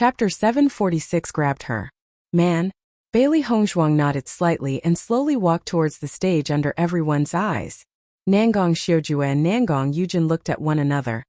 Chapter 746 grabbed her. Man. Bailey Hongzhuang nodded slightly and slowly walked towards the stage under everyone's eyes. Nangong Xiujue and Nangong Yujin looked at one another.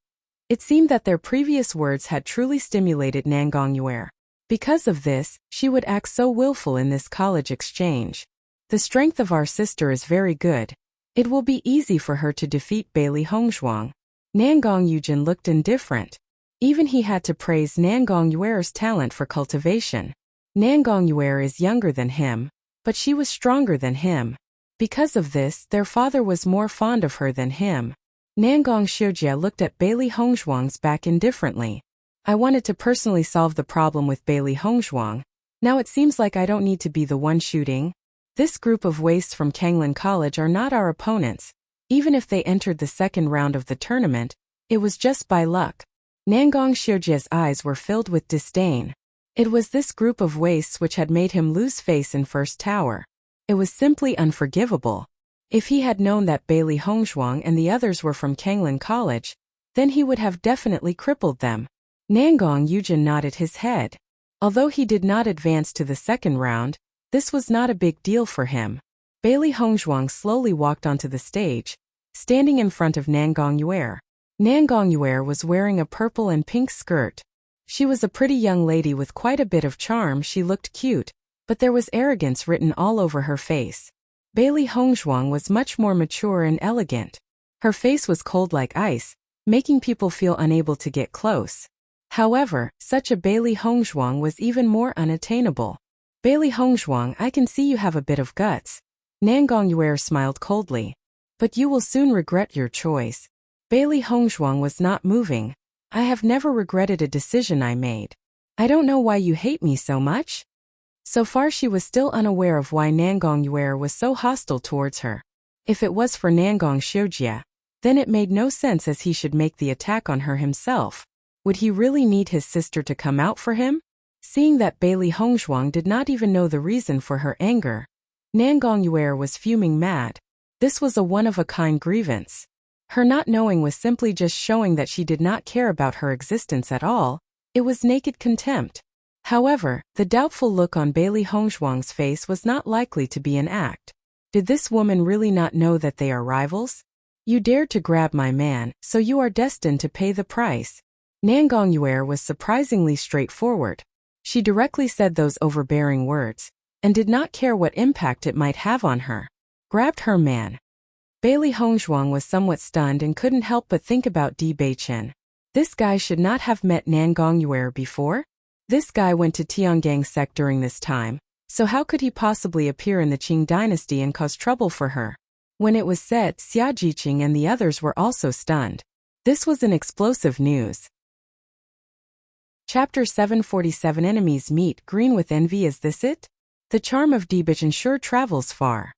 It seemed that their previous words had truly stimulated Nangong Yue. Because of this, she would act so willful in this college exchange. The strength of our sister is very good. It will be easy for her to defeat Bailey Hongzhuang. Nangong Yujin looked indifferent. Even he had to praise Nangong Yue's talent for cultivation. Nangong Yue is younger than him, but she was stronger than him. Because of this, their father was more fond of her than him. Nangong Xiujie looked at Bailey Hongzhuang's back indifferently. I wanted to personally solve the problem with Bailey Hongzhuang. Now it seems like I don't need to be the one shooting. This group of wastes from Kanglin College are not our opponents. Even if they entered the second round of the tournament, it was just by luck. Nangong Xiujie's eyes were filled with disdain. It was this group of wastes which had made him lose face in First Tower. It was simply unforgivable. If he had known that Bailey Hongzhuang and the others were from Kanglin College, then he would have definitely crippled them. Nangong Yujin nodded his head. Although he did not advance to the second round, this was not a big deal for him. Bailey Hongzhuang slowly walked onto the stage, standing in front of Nangong Yue. Nangong Yue was wearing a purple and pink skirt. She was a pretty young lady with quite a bit of charm. She looked cute, but there was arrogance written all over her face. Bailey Hongzhuang was much more mature and elegant. Her face was cold like ice, making people feel unable to get close. However, such a Bailey Hongzhuang was even more unattainable. Bailey Hongzhuang, I can see you have a bit of guts. Nangong Yue smiled coldly. But you will soon regret your choice. Bailey Hongzhuang was not moving. I have never regretted a decision I made. I don't know why you hate me so much. So far she was still unaware of why Nangong Yue was so hostile towards her. If it was for Nangong Xiujie, then it made no sense as he should make the attack on her himself. Would he really need his sister to come out for him? Seeing that Bailey Hongzhuang did not even know the reason for her anger, Nangong Yue was fuming mad. This was a one-of-a-kind grievance. Her not knowing was simply just showing that she did not care about her existence at all. It was naked contempt. However, the doubtful look on Bailey Hongzhuang's face was not likely to be an act. Did this woman really not know that they are rivals? You dared to grab my man, so you are destined to pay the price. Nangong Yue was surprisingly straightforward. She directly said those overbearing words, and did not care what impact it might have on her. Grabbed her man. Bailey Hongzhuang was somewhat stunned and couldn't help but think about Di Beichen. This guy should not have met Nangong Yue before? This guy went to Tiangang sect during this time, so how could he possibly appear in the Qing dynasty and cause trouble for her? When it was said, Xia Jiqing and the others were also stunned. This was an explosive news. Chapter 747 Enemies meet green with envy. Is this it? The charm of Di Beichen sure travels far.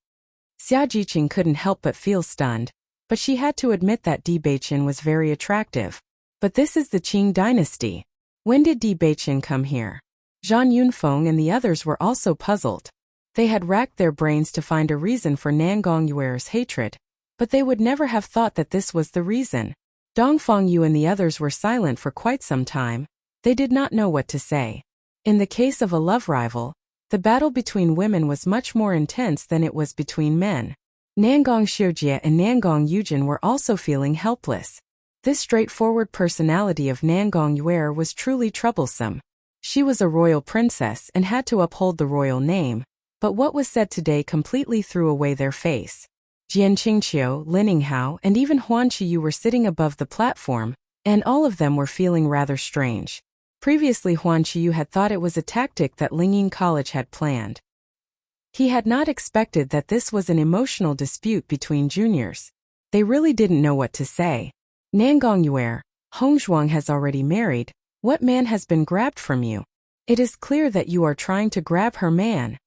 Xia Jiqing couldn't help but feel stunned, but she had to admit that Di Beichen was very attractive. But this is the Qing dynasty. When did Di Beichen come here? Zhang Yunfeng and the others were also puzzled. They had racked their brains to find a reason for Nangong Yue's hatred, but they would never have thought that this was the reason. Dongfang Yu and the others were silent for quite some time. They did not know what to say. In the case of a love rival, the battle between women was much more intense than it was between men. Nangong Xiujie and Nangong Yujin were also feeling helpless. This straightforward personality of Nangong Yue was truly troublesome. She was a royal princess and had to uphold the royal name, but what was said today completely threw away their face. Jian Qingqiu, Lin Ninghao, and even Huan Qiyu were sitting above the platform, and all of them were feeling rather strange. Previously Huan Qiyu had thought it was a tactic that Lingying College had planned. He had not expected that this was an emotional dispute between juniors. They really didn't know what to say. Nangong Yue, Hongzhuang has already married. What man has been grabbed from you? It is clear that you are trying to grab her man.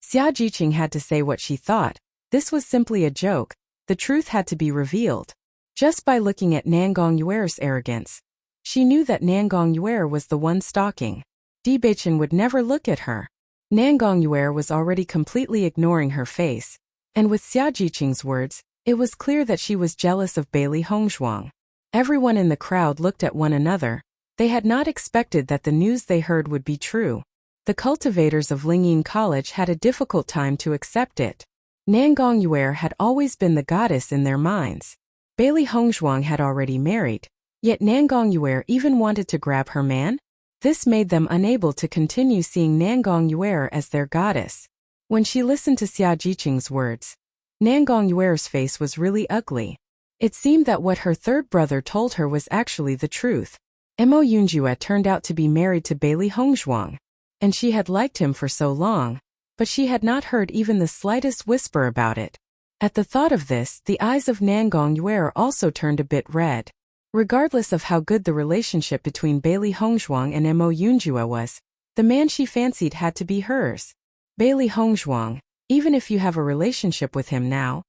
Xia Jiqing had to say what she thought. This was simply a joke. The truth had to be revealed. Just by looking at Nangong Yue's arrogance, she knew that Nangong Yue was the one stalking. Di Beichen would never look at her. Nangong Yue was already completely ignoring her face, and with Xia Jiqing's words, it was clear that she was jealous of Bailey Hongzhuang. Everyone in the crowd looked at one another. They had not expected that the news they heard would be true. The cultivators of Lingyin College had a difficult time to accept it. Nangong Yuer had always been the goddess in their minds. Bailey Hongzhuang had already married, yet Nangong Yuer even wanted to grab her man? This made them unable to continue seeing Nangong Yuer as their goddess. When she listened to Xia Jiqing's words, Nangong Yuer's face was really ugly. It seemed that what her third brother told her was actually the truth. Mo Yunjue turned out to be married to Bailey Hongzhuang, and she had liked him for so long, but she had not heard even the slightest whisper about it. At the thought of this, the eyes of Nangong Yuer also turned a bit red. Regardless of how good the relationship between Bailey Hongzhuang and Mo Yunjue was, the man she fancied had to be hers. Bailey Hongzhuang, even if you have a relationship with him now,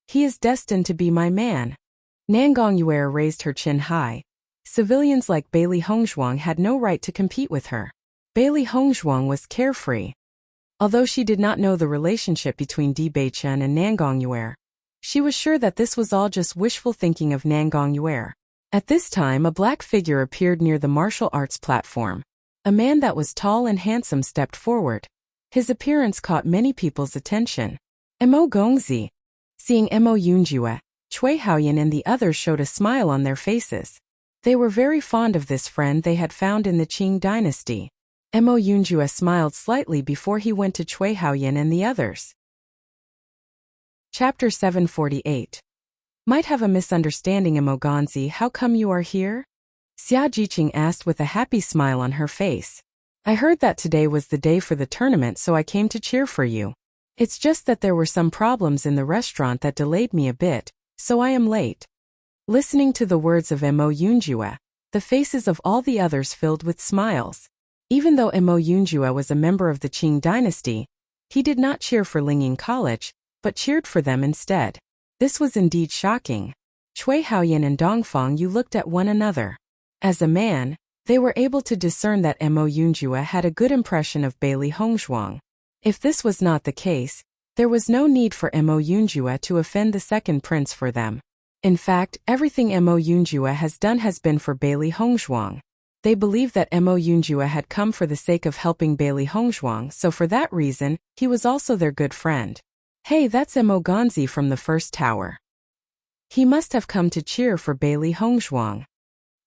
he is destined to be my man. Nangong Yuer raised her chin high. Civilians like Bailey Hongzhuang had no right to compete with her. Bailey Hongzhuang was carefree. Although she did not know the relationship between Di Beichen and Nangong Yuer, she was sure that this was all just wishful thinking of Nangong Yuer. At this time, a black figure appeared near the martial arts platform. A man that was tall and handsome stepped forward. His appearance caught many people's attention. Mo Gongzi. Seeing Mo Yunjue, Cui Haoyan and the others showed a smile on their faces. They were very fond of this friend they had found in the Qing dynasty. Mo Yunjue smiled slightly before he went to Cui Haoyan and the others. Chapter 748. Might have a misunderstanding, Mo Gongzi, how come you are here? Xia Jiqing asked with a happy smile on her face. I heard that today was the day for the tournament, so I came to cheer for you. It's just that there were some problems in the restaurant that delayed me a bit, so I am late. Listening to the words of Mo Yunjue, the faces of all the others filled with smiles. Even though Mo Yunjue was a member of the Qing dynasty, he did not cheer for Lingyin College, but cheered for them instead. This was indeed shocking. Cui Haoyan and Dongfang Yu looked at one another. As a man, they were able to discern that Mo Yunjue had a good impression of Bailey Hongzhuang. If this was not the case, there was no need for Mo Yunjue to offend the second prince for them. In fact, everything Mo Yunjue has done has been for Bailey Hongzhuang. They believe that Mo Yunjue had come for the sake of helping Bailey Hongzhuang, so for that reason, he was also their good friend. Hey, that's Mo Gongzi from the first tower. He must have come to cheer for Bailey Hongzhuang.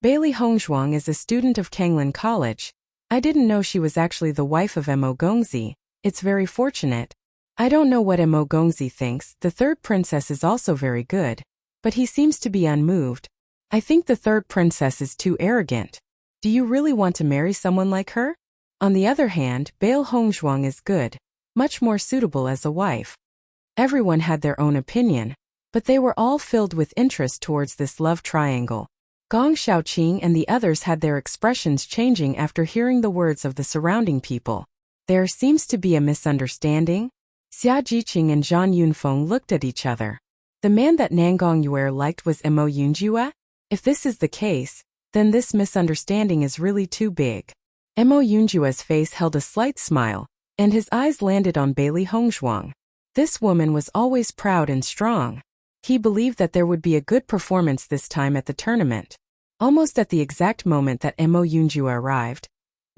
Bailey Hongzhuang is a student of Kanglin College. I didn't know she was actually the wife of Mo Gongzi. It's very fortunate. I don't know what Mo Gongzi thinks. The third princess is also very good, but he seems to be unmoved. I think the third princess is too arrogant. Do you really want to marry someone like her? On the other hand, Bailey Hongzhuang is good, much more suitable as a wife. Everyone had their own opinion, but they were all filled with interest towards this love triangle. Gong Xiaoqing and the others had their expressions changing after hearing the words of the surrounding people. There seems to be a misunderstanding. Xia Jiqing and Zhang Yunfeng looked at each other. The man that Nangong Yuer liked was Mo Yunjue? If this is the case, then this misunderstanding is really too big. Mo Yunjue's face held a slight smile, and his eyes landed on Bailey Hongzhuang. This woman was always proud and strong. He believed that there would be a good performance this time at the tournament. Almost at the exact moment that Mo Yunjue arrived,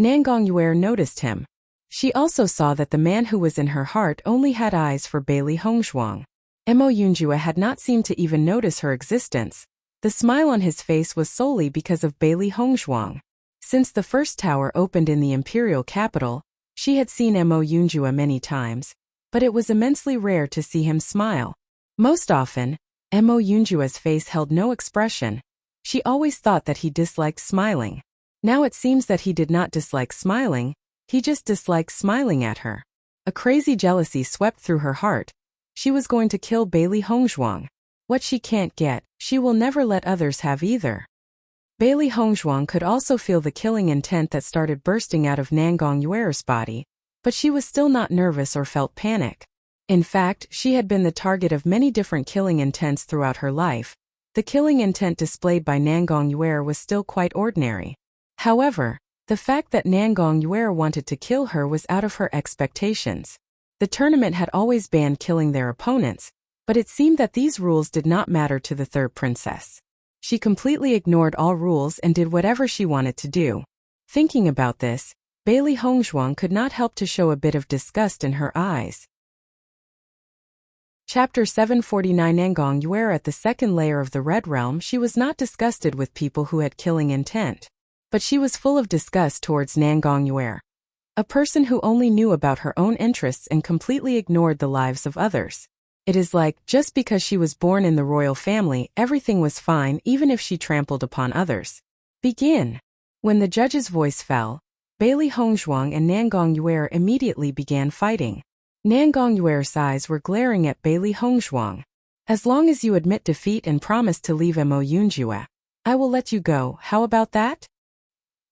Nangong Yuer noticed him. She also saw that the man who was in her heart only had eyes for Bailey Hongzhuang. Mo Yunjue had not seemed to even notice her existence. The smile on his face was solely because of Bailey Hongzhuang. Since the first tower opened in the imperial capital, she had seen Mo Yunjue many times, but it was immensely rare to see him smile. Most often, Mo Yunjue's face held no expression. She always thought that he disliked smiling. Now it seems that he did not dislike smiling, he just disliked smiling at her. A crazy jealousy swept through her heart. She was going to kill Bailey Hongzhuang. What she can't get, she will never let others have either. Bailey Hongzhuang could also feel the killing intent that started bursting out of Nangong Yuer's body, but she was still not nervous or felt panic. In fact, she had been the target of many different killing intents throughout her life. The killing intent displayed by Nangong Yuer was still quite ordinary. However, the fact that Nangong Yuer wanted to kill her was out of her expectations. The tournament had always banned killing their opponents, but it seemed that these rules did not matter to the third princess. She completely ignored all rules and did whatever she wanted to do. Thinking about this, Bailey Hongzhuang could not help to show a bit of disgust in her eyes. Chapter 749. Nangong Yuer. At the second layer of the Red Realm, she was not disgusted with people who had killing intent. But she was full of disgust towards Nangong Yuer, a person who only knew about her own interests and completely ignored the lives of others. It is like, just because she was born in the royal family, everything was fine even if she trampled upon others. Begin. When the judge's voice fell, Bailey Hongzhuang and Nangong Yuer immediately began fighting. Nangong Yuer's eyes were glaring at Bailey Hongzhuang. As long as you admit defeat and promise to leave Mo Yunjue, I will let you go, how about that?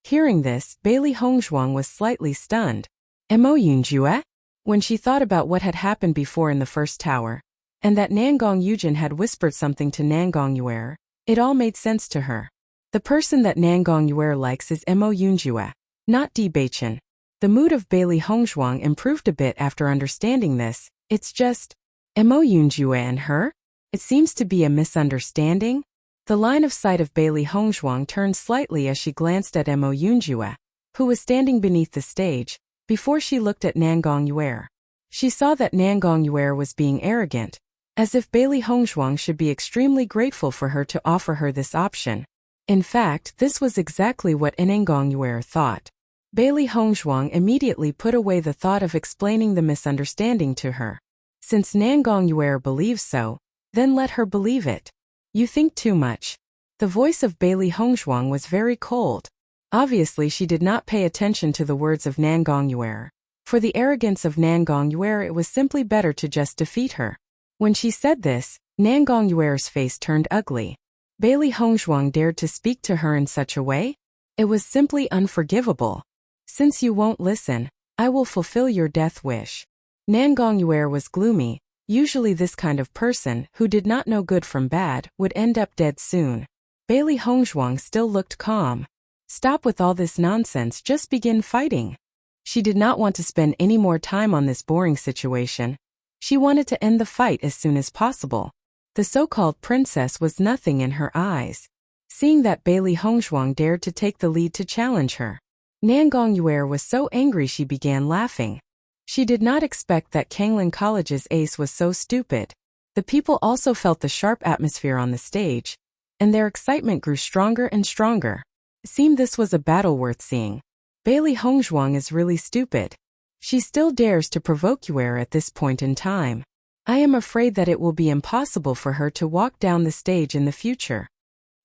Hearing this, Bailey Hongzhuang was slightly stunned. Mo Yunjue? When she thought about what had happened before in the first tower, and that Nangong Yujin had whispered something to Nangong Yuer, it all made sense to her. The person that Nangong Yuer likes is Mo Yunjue, not Di Beichen. The mood of Bailey Hongzhuang improved a bit after understanding this. It's just, Mo Yunjue and her? It seems to be a misunderstanding. The line of sight of Bailey Hongzhuang turned slightly as she glanced at Mo Yunjue, who was standing beneath the stage, before she looked at Nangong Yuer. She saw that Nangong Yuer was being arrogant, as if Bailey Hongzhuang should be extremely grateful for her to offer her this option. In fact, this was exactly what Nangong Yuer thought. Bailey Hongzhuang immediately put away the thought of explaining the misunderstanding to her. Since Nangong Yuer believes so, then let her believe it. You think too much. The voice of Bailey Hongzhuang was very cold. Obviously she did not pay attention to the words of Nangong Yuer. For the arrogance of Nangong Yuer, it was simply better to just defeat her. When she said this, Nangong Yuer's face turned ugly. Bailey Hongzhuang dared to speak to her in such a way? It was simply unforgivable. Since you won't listen, I will fulfill your death wish. Nangong Yuer was gloomy. Usually this kind of person, who did not know good from bad, would end up dead soon. Bailey Hongzhuang still looked calm. Stop with all this nonsense, just begin fighting. She did not want to spend any more time on this boring situation. She wanted to end the fight as soon as possible. The so-called princess was nothing in her eyes. Seeing that Bailey Hongzhuang dared to take the lead to challenge her, Nangong Yuer was so angry she began laughing. She did not expect that Kanglin College's ace was so stupid. The people also felt the sharp atmosphere on the stage, and their excitement grew stronger and stronger. It seemed this was a battle worth seeing. Bailey Hongzhuang is really stupid. She still dares to provoke Yuer at this point in time. I am afraid that it will be impossible for her to walk down the stage in the future.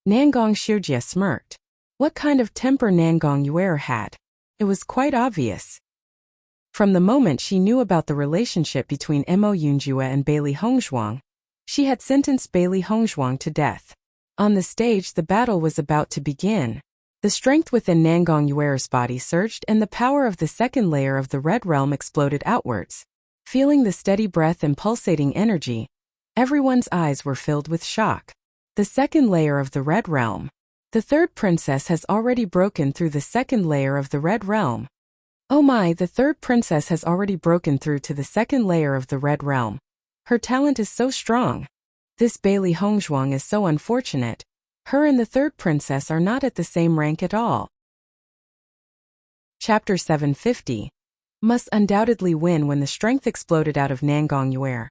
Nangong Shijie smirked. What kind of temper Nangong Yuer had? It was quite obvious. From the moment she knew about the relationship between Mo Yunjue and Bailey Hongzhuang, she had sentenced Bailey Hongzhuang to death. On the stage, the battle was about to begin. The strength within Nangong Yuer's body surged and the power of the second layer of the Red Realm exploded outwards. Feeling the steady breath and pulsating energy, everyone's eyes were filled with shock. The second layer of the Red Realm. The third princess has already broken through the second layer of the Red Realm. Oh my, the third princess has already broken through to the second layer of the Red Realm. Her talent is so strong. This Bailey Hongzhuang is so unfortunate. Her and the third princess are not at the same rank at all. Chapter 750. Must undoubtedly win. When the strength exploded out of Nangong Yuer,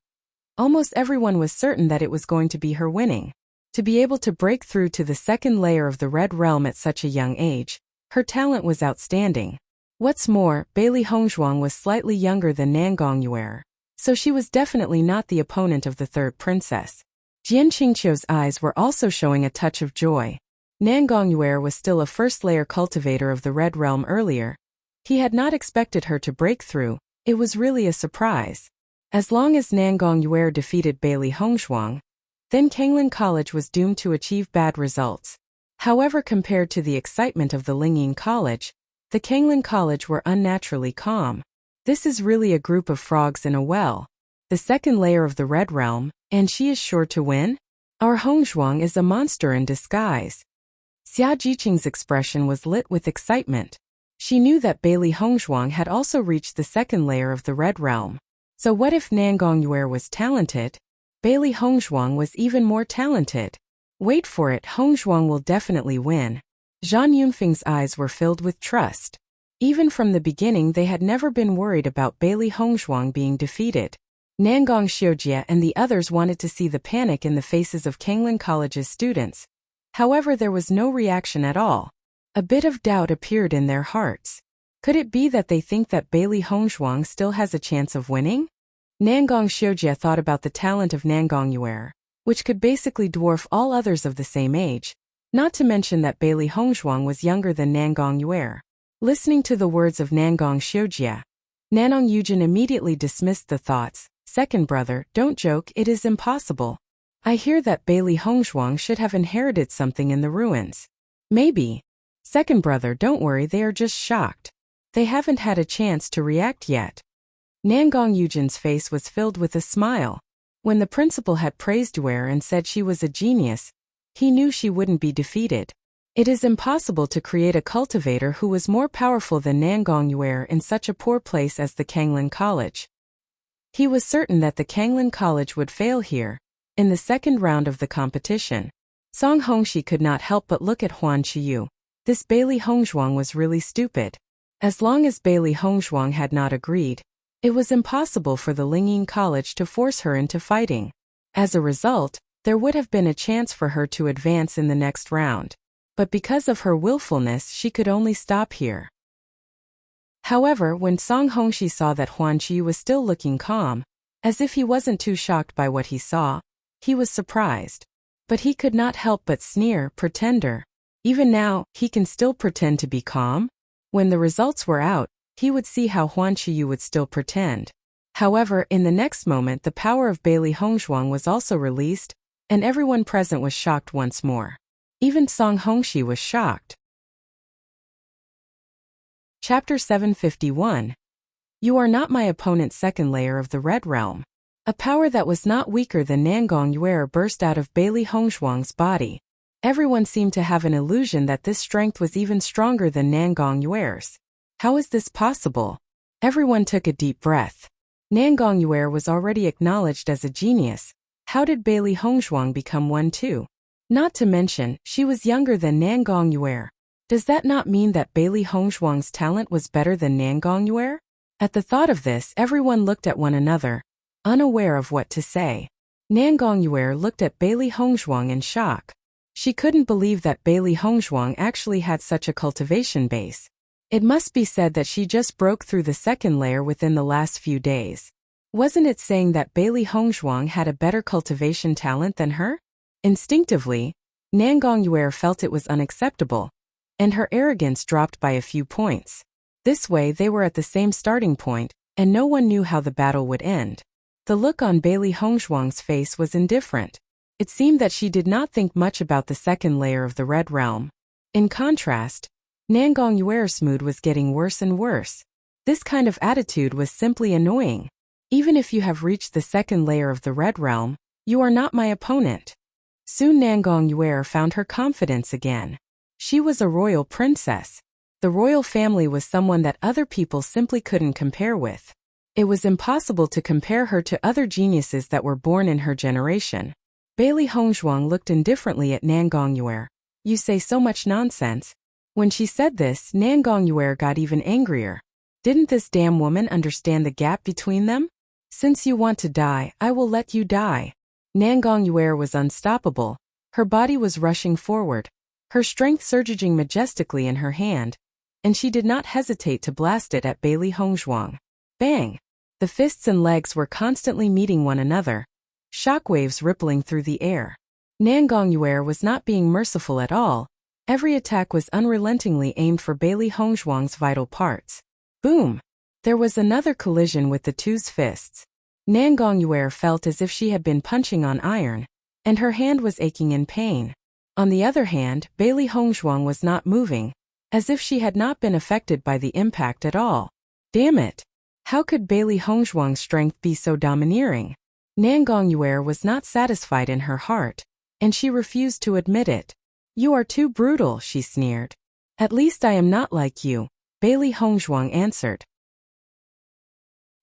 almost everyone was certain that it was going to be her winning. To be able to break through to the second layer of the Red Realm at such a young age, her talent was outstanding. What's more, Bailey Hongzhuang was slightly younger than Nangong Yuer, so she was definitely not the opponent of the third princess. Jian Qingqiu's eyes were also showing a touch of joy. Nangong Yuer was still a first-layer cultivator of the Red Realm earlier. He had not expected her to break through. It was really a surprise. As long as Nangong Yuer defeated Bailey Hongzhuang, then Kanglin College was doomed to achieve bad results. However, compared to the excitement of the Lingyin College, the Kanglin College were unnaturally calm. This is really a group of frogs in a well. The second layer of the Red Realm, and she is sure to win? Our Hongzhuang is a monster in disguise. Xia Jiqing's expression was lit with excitement. She knew that Bailey Hongzhuang had also reached the second layer of the Red Realm. So what if Nangong Yuer was talented? Bailey Hongzhuang was even more talented. Wait for it, Hongzhuang will definitely win. Zhan Yunfeng's eyes were filled with trust. Even from the beginning they had never been worried about Bailey Hongzhuang being defeated. Nangong Xiujie and the others wanted to see the panic in the faces of Kanglin College's students. However, there was no reaction at all. A bit of doubt appeared in their hearts. Could it be that they think that Bailey Hongzhuang still has a chance of winning? Nangong Xiujie thought about the talent of Nangong Yuer, which could basically dwarf all others of the same age, not to mention that Bailey Hongzhuang was younger than Nangong Yuer. Listening to the words of Nangong Xiujie, Nanong Yujin immediately dismissed the thoughts. Second brother, don't joke, it is impossible. I hear that Bailey Hongzhuang should have inherited something in the ruins. Maybe. Second brother, don't worry, they are just shocked. They haven't had a chance to react yet. Nangong Yujin's face was filled with a smile. When the principal had praised Yuer and said she was a genius, he knew she wouldn't be defeated. It is impossible to create a cultivator who was more powerful than Nangong Yuer in such a poor place as the Kanglin College. He was certain that the Kanglin College would fail here. In the second round of the competition, Song Hongxi could not help but look at Huan Qiyu. This Bailey Hongzhuang was really stupid. As long as Bailey Hongzhuang had not agreed, it was impossible for the Lingyin College to force her into fighting. As a result, there would have been a chance for her to advance in the next round. But because of her willfulness, she could only stop here. However, when Song Hongxi saw that Huan Qiyu was still looking calm, as if he wasn't too shocked by what he saw, he was surprised. But he could not help but sneer, pretender. Even now, he can still pretend to be calm? When the results were out, he would see how Huan Qiyu would still pretend. However, in the next moment the power of Bailey Hongzhuang was also released, and everyone present was shocked once more. Even Song Hongxi was shocked. Chapter 751. You are not my opponent. Second layer of the Red Realm. A power that was not weaker than Nangong Yuer burst out of Bailey Hongzhuang's body. Everyone seemed to have an illusion that this strength was even stronger than Nangong Yuer's. How is this possible? Everyone took a deep breath. Nangong Yuer was already acknowledged as a genius. How did Bailey Hongzhuang become one too? Not to mention, she was younger than Nangong Yuer. Does that not mean that Bailey Hongzhuang's talent was better than Nangong Yuer? At the thought of this, everyone looked at one another, unaware of what to say. Nangong Yuer looked at Bailey Hongzhuang in shock. She couldn't believe that Bailey Hongzhuang actually had such a cultivation base. It must be said that she just broke through the second layer within the last few days. Wasn't it saying that Bailey Hongzhuang had a better cultivation talent than her? Instinctively, Nangong Yuer felt it was unacceptable, and her arrogance dropped by a few points. This way they were at the same starting point, and no one knew how the battle would end. The look on Bailey Hongzhuang's face was indifferent. It seemed that she did not think much about the second layer of the Red Realm. In contrast, Nangong Yuer's mood was getting worse and worse. This kind of attitude was simply annoying. Even if you have reached the second layer of the Red Realm, you are not my opponent. Soon Nangong Yuer found her confidence again. She was a royal princess. The royal family was someone that other people simply couldn't compare with. It was impossible to compare her to other geniuses that were born in her generation. Bailey Hongzhuang looked indifferently at Nangong Yuer. You say so much nonsense. When she said this, Nangong Yuer got even angrier. Didn't this damn woman understand the gap between them? Since you want to die, I will let you die. Nangong Yuer was unstoppable. Her body was rushing forward, her strength surging majestically in her hand, and she did not hesitate to blast it at Bailey Hongzhuang. Bang! The fists and legs were constantly meeting one another, shockwaves rippling through the air. Nangong Yuer was not being merciful at all. Every attack was unrelentingly aimed for Bailey Hongzhuang's vital parts. Boom! There was another collision with the two's fists. Nangong Yuer felt as if she had been punching on iron, and her hand was aching in pain. On the other hand, Bailey Hongzhuang was not moving, as if she had not been affected by the impact at all. Damn it! How could Bailey Hongzhuang's strength be so domineering? Nangong Yuer was not satisfied in her heart, and she refused to admit it. You are too brutal, she sneered. At least I am not like you, Bailey Hongzhuang answered.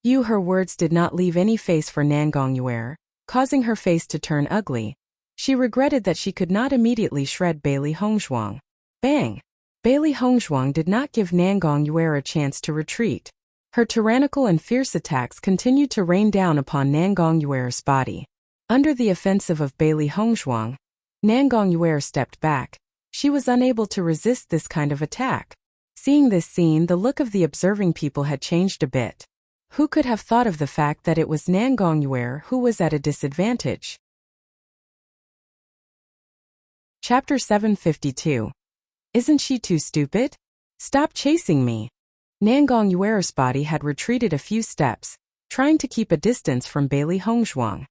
Her words did not leave any face for Nangong Yuer, causing her face to turn ugly. She regretted that she could not immediately shred Bailey Hongzhuang. Bang! Bailey Hongzhuang did not give Nangong Yuer a chance to retreat. Her tyrannical and fierce attacks continued to rain down upon Nangong Yuer's body. Under the offensive of Bailey Hongzhuang, Nangong Yuer stepped back. She was unable to resist this kind of attack. Seeing this scene, the look of the observing people had changed a bit. Who could have thought of the fact that it was Nangong Yuer who was at a disadvantage? Chapter 752. Isn't she too stupid? Stop chasing me. Nangong Yuer's body had retreated a few steps, trying to keep a distance from Bailey Hongzhuang.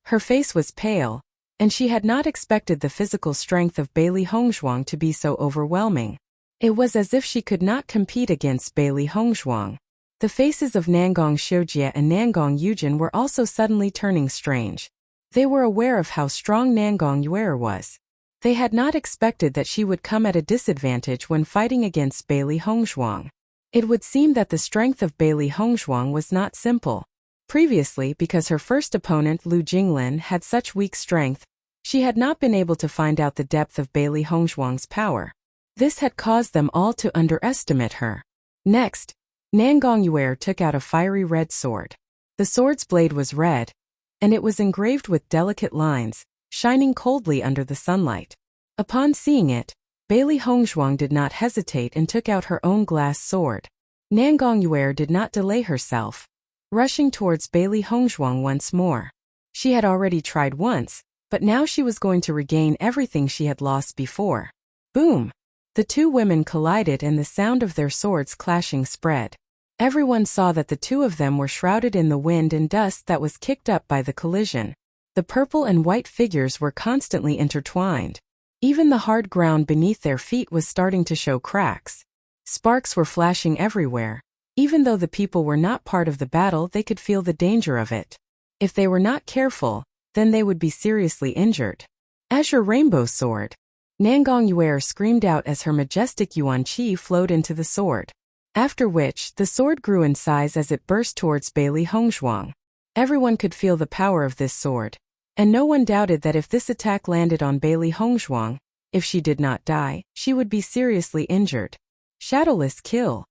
Her face was pale, and she had not expected the physical strength of Bailey Hongzhuang to be so overwhelming. It was as if she could not compete against Bailey Hongzhuang. The faces of Nangong Xiujie and Nangong Yujin were also suddenly turning strange. They were aware of how strong Nangong Yuer was. They had not expected that she would come at a disadvantage when fighting against Bailey Hongzhuang. It would seem that the strength of Bailey Hongzhuang was not simple. Previously, because her first opponent Lu Jinglin had such weak strength, she had not been able to find out the depth of Bailey Hongzhuang's power. This had caused them all to underestimate her. Next, Nangong Yuer took out a fiery red sword. The sword's blade was red, and it was engraved with delicate lines, shining coldly under the sunlight. Upon seeing it, Bailey Hongzhuang did not hesitate and took out her own glass sword. Nangong Yuer did not delay herself, rushing towards Bailey Hongzhuang once more. She had already tried once, but now she was going to regain everything she had lost before. Boom! The two women collided and the sound of their swords clashing spread. Everyone saw that the two of them were shrouded in the wind and dust that was kicked up by the collision. The purple and white figures were constantly intertwined. Even the hard ground beneath their feet was starting to show cracks. Sparks were flashing everywhere. Even though the people were not part of the battle, they could feel the danger of it. If they were not careful, then they would be seriously injured. Azure Rainbow Sword! Nangong Yuer screamed out as her majestic yuan qi flowed into the sword. After which, the sword grew in size as it burst towards Bailey Hongzhuang. Everyone could feel the power of this sword. And no one doubted that if this attack landed on Bailey Hongzhuang, if she did not die, she would be seriously injured. Shadowless kill.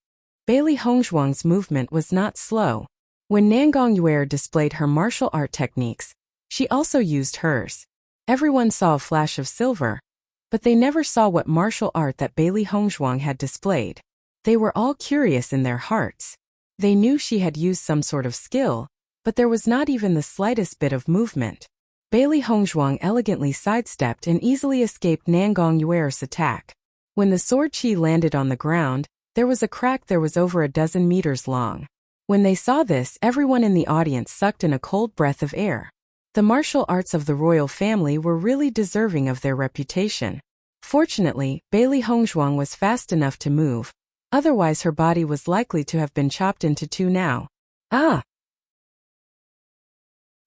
Bailey Hongzhuang's movement was not slow. When Nangong Yuer displayed her martial art techniques, she also used hers. Everyone saw a flash of silver, but they never saw what martial art that Bailey Hongzhuang had displayed. They were all curious in their hearts. They knew she had used some sort of skill, but there was not even the slightest bit of movement. Bailey Hongzhuang elegantly sidestepped and easily escaped Nangong Yuer's attack. When the sword qi landed on the ground, there was a crack that was over a dozen meters long. When they saw this, everyone in the audience sucked in a cold breath of air. The martial arts of the royal family were really deserving of their reputation. Fortunately, Bailey Hongzhuang was fast enough to move. Otherwise her body was likely to have been chopped into two now. Ah!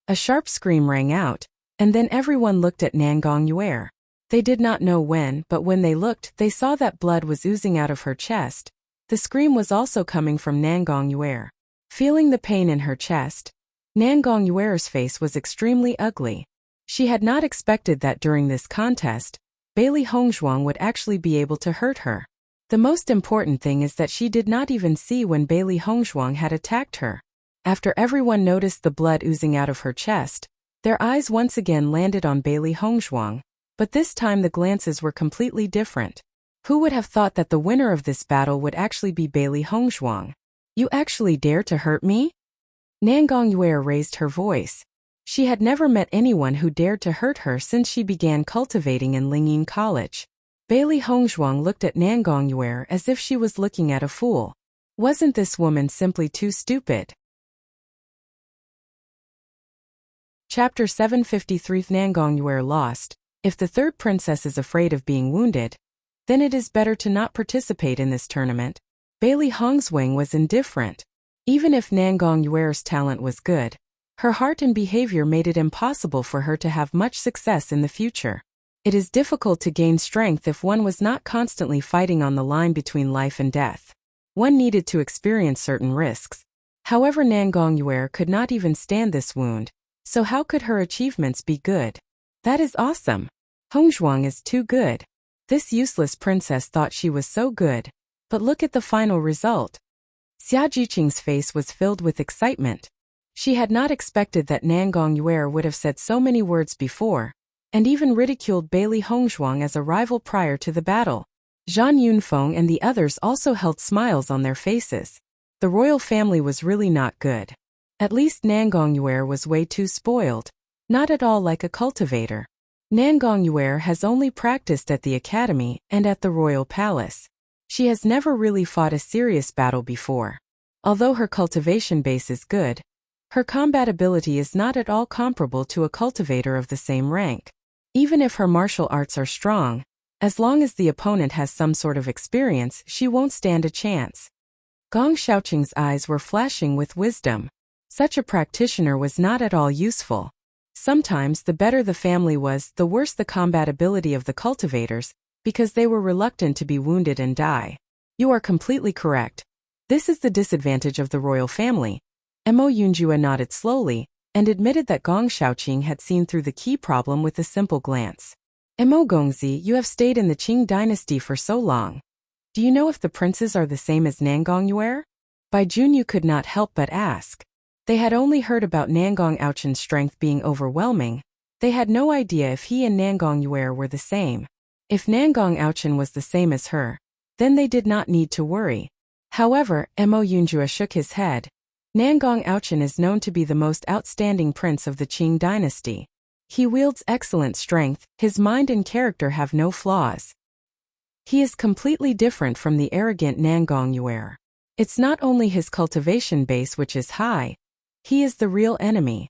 A sharp scream rang out, and then everyone looked at Nangong Yuer. They did not know when, but when they looked, they saw that blood was oozing out of her chest. The scream was also coming from Nangong Yuer. Feeling the pain in her chest, Nangong Yuer's face was extremely ugly. She had not expected that during this contest, Bailey Hongzhuang would actually be able to hurt her. The most important thing is that she did not even see when Bailey Hongzhuang had attacked her. After everyone noticed the blood oozing out of her chest, their eyes once again landed on Bailey Hongzhuang, but this time the glances were completely different. Who would have thought that the winner of this battle would actually be Bailey Hongzhuang? You actually dare to hurt me? Nangong Yuer raised her voice. She had never met anyone who dared to hurt her since she began cultivating in Lingyin College. Bailey Hongzhuang looked at Nangong Yuer as if she was looking at a fool. Wasn't this woman simply too stupid? Chapter 753 Nangong Yuer lost. If the third princess is afraid of being wounded, then it is better to not participate in this tournament. Bailey Hongzhuang was indifferent. Even if Nangong Yuer's talent was good, her heart and behavior made it impossible for her to have much success in the future. It is difficult to gain strength if one was not constantly fighting on the line between life and death. One needed to experience certain risks. However, Nangong Yuer could not even stand this wound, so how could her achievements be good? That is awesome. Hongzhuang is too good. This useless princess thought she was so good. But look at the final result. Xia Jiqing's face was filled with excitement. She had not expected that Nangong Yuer would have said so many words before, and even ridiculed Bailey Hongzhuang as a rival prior to the battle. Zhan Yunfeng and the others also held smiles on their faces. The royal family was really not good. At least Nangong Yuer was way too spoiled, not at all like a cultivator. Nangong Yuer has only practiced at the academy and at the royal palace. She has never really fought a serious battle before. Although her cultivation base is good, her combat ability is not at all comparable to a cultivator of the same rank. Even if her martial arts are strong, as long as the opponent has some sort of experience, she won't stand a chance. Gong Xiaoqing's eyes were flashing with wisdom. Such a practitioner was not at all useful. Sometimes the better the family was, the worse the combat ability of the cultivators, because they were reluctant to be wounded and die. You are completely correct. This is the disadvantage of the royal family. Mo Yunjue nodded slowly, and admitted that Gong Xiaoqing had seen through the key problem with a simple glance. Mo Gongzi, you have stayed in the Qing dynasty for so long. Do you know if the princes are the same as Nangong Yuer? Bai Junyu could not help but ask. They had only heard about Nangong Aochen's strength being overwhelming. They had no idea if he and Nangong Yuer were the same. If Nangong Aochen was the same as her, then they did not need to worry. However, Mo Yunjue shook his head. Nangong Aochen is known to be the most outstanding prince of the Qing dynasty. He wields excellent strength, his mind and character have no flaws. He is completely different from the arrogant Nangong Yuer. It's not only his cultivation base which is high, he is the real enemy.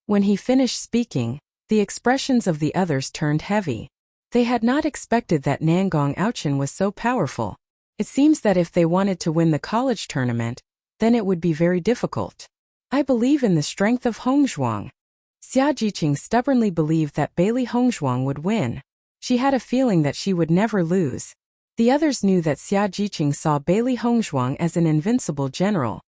When he finished speaking, the expressions of the others turned heavy. They had not expected that Nangong Aochen was so powerful. It seems that if they wanted to win the college tournament, then it would be very difficult. I believe in the strength of Hongzhuang. Xia Jiqing stubbornly believed that Bailey Hongzhuang would win. She had a feeling that she would never lose. The others knew that Xia Jiqing saw Bailey Hongzhuang as an invincible general.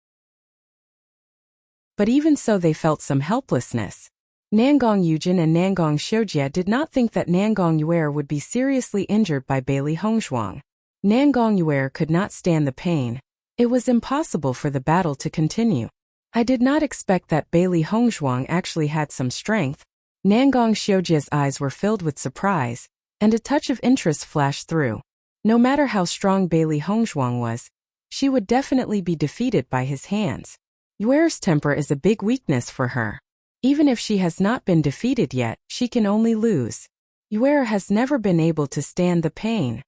But even so they felt some helplessness. Nangong Yujin and Nangong Xiujie did not think that Nangong Yuer would be seriously injured by Bailey Hongzhuang. Nangong Yuer could not stand the pain. It was impossible for the battle to continue. I did not expect that Bailey Hongzhuang actually had some strength. Nangong Xiujie's eyes were filled with surprise, and a touch of interest flashed through. No matter how strong Bailey Hongzhuang was, she would definitely be defeated by his hands. Yuer's temper is a big weakness for her. Even if she has not been defeated yet, she can only lose. Yuer has never been able to stand the pain.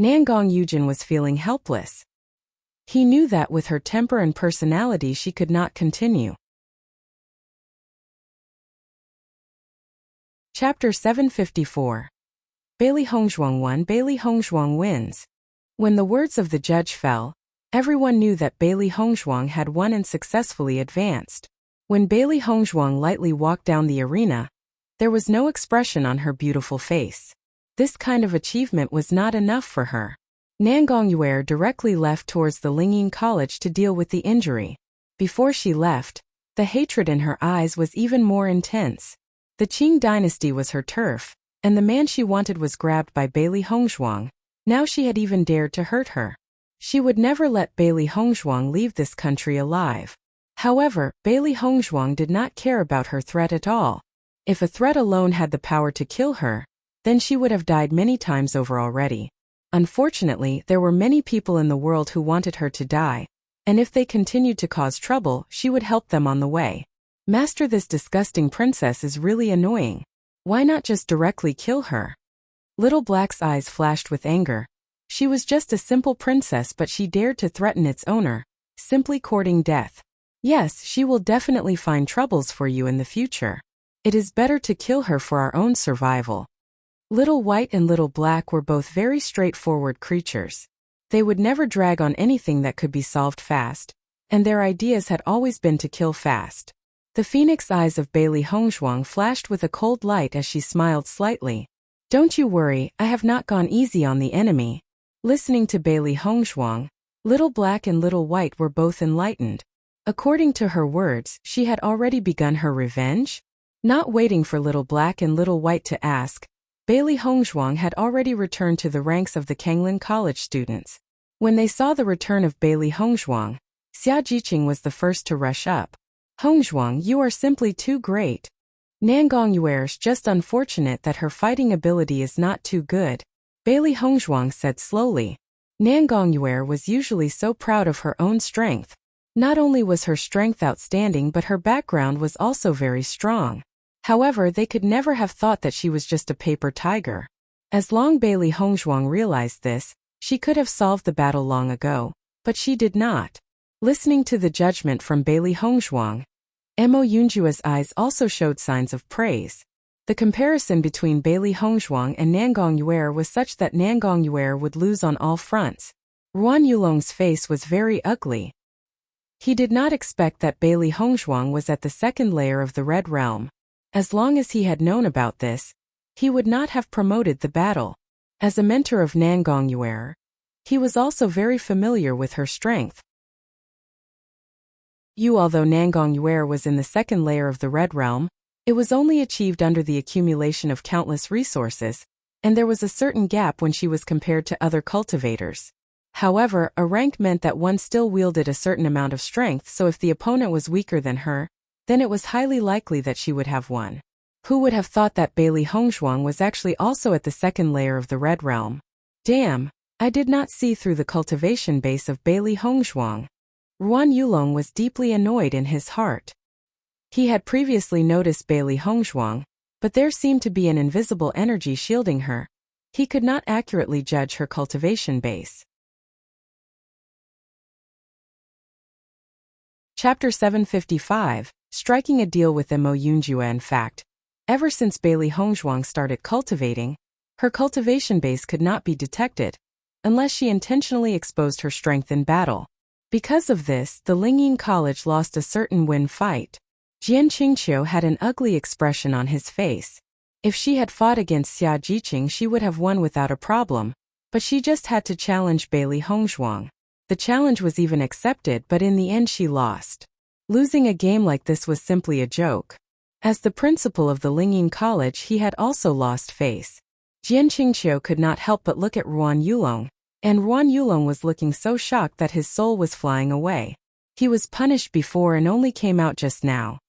Nangong Yujin was feeling helpless. He knew that with her temper and personality she could not continue. Chapter 754. Bailey Hongzhuang won. Bailey Hongzhuang wins. When the words of the judge fell, everyone knew that Bailey Hongzhuang had won and successfully advanced. When Bailey Hongzhuang lightly walked down the arena, there was no expression on her beautiful face. This kind of achievement was not enough for her. Nangong Yuer directly left towards the Lingying College to deal with the injury. Before she left, the hatred in her eyes was even more intense. The Qing dynasty was her turf, and the man she wanted was grabbed by Bailey Hongzhuang. Now she had even dared to hurt her. She would never let Bailey Hongzhuang leave this country alive. However, Bailey Hongzhuang did not care about her threat at all. If a threat alone had the power to kill her, then she would have died many times over already. Unfortunately, there were many people in the world who wanted her to die, and if they continued to cause trouble, she would help them on the way. Master, this disgusting princess is really annoying. Why not just directly kill her? Little Black's eyes flashed with anger. She was just a simple princess, but she dared to threaten its owner, simply courting death. Yes, she will definitely find troubles for you in the future. It is better to kill her for our own survival. Little White and Little Black were both very straightforward creatures. They would never drag on anything that could be solved fast, and their ideas had always been to kill fast. The phoenix eyes of Bailey Hongzhuang flashed with a cold light as she smiled slightly. Don't you worry, I have not gone easy on the enemy. Listening to Bailey Hongzhuang, Little Black and Little White were both enlightened. According to her words, she had already begun her revenge? Not waiting for Little Black and Little White to ask, Bailey Hongzhuang had already returned to the ranks of the Kanglin College students. When they saw the return of Bailey Hongzhuang, Xia Jiqing was the first to rush up. Hongzhuang, you are simply too great. Nangong Yuer's just unfortunate that her fighting ability is not too good, Bailey Hongzhuang said slowly. Nangong Yuer was usually so proud of her own strength. Not only was her strength outstanding but her background was also very strong. However, they could never have thought that she was just a paper tiger. As long Bailey Hongzhuang realized this, she could have solved the battle long ago, but she did not. Listening to the judgment from Bailey Hongzhuang, Mo Yunjua's eyes also showed signs of praise. The comparison between Bailey Hongzhuang and Nangong Yuer was such that Nangong Yuer would lose on all fronts. Ruan Yulong's face was very ugly. He did not expect that Bailey Hongzhuang was at the second layer of the Red Realm. As long as he had known about this, he would not have promoted the battle. As a mentor of Nangong Yuer, he was also very familiar with her strength. Although Nangong Yuer was in the second layer of the Red Realm, it was only achieved under the accumulation of countless resources, and there was a certain gap when she was compared to other cultivators. However, a rank meant that one still wielded a certain amount of strength, so if the opponent was weaker than her, then it was highly likely that she would have won. Who would have thought that Bailey Hongzhuang was actually also at the second layer of the Red Realm? Damn, I did not see through the cultivation base of Bailey Hongzhuang. Ruan Yulong was deeply annoyed in his heart. He had previously noticed Bailey Hongzhuang, but there seemed to be an invisible energy shielding her. He could not accurately judge her cultivation base. Chapter 755, Striking a Deal with Mo Yunjua. In fact, ever since Bailey Hongzhuang started cultivating, her cultivation base could not be detected, unless she intentionally exposed her strength in battle. Because of this, the Lingyin College lost a certain win fight. Jian Qingqiu had an ugly expression on his face. If she had fought against Xia Jiqing, she would have won without a problem, but she just had to challenge Bailey Hongzhuang. The challenge was even accepted, but in the end she lost. Losing a game like this was simply a joke. As the principal of the Lingyin College, he had also lost face. Jian Qingqiu could not help but look at Ruan Yulong, and Ruan Yulong was looking so shocked that his soul was flying away. He was punished before and only came out just now.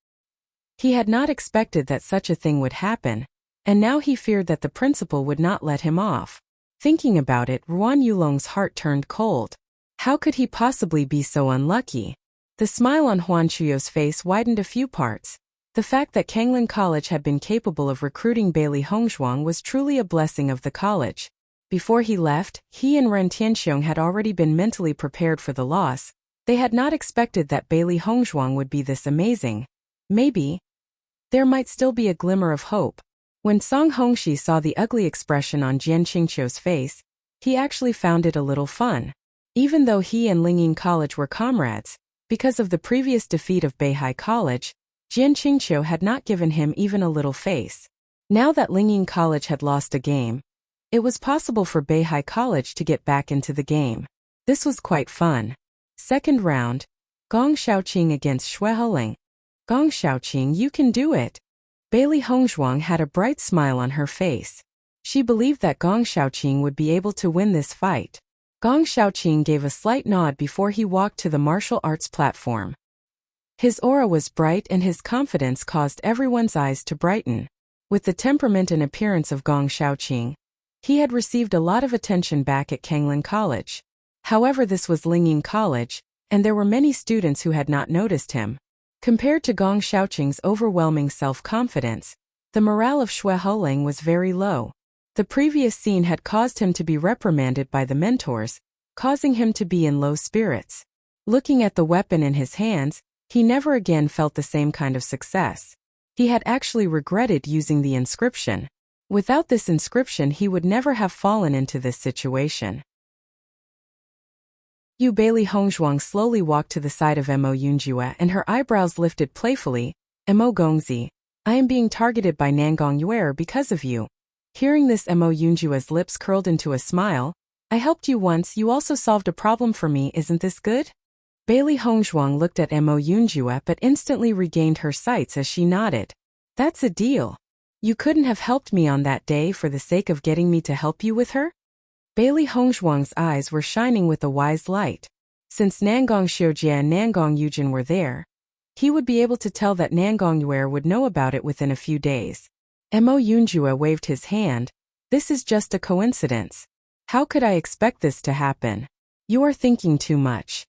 He had not expected that such a thing would happen, and now he feared that the principal would not let him off. Thinking about it, Ruan Yulong's heart turned cold. How could he possibly be so unlucky? The smile on Huan Chuyo's face widened a few parts. The fact that Kanglin College had been capable of recruiting Bailey Hongzhuang was truly a blessing of the college. Before he left, he and Ren Tianxiong had already been mentally prepared for the loss. They had not expected that Bailey Hongzhuang would be this amazing. Maybe there might still be a glimmer of hope. When Song Hongxi saw the ugly expression on Jian Qingqiu's face, he actually found it a little fun. Even though he and Lingyin College were comrades, because of the previous defeat of Beihai College, Jian Qingqiu had not given him even a little face. Now that Lingyin College had lost a game, it was possible for Beihai College to get back into the game. This was quite fun. Second round, Gong Shaoqing against Xue Heling. Gong Shaoqing, you can do it. Bailey Hongzhuang had a bright smile on her face. She believed that Gong Shaoqing would be able to win this fight. Gong Shaoqing gave a slight nod before he walked to the martial arts platform. His aura was bright and his confidence caused everyone's eyes to brighten. With the temperament and appearance of Gong Shaoqing, he had received a lot of attention back at Kanglin College. However, this was Lingyin College, and there were many students who had not noticed him. Compared to Gong Shaoqing's overwhelming self-confidence, the morale of Xue Heling was very low. The previous scene had caused him to be reprimanded by the mentors, causing him to be in low spirits. Looking at the weapon in his hands, he never again felt the same kind of success. He had actually regretted using the inscription. Without this inscription, he would never have fallen into this situation. Bailey Hongzhuang slowly walked to the side of Mo Yunjua and her eyebrows lifted playfully. Mo Gongzi, I am being targeted by Nangong Yuer because of you. Hearing this, Mo Yunjua's lips curled into a smile. I helped you once, you also solved a problem for me, isn't this good? Bailey Hongzhuang looked at Mo Yunjua but instantly regained her sights as she nodded. That's a deal. You couldn't have helped me on that day for the sake of getting me to help you with her? Bailey Hongzhuang's eyes were shining with a wise light. Since Nangong Xiujie and Nangong Yujin were there, he would be able to tell that Nangong Yuer would know about it within a few days. Mo Yunjue waved his hand. This is just a coincidence. How could I expect this to happen? You are thinking too much.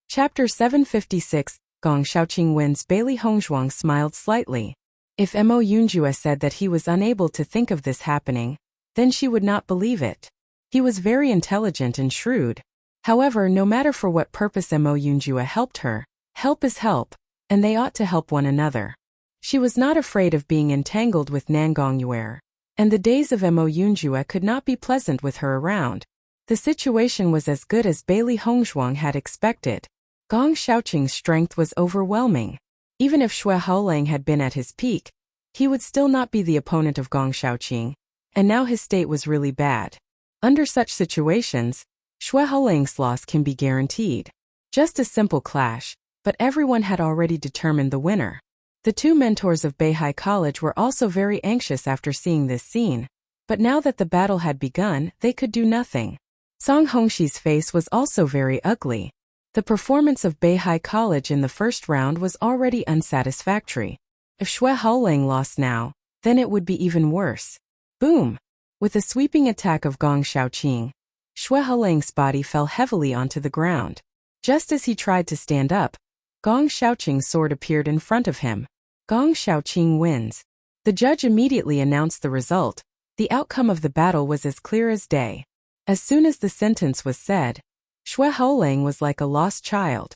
Chapter 756, Gong Xiaoqing wins. Bailey Hongzhuang smiled slightly. If Mo Yunjue said that he was unable to think of this happening, then she would not believe it. He was very intelligent and shrewd. However, no matter for what purpose Mo Yunjue helped her, help is help, and they ought to help one another. She was not afraid of being entangled with Nangong Yuer, and the days of Mo Yunjue could not be pleasant with her around. The situation was as good as Bailey Hongzhuang had expected. Gong Xiaoqing's strength was overwhelming. Even if Xue Haolang had been at his peak, he would still not be the opponent of Gong Xiaoqing, and now his state was really bad. Under such situations, Xue Haolang's loss can be guaranteed. Just a simple clash, but everyone had already determined the winner. The two mentors of Beihai College were also very anxious after seeing this scene, but now that the battle had begun, they could do nothing. Song Hongxi's face was also very ugly. The performance of Beihai College in the first round was already unsatisfactory. If Xue Haolang lost now, then it would be even worse. Boom! With a sweeping attack of Gong Xiaoqing, Xue Haolang's body fell heavily onto the ground. Just as he tried to stand up, Gong Xiaoqing's sword appeared in front of him. Gong Xiaoqing wins. The judge immediately announced the result. The outcome of the battle was as clear as day. As soon as the sentence was said, Xue Haolang was like a lost child.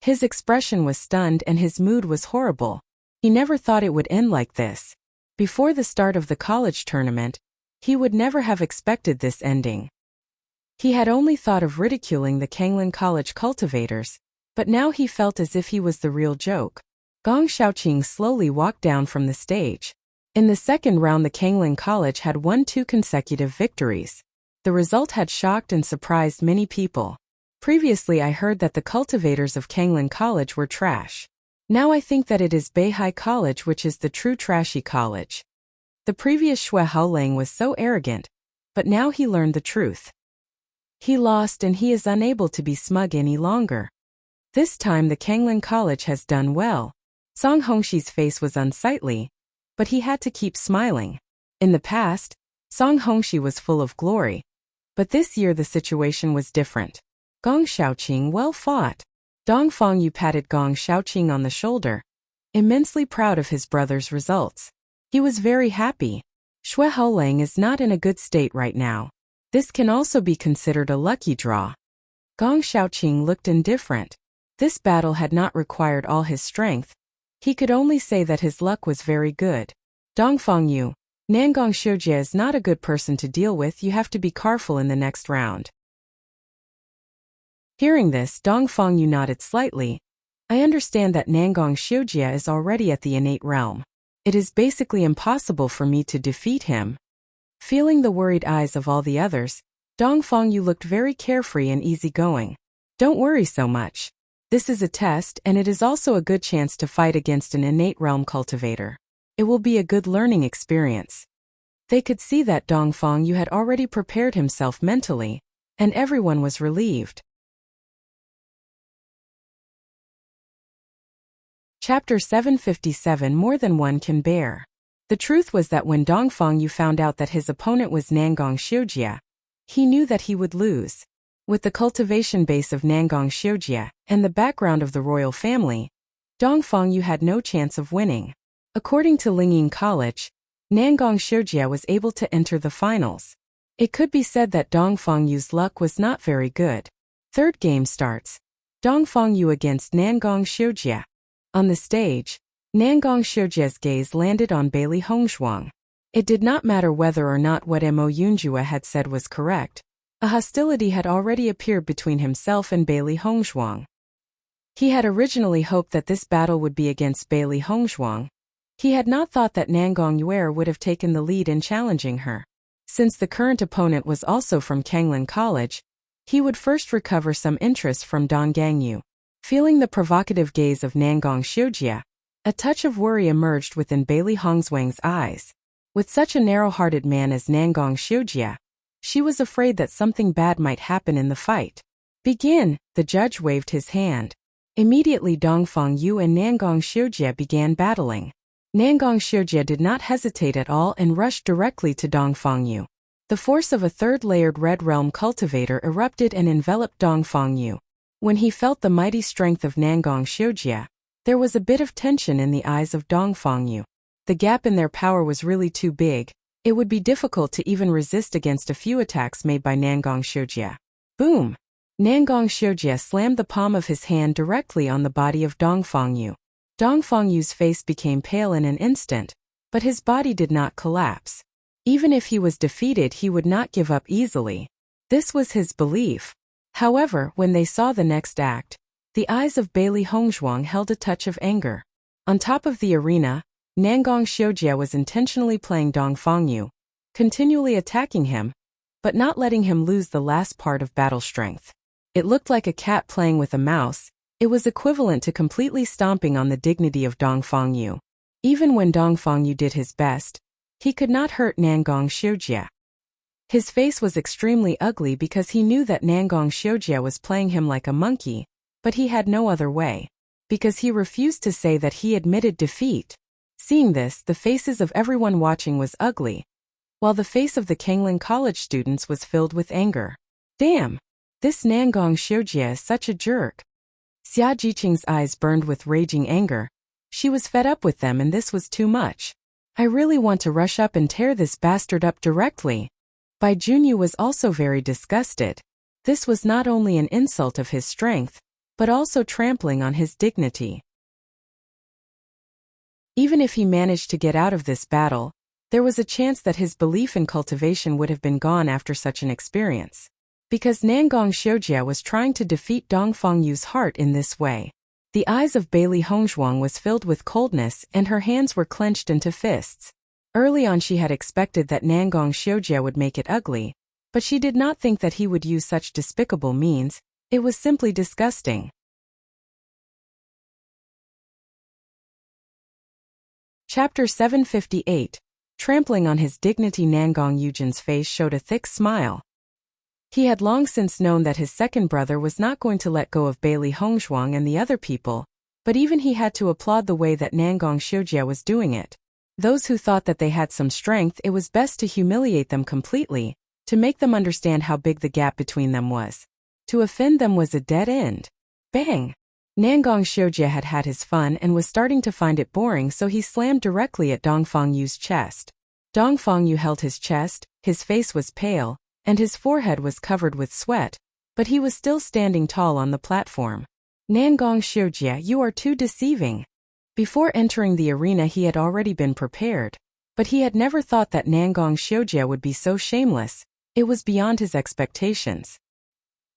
His expression was stunned and his mood was horrible. He never thought it would end like this. Before the start of the college tournament, he would never have expected this ending. He had only thought of ridiculing the Kanglin College cultivators, but now he felt as if he was the real joke. Gong Xiaoqing slowly walked down from the stage. In the second round, the Kanglin College had won 2 consecutive victories. The result had shocked and surprised many people. Previously I heard that the cultivators of Kanglin College were trash. Now I think that it is Beihai College which is the true trashy college. The previous Xue Haolang was so arrogant, but now he learned the truth. He lost and he is unable to be smug any longer. This time the Kanglin College has done well. Song Hongxi's face was unsightly, but he had to keep smiling. In the past, Song Hongxi was full of glory, but this year the situation was different. Gong Xiaoqing, well fought. Dong Fangyu patted Gong Xiaoqing on the shoulder, immensely proud of his brother's results. He was very happy. Xue Haolang is not in a good state right now. This can also be considered a lucky draw. Gong Xiaoqing looked indifferent. This battle had not required all his strength. He could only say that his luck was very good. Dong Fangyu, Nangong Xiujie is not a good person to deal with. You have to be careful in the next round. Hearing this, Dong Fangyu nodded slightly. I understand that Nangong Xiujie is already at the innate realm. It is basically impossible for me to defeat him. Feeling the worried eyes of all the others, Dong Fangyu looked very carefree and easygoing. Don't worry so much. This is a test and it is also a good chance to fight against an innate realm cultivator. It will be a good learning experience. They could see that Dong Fangyu had already prepared himself mentally, and everyone was relieved. Chapter 757, More Than One Can Bear. The truth was that when Dong Fangyu found out that his opponent was Nangong Xiujie, he knew that he would lose. With the cultivation base of Nangong Xiujie and the background of the royal family, Dong Fangyu had no chance of winning. According to Lingying College, Nangong Xiujie was able to enter the finals. It could be said that Dong Fangyu's luck was not very good. Third game starts. Dong Fangyu against Nangong Xiujie. On the stage, Nangong Xiujie's gaze landed on Bailey Hongzhuang. It did not matter whether or not what Mo Yunjue had said was correct. A hostility had already appeared between himself and Bailey Hongzhuang. He had originally hoped that this battle would be against Bailey Hongzhuang. He had not thought that Nangong Yuer would have taken the lead in challenging her. Since the current opponent was also from Kanglin College, he would first recover some interest from Dong Gangyu. Feeling the provocative gaze of Nangong Xiujia, a touch of worry emerged within Bailey Hongzwang's eyes. With such a narrow-hearted man as Nangong Xiujia, she was afraid that something bad might happen in the fight. Begin, the judge waved his hand. Immediately Dongfang Yu and Nangong Xiujia began battling. Nangong Xiujia did not hesitate at all and rushed directly to Dongfang Yu. The force of a third-layered Red Realm cultivator erupted and enveloped Dongfang Yu. When he felt the mighty strength of Nangong Xiujia, there was a bit of tension in the eyes of Dongfang Yu. The gap in their power was really too big. It would be difficult to even resist against a few attacks made by Nangong Xiujia. Boom! Nangong Xiujia slammed the palm of his hand directly on the body of Dongfang Yu. Dongfang Yu's face became pale in an instant, but his body did not collapse. Even if he was defeated, he would not give up easily. This was his belief. However, when they saw the next act, the eyes of Bailey Hongzhuang held a touch of anger. On top of the arena, Nangong Xiujia was intentionally playing Dongfang Yu, continually attacking him, but not letting him lose the last part of battle strength. It looked like a cat playing with a mouse. It was equivalent to completely stomping on the dignity of Dongfang Yu. Even when Dongfang Yu did his best, he could not hurt Nangong Xiujia. His face was extremely ugly because he knew that Nangong Xiujia was playing him like a monkey, but he had no other way, because he refused to say that he admitted defeat. Seeing this, the faces of everyone watching was ugly, while the face of the Kanglin College students was filled with anger. Damn! This Nangong Xiujia is such a jerk. Xia Jiqing's eyes burned with raging anger. She was fed up with them and this was too much. I really want to rush up and tear this bastard up directly. Bai Junyu was also very disgusted. This was not only an insult of his strength, but also trampling on his dignity. Even if he managed to get out of this battle, there was a chance that his belief in cultivation would have been gone after such an experience. Because Nangong Xiujia was trying to defeat Dongfang Yu's heart in this way. The eyes of Bailey Hongzhuang was filled with coldness and her hands were clenched into fists. Early on she had expected that Nangong Xiujia would make it ugly, but she did not think that he would use such despicable means. It was simply disgusting. Chapter 758. Trampling on his dignity. Nangong Yujin's face showed a thick smile. He had long since known that his second brother was not going to let go of Bailey Hongzhuang and the other people, but even he had to applaud the way that Nangong Xiujia was doing it. Those who thought that they had some strength, it was best to humiliate them completely, to make them understand how big the gap between them was. To offend them was a dead end. Bang! Nangong Xiujia had had his fun and was starting to find it boring, so he slammed directly at Dongfang Yu's chest. Dongfang Yu held his chest, his face was pale, and his forehead was covered with sweat, but he was still standing tall on the platform. Nangong Xiujia, you are too deceiving. Before entering the arena he had already been prepared, but he had never thought that Nangong Xiujia would be so shameless. It was beyond his expectations.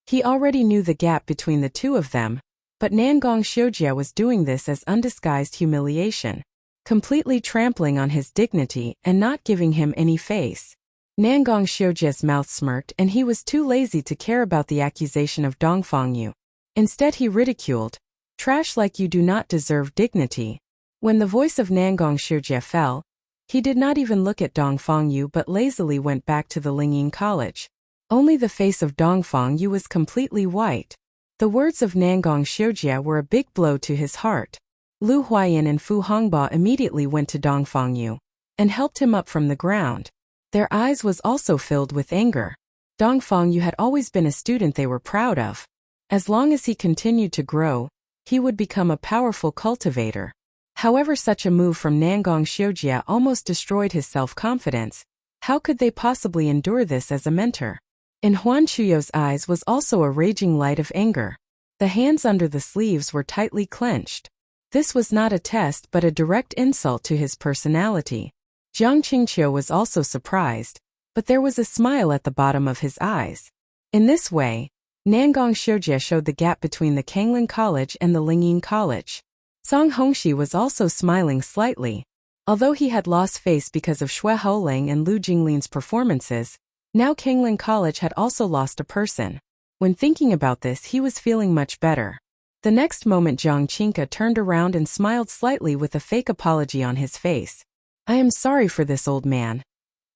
He already knew the gap between the two of them, but Nangong Xiujia was doing this as undisguised humiliation, completely trampling on his dignity and not giving him any face. Nangong Xiujia's mouth smirked and he was too lazy to care about the accusation of Dongfang Yu. Instead he ridiculed, "Trash like you do not deserve dignity." When the voice of Nangong Xiujia fell, he did not even look at Dongfang Yu but lazily went back to the Lingying College. Only the face of Dongfang Yu was completely white. The words of Nangong Xiujia were a big blow to his heart. Lu Huayan and Fu Hongba immediately went to Dongfang Yu and helped him up from the ground. Their eyes was also filled with anger. Dongfang Yu had always been a student they were proud of. As long as he continued to grow, he would become a powerful cultivator. However, such a move from Nangong Xiujia almost destroyed his self-confidence. How could they possibly endure this as a mentor? In Huan Chuyo's eyes was also a raging light of anger. The hands under the sleeves were tightly clenched. This was not a test but a direct insult to his personality. Jiang Qingqiu was also surprised, but there was a smile at the bottom of his eyes. In this way, Nangong Xiujia showed the gap between the Kanglin College and the Lingying College. Song Hongxi was also smiling slightly. Although he had lost face because of Xue Houling and Lu Jinglin's performances, now Kanglin College had also lost a person. When thinking about this he was feeling much better. The next moment Jiang Qingke turned around and smiled slightly with a fake apology on his face. I am sorry for this, old man.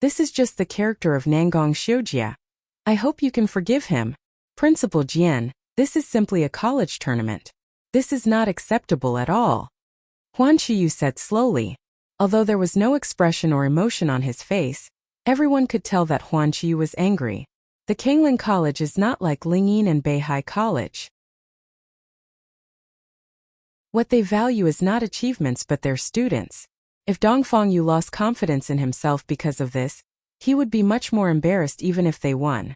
This is just the character of Nangong Xiujia. I hope you can forgive him. Principal Jian, this is simply a college tournament. This is not acceptable at all. Huan Qiyu said slowly. Although there was no expression or emotion on his face, everyone could tell that Huan Qiyu was angry. The Kanglin College is not like Lingyin and Beihai College. What they value is not achievements but their students. If Dongfang Yu lost confidence in himself because of this, he would be much more embarrassed even if they won.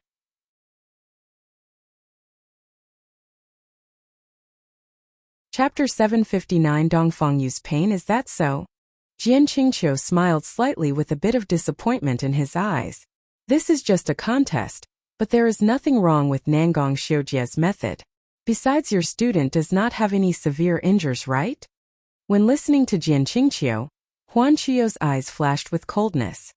Chapter 759 Dongfang Yu's pain, is that so? Jian Qingqiu smiled slightly with a bit of disappointment in his eyes. This is just a contest, but there is nothing wrong with Nangong Xiujia's method. Besides, your student does not have any severe injuries, right? When listening to Jian Qingqiu, Huan Qiyu's eyes flashed with coldness.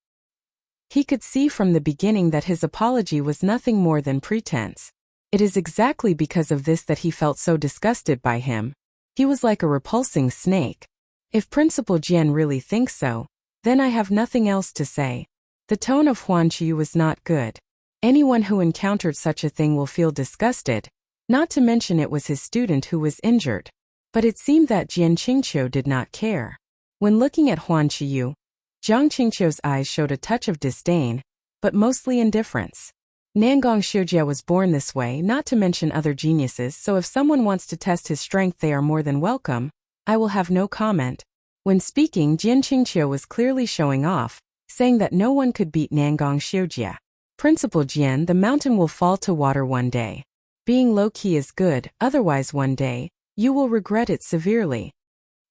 He could see from the beginning that his apology was nothing more than pretense. It is exactly because of this that he felt so disgusted by him. He was like a repulsing snake. If Principal Jian really thinks so, then I have nothing else to say. The tone of Huan Qiyu was not good. Anyone who encountered such a thing will feel disgusted, not to mention it was his student who was injured. But it seemed that Jian Qingqiu did not care. When looking at Huan Qiyu, Jiang Qingqiu's eyes showed a touch of disdain, but mostly indifference. Nangong Xiujia was born this way, not to mention other geniuses, so if someone wants to test his strength they are more than welcome. I will have no comment. When speaking, Jian Qingqiu was clearly showing off, saying that no one could beat Nangong Xiujia. Principal Jian, the mountain will fall to water one day. Being low-key is good, otherwise one day, you will regret it severely.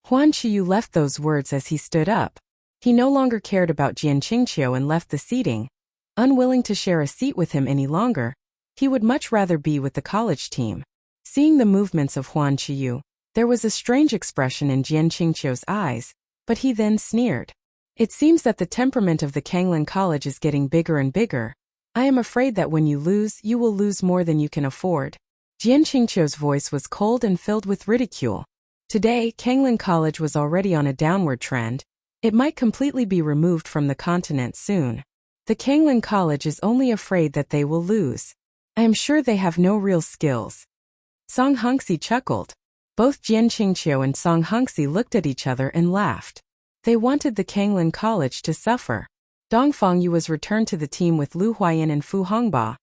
Huan Qiyu left those words as he stood up. He no longer cared about Jian Qingqiu and left the seating. Unwilling to share a seat with him any longer, he would much rather be with the college team. Seeing the movements of Huan Qiyu, there was a strange expression in Jian Qingqiu's eyes, but he then sneered. It seems that the temperament of the Kanglin College is getting bigger and bigger. I am afraid that when you will lose more than you can afford. Jian Qingqiu's voice was cold and filled with ridicule. Today, Kanglin College was already on a downward trend. It might completely be removed from the continent soon. The Kanglin College is only afraid that they will lose. I am sure they have no real skills. Song Hongxi chuckled. Both Jian Qingqiu and Song Hongxi looked at each other and laughed. They wanted the Kanglin College to suffer. Dongfang Yu was returned to the team with Lu Huayan and Fu Hongba.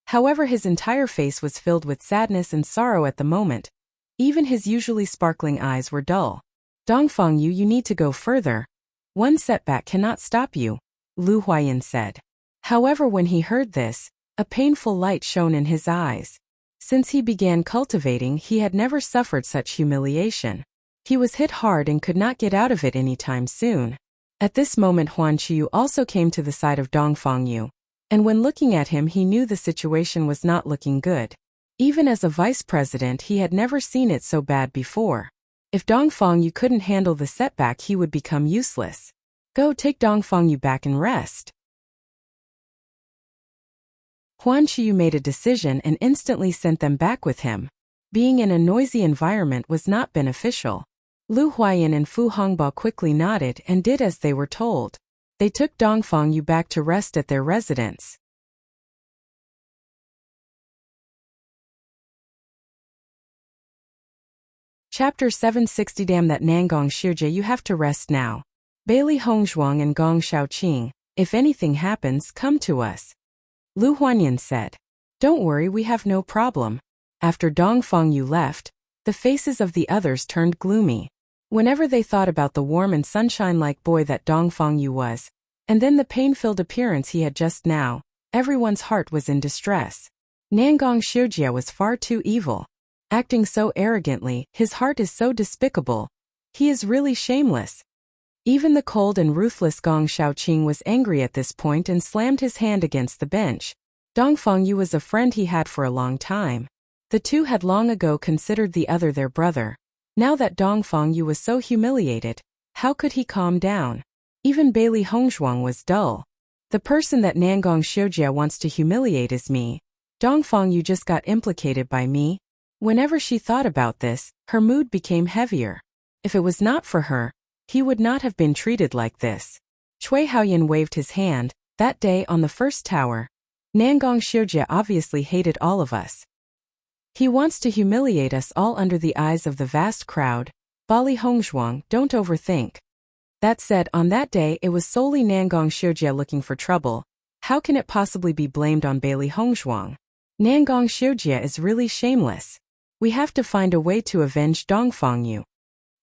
However, his entire face was filled with sadness and sorrow at the moment. Even his usually sparkling eyes were dull. Dongfang Yu, you need to go further. One setback cannot stop you, Lu Huayan said. However, when he heard this, a painful light shone in his eyes. Since he began cultivating, he had never suffered such humiliation. He was hit hard and could not get out of it anytime soon. At this moment Huan Qiyu also came to the side of Dongfang Yu, and when looking at him he knew the situation was not looking good. Even as a vice president he had never seen it so bad before. If Dongfang Yu couldn't handle the setback he would become useless. Go, take Dongfang Yu back and rest. Huan Qiyu made a decision and instantly sent them back with him. Being in a noisy environment was not beneficial. Lu Huayan and Fu Hongba quickly nodded and did as they were told. They took Dongfang Yu back to rest at their residence. Chapter 760 Damn that Nangong Xiujia, you have to rest now. Bailey Hongzhuang and Gong Shaoqing, if anything happens, come to us. Lu Huanyan said. Don't worry, we have no problem. After Dongfang Yu left, the faces of the others turned gloomy. Whenever they thought about the warm and sunshine-like boy that Dongfang Yu was, and then the pain-filled appearance he had just now, everyone's heart was in distress. Nangong Xiujia was far too evil. Acting so arrogantly, his heart is so despicable. He is really shameless. Even the cold and ruthless Gong Shaoqing was angry at this point and slammed his hand against the bench. Dongfang Yu was a friend he had for a long time. The two had long ago considered the other their brother. Now that Dongfang Yu was so humiliated, how could he calm down? Even Bailey Hongzhuang was dull. The person that Nangong Xiujia wants to humiliate is me. Dongfang Yu just got implicated by me. Whenever she thought about this, her mood became heavier. If it was not for her, he would not have been treated like this. Cui Haoyan waved his hand. That day on the first tower, Nangong Xiujie obviously hated all of us. He wants to humiliate us all under the eyes of the vast crowd. Bali Hongzhuang, don't overthink. That said, on that day it was solely Nangong Xiujie looking for trouble. How can it possibly be blamed on Bali Hongzhuang? Nangong Xiujie is really shameless. We have to find a way to avenge Dongfang Yu.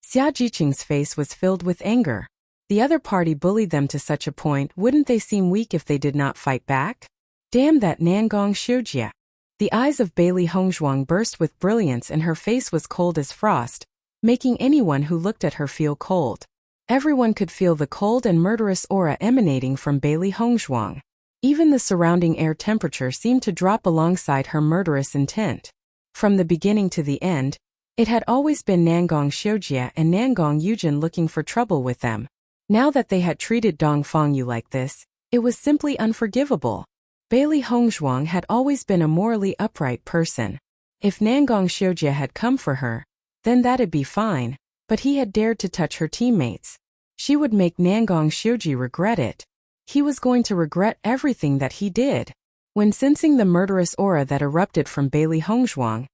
Xia Jiqing's face was filled with anger. The other party bullied them to such a point, wouldn't they seem weak if they did not fight back? Damn that Nangong Xiujie. The eyes of Bali Hongzhuang burst with brilliance and her face was cold as frost, making anyone who looked at her feel cold. Everyone could feel the cold and murderous aura emanating from Bali Hongzhuang. Even the surrounding air temperature seemed to drop alongside her murderous intent. From the beginning to the end, it had always been Nangong Xiujie and Nangong Yujin looking for trouble with them. Now that they had treated Dongfang Yu like this, it was simply unforgivable. Bali Hongzhuang had always been a morally upright person. If Nangong Xiujie had come for her, then that'd be fine, but he had dared to touch her teammates. She would make Nangong Xiujie regret it. He was going to regret everything that he did. When sensing the murderous aura that erupted from Bali Hongzhuang,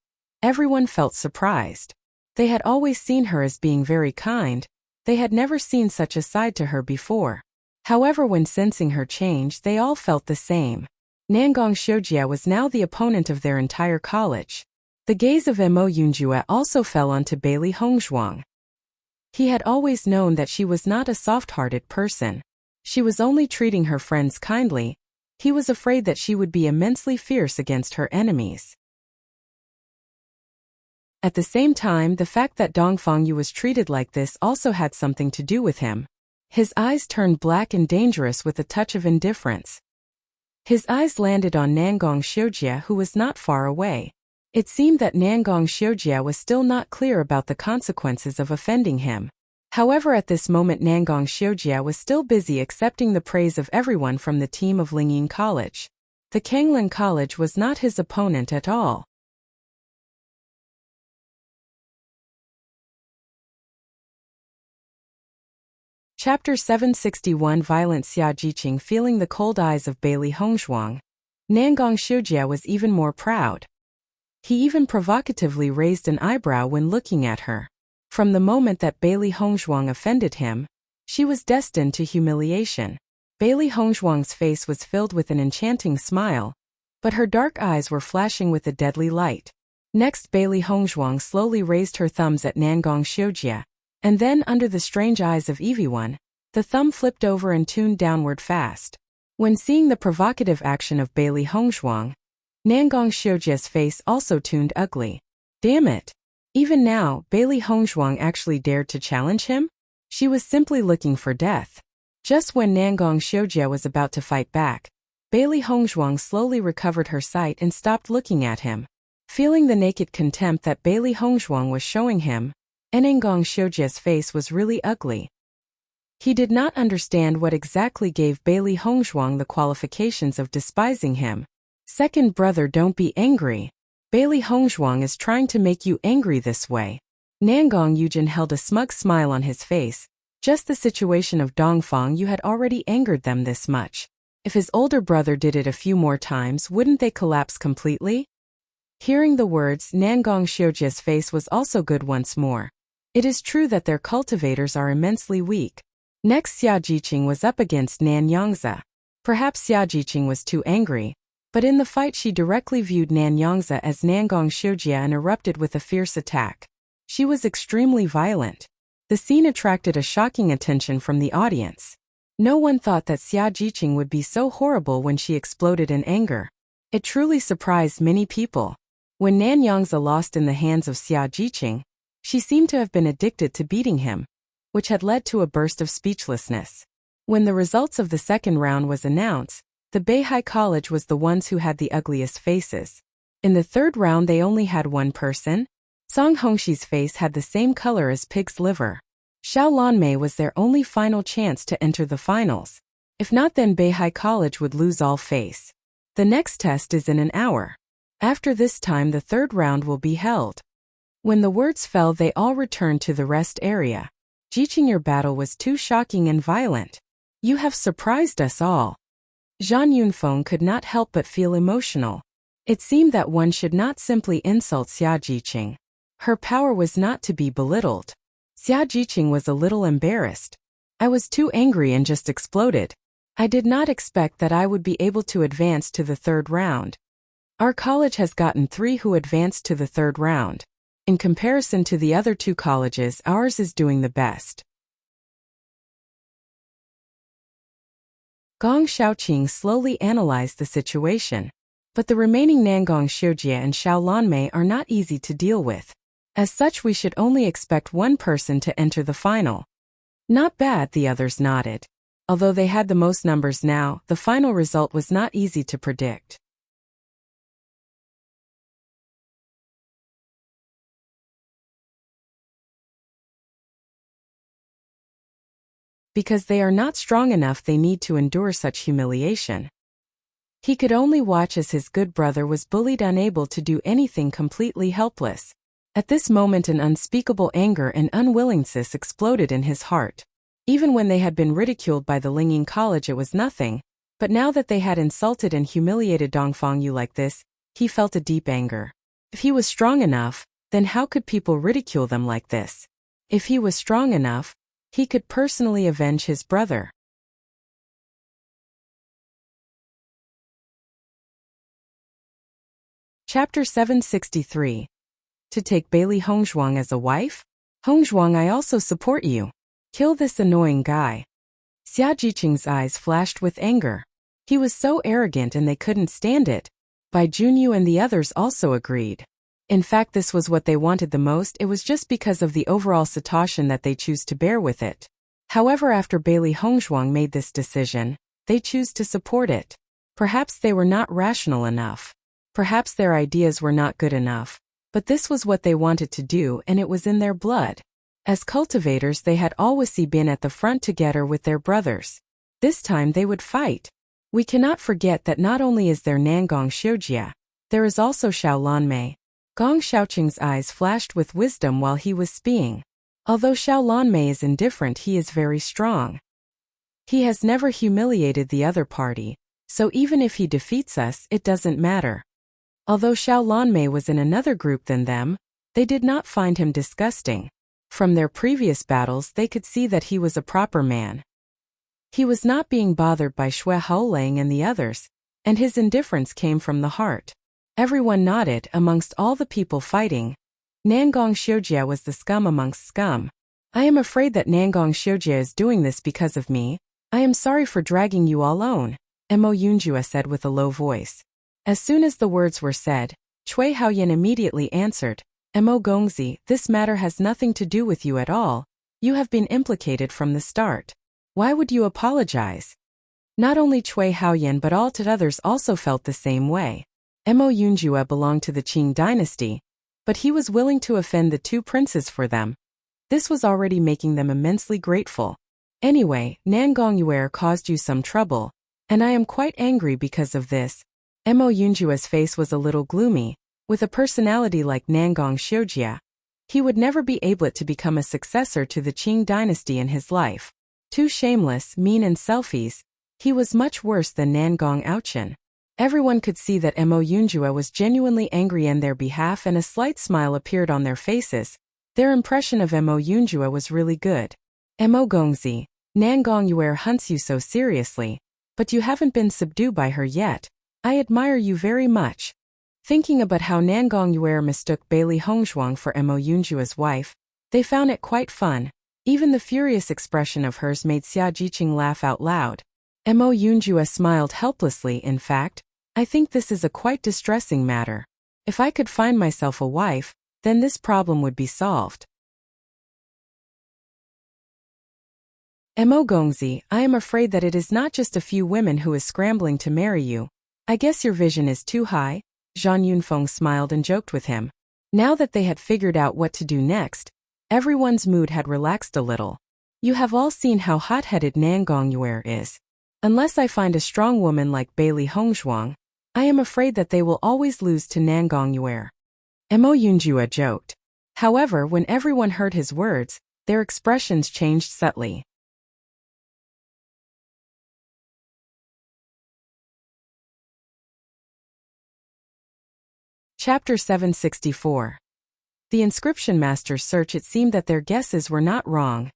everyone felt surprised. They had always seen her as being very kind. They had never seen such a side to her before. However, when sensing her change, they all felt the same. Nangong Xiujie was now the opponent of their entire college. The gaze of Mo Yunjue also fell onto Bali Hongzhuang. He had always known that she was not a soft-hearted person. She was only treating her friends kindly. He was afraid that she would be immensely fierce against her enemies. At the same time, the fact that Dongfang Yu was treated like this also had something to do with him. His eyes turned black and dangerous with a touch of indifference. His eyes landed on Nangong Xiujie, who was not far away. It seemed that Nangong Xiujie was still not clear about the consequences of offending him. However, at this moment Nangong Xiujie was still busy accepting the praise of everyone from the team of Lingyin College. The Kanglin College was not his opponent at all. Chapter 761 Violent Xia Jiqing feeling the cold eyes of Bali Hongzhuang. Nangong Xiujie was even more proud. He even provocatively raised an eyebrow when looking at her. From the moment that Bali Hongzhuang offended him, she was destined to humiliation. Bali Hongzhuang's face was filled with an enchanting smile, but her dark eyes were flashing with a deadly light. Next, Bali Hongzhuang slowly raised her thumbs at Nangong Xiujie, and then under the strange eyes of everyone, the thumb flipped over and tuned downward fast. When seeing the provocative action of Bali Hongzhuang, Nangong Xiujie's face also tuned ugly. Damn it! Even now, Bali Hongzhuang actually dared to challenge him? She was simply looking for death. Just when Nangong Xiujie was about to fight back, Bali Hongzhuang slowly recovered her sight and stopped looking at him. Feeling the naked contempt that Bali Hongzhuang was showing him, Nangong Xiujie's face was really ugly. He did not understand what exactly gave Bali Hongzhuang the qualifications of despising him. Second brother, don't be angry. Bali Hongzhuang is trying to make you angry this way. Nangong Yujin held a smug smile on his face. Just the situation of Dongfang Yu had already angered them this much. If his older brother did it a few more times, wouldn't they collapse completely? Hearing the words, Nangong Xiujie's face was also good once more. It is true that their cultivators are immensely weak. Next, Xia Jiqing was up against Nan Yangzi. Perhaps Xia Jiqing was too angry, but in the fight she directly viewed Nan Yangzi as Nangong Xiujie and erupted with a fierce attack. She was extremely violent. The scene attracted a shocking attention from the audience. No one thought that Xia Jiqing would be so horrible when she exploded in anger. It truly surprised many people. When Nan Yangzi lost in the hands of Xia Jiqing, she seemed to have been addicted to beating him, which had led to a burst of speechlessness. When the results of the second round was announced, the Beihai College was the ones who had the ugliest faces. In the third round they only had one person. Song Hongxi's face had the same color as pig's liver. Xiao Lanmei was their only final chance to enter the finals. If not, then Beihai College would lose all face. The next test is in an hour. After this time the third round will be held. When the words fell they all returned to the rest area. Jiqing, your battle was too shocking and violent. You have surprised us all. Zhan Yunfeng could not help but feel emotional. It seemed that one should not simply insult Xia Jiqing. Her power was not to be belittled. Xia Jiqing was a little embarrassed. I was too angry and just exploded. I did not expect that I would be able to advance to the third round. Our college has gotten 3 who advanced to the third round. In comparison to the other 2 colleges, ours is doing the best. Gong Shaoqing slowly analyzed the situation. But the remaining Nangong Xiujie and Xiaolanmei are not easy to deal with. As such, we should only expect one person to enter the final. Not bad, the others nodded. Although they had the most numbers now, the final result was not easy to predict. Because they are not strong enough, they need to endure such humiliation. He could only watch as his good brother was bullied, unable to do anything, completely helpless. At this moment an unspeakable anger and unwillingness exploded in his heart. Even when they had been ridiculed by the Lingying College it was nothing, but now that they had insulted and humiliated Dongfang Yu like this, he felt a deep anger. If he was strong enough, then how could people ridicule them like this? If he was strong enough, he could personally avenge his brother. Chapter 763. To take Bailey Hongzhuang as a wife? Hongzhuang, I also support you. Kill this annoying guy. Xia Jiqing's eyes flashed with anger. He was so arrogant and they couldn't stand it. Bai Junyu and the others also agreed. In fact, this was what they wanted the most. It was just because of the overall situation that they choose to bear with it. However, after Bailey Hongzhuang made this decision, they choose to support it. Perhaps they were not rational enough. Perhaps their ideas were not good enough. But this was what they wanted to do, and it was in their blood. As cultivators, they had always been at the front together with their brothers. This time they would fight. We cannot forget that not only is there Nangong Xiujie, there is also Xiaolanmei. Gong Shaoqing's eyes flashed with wisdom while he was speaking. Although Xiaolanmei is indifferent, he is very strong. He has never humiliated the other party, so even if he defeats us, it doesn't matter. Although Xiaolanmei was in another group than them, they did not find him disgusting. From their previous battles they could see that he was a proper man. He was not being bothered by Xue Haolang and the others, and his indifference came from the heart. Everyone nodded. Amongst all the people fighting, Nangong Xiujie was the scum amongst scum. I am afraid that Nangong Xiujie is doing this because of me. I am sorry for dragging you all on, Mo Yunjue said with a low voice. As soon as the words were said, Cui Haoyan immediately answered, Mo Gongzi, this matter has nothing to do with you at all. You have been implicated from the start. Why would you apologize? Not only Cui Haoyan but all the others also felt the same way. Mo Yunjue belonged to the Qing dynasty, but he was willing to offend the 2 princes for them. This was already making them immensely grateful. Anyway, Nangong Yuer caused you some trouble, and I am quite angry because of this. Mo Yunjue's face was a little gloomy. With a personality like Nangong Xiujie, he would never be able to become a successor to the Qing dynasty in his life. Too shameless, mean and selfish, he was much worse than Nangong Aochen. Everyone could see that Mo Yunjue was genuinely angry on their behalf, and a slight smile appeared on their faces. Their impression of Mo Yunjue was really good. Mo Gongzi, Nangong Yuer hunts you so seriously, but you haven't been subdued by her yet. I admire you very much. Thinking about how Nangong Yuer mistook Bailey Hongzhuang for Mo Yunjue's wife, they found it quite fun. Even the furious expression of hers made Xia Jiqing laugh out loud. Mo Yunjue smiled helplessly. In fact, I think this is a quite distressing matter. If I could find myself a wife, then this problem would be solved. Mo Gongzi, I am afraid that it is not just a few women who is scrambling to marry you. I guess your vision is too high. Zhan Yunfeng smiled and joked with him. Now that they had figured out what to do next, everyone's mood had relaxed a little. You have all seen how hot-headed Nangong Yuer is. Unless I find a strong woman like Bailey Hongzhuang, I am afraid that they will always lose to Nangong Yuer. Mo Yunjua joked. However, when everyone heard his words, their expressions changed subtly. Chapter 764. The inscription master's search. It seemed that their guesses were not wrong.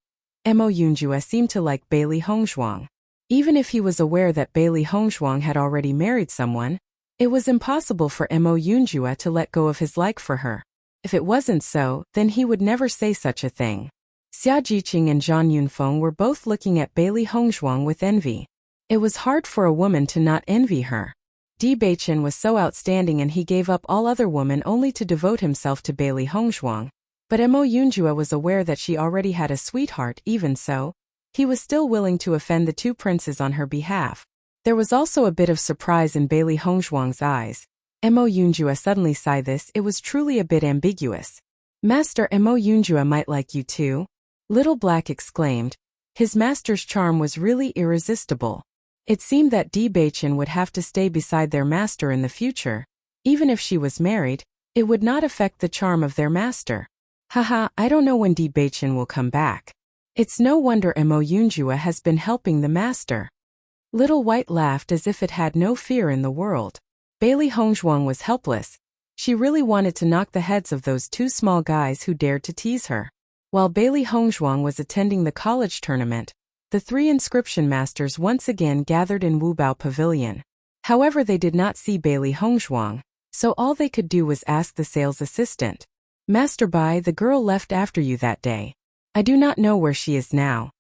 Mo Yunjua seemed to like Bailey Hongzhuang. Even if he was aware that Bailey Hongzhuang had already married someone, it was impossible for Mo Yunjua to let go of his like for her. If it wasn't so, then he would never say such a thing. Xia Jiqing and Zhang Yunfeng were both looking at Bailey Hongzhuang with envy. It was hard for a woman to not envy her. Di Beichen was so outstanding and he gave up all other women only to devote himself to Bailey Hongzhuang. But Mo Yunjua was aware that she already had a sweetheart. Even so, he was still willing to offend the two princes on her behalf. There was also a bit of surprise in Bailey Hongzhuang's eyes. Mo Yunjua suddenly sighed. It was truly a bit ambiguous. Master, Mo Yunjua might like you too? Little Black exclaimed. His master's charm was really irresistible. It seemed that Di Beichen would have to stay beside their master in the future. Even if she was married, it would not affect the charm of their master. Haha, I don't know when Di Beichen will come back. It's no wonder Mo Yunjua has been helping the master. Little White laughed as if it had no fear in the world. Bailey Hongzhuang was helpless. She really wanted to knock the heads of those two small guys who dared to tease her. While Bailey Hongzhuang was attending the college tournament, the three inscription masters once again gathered in Wubao Pavilion. However, they did not see Bailey Hongzhuang, so all they could do was ask the sales assistant. Master Bai, the girl left after you that day. I do not know where she is now.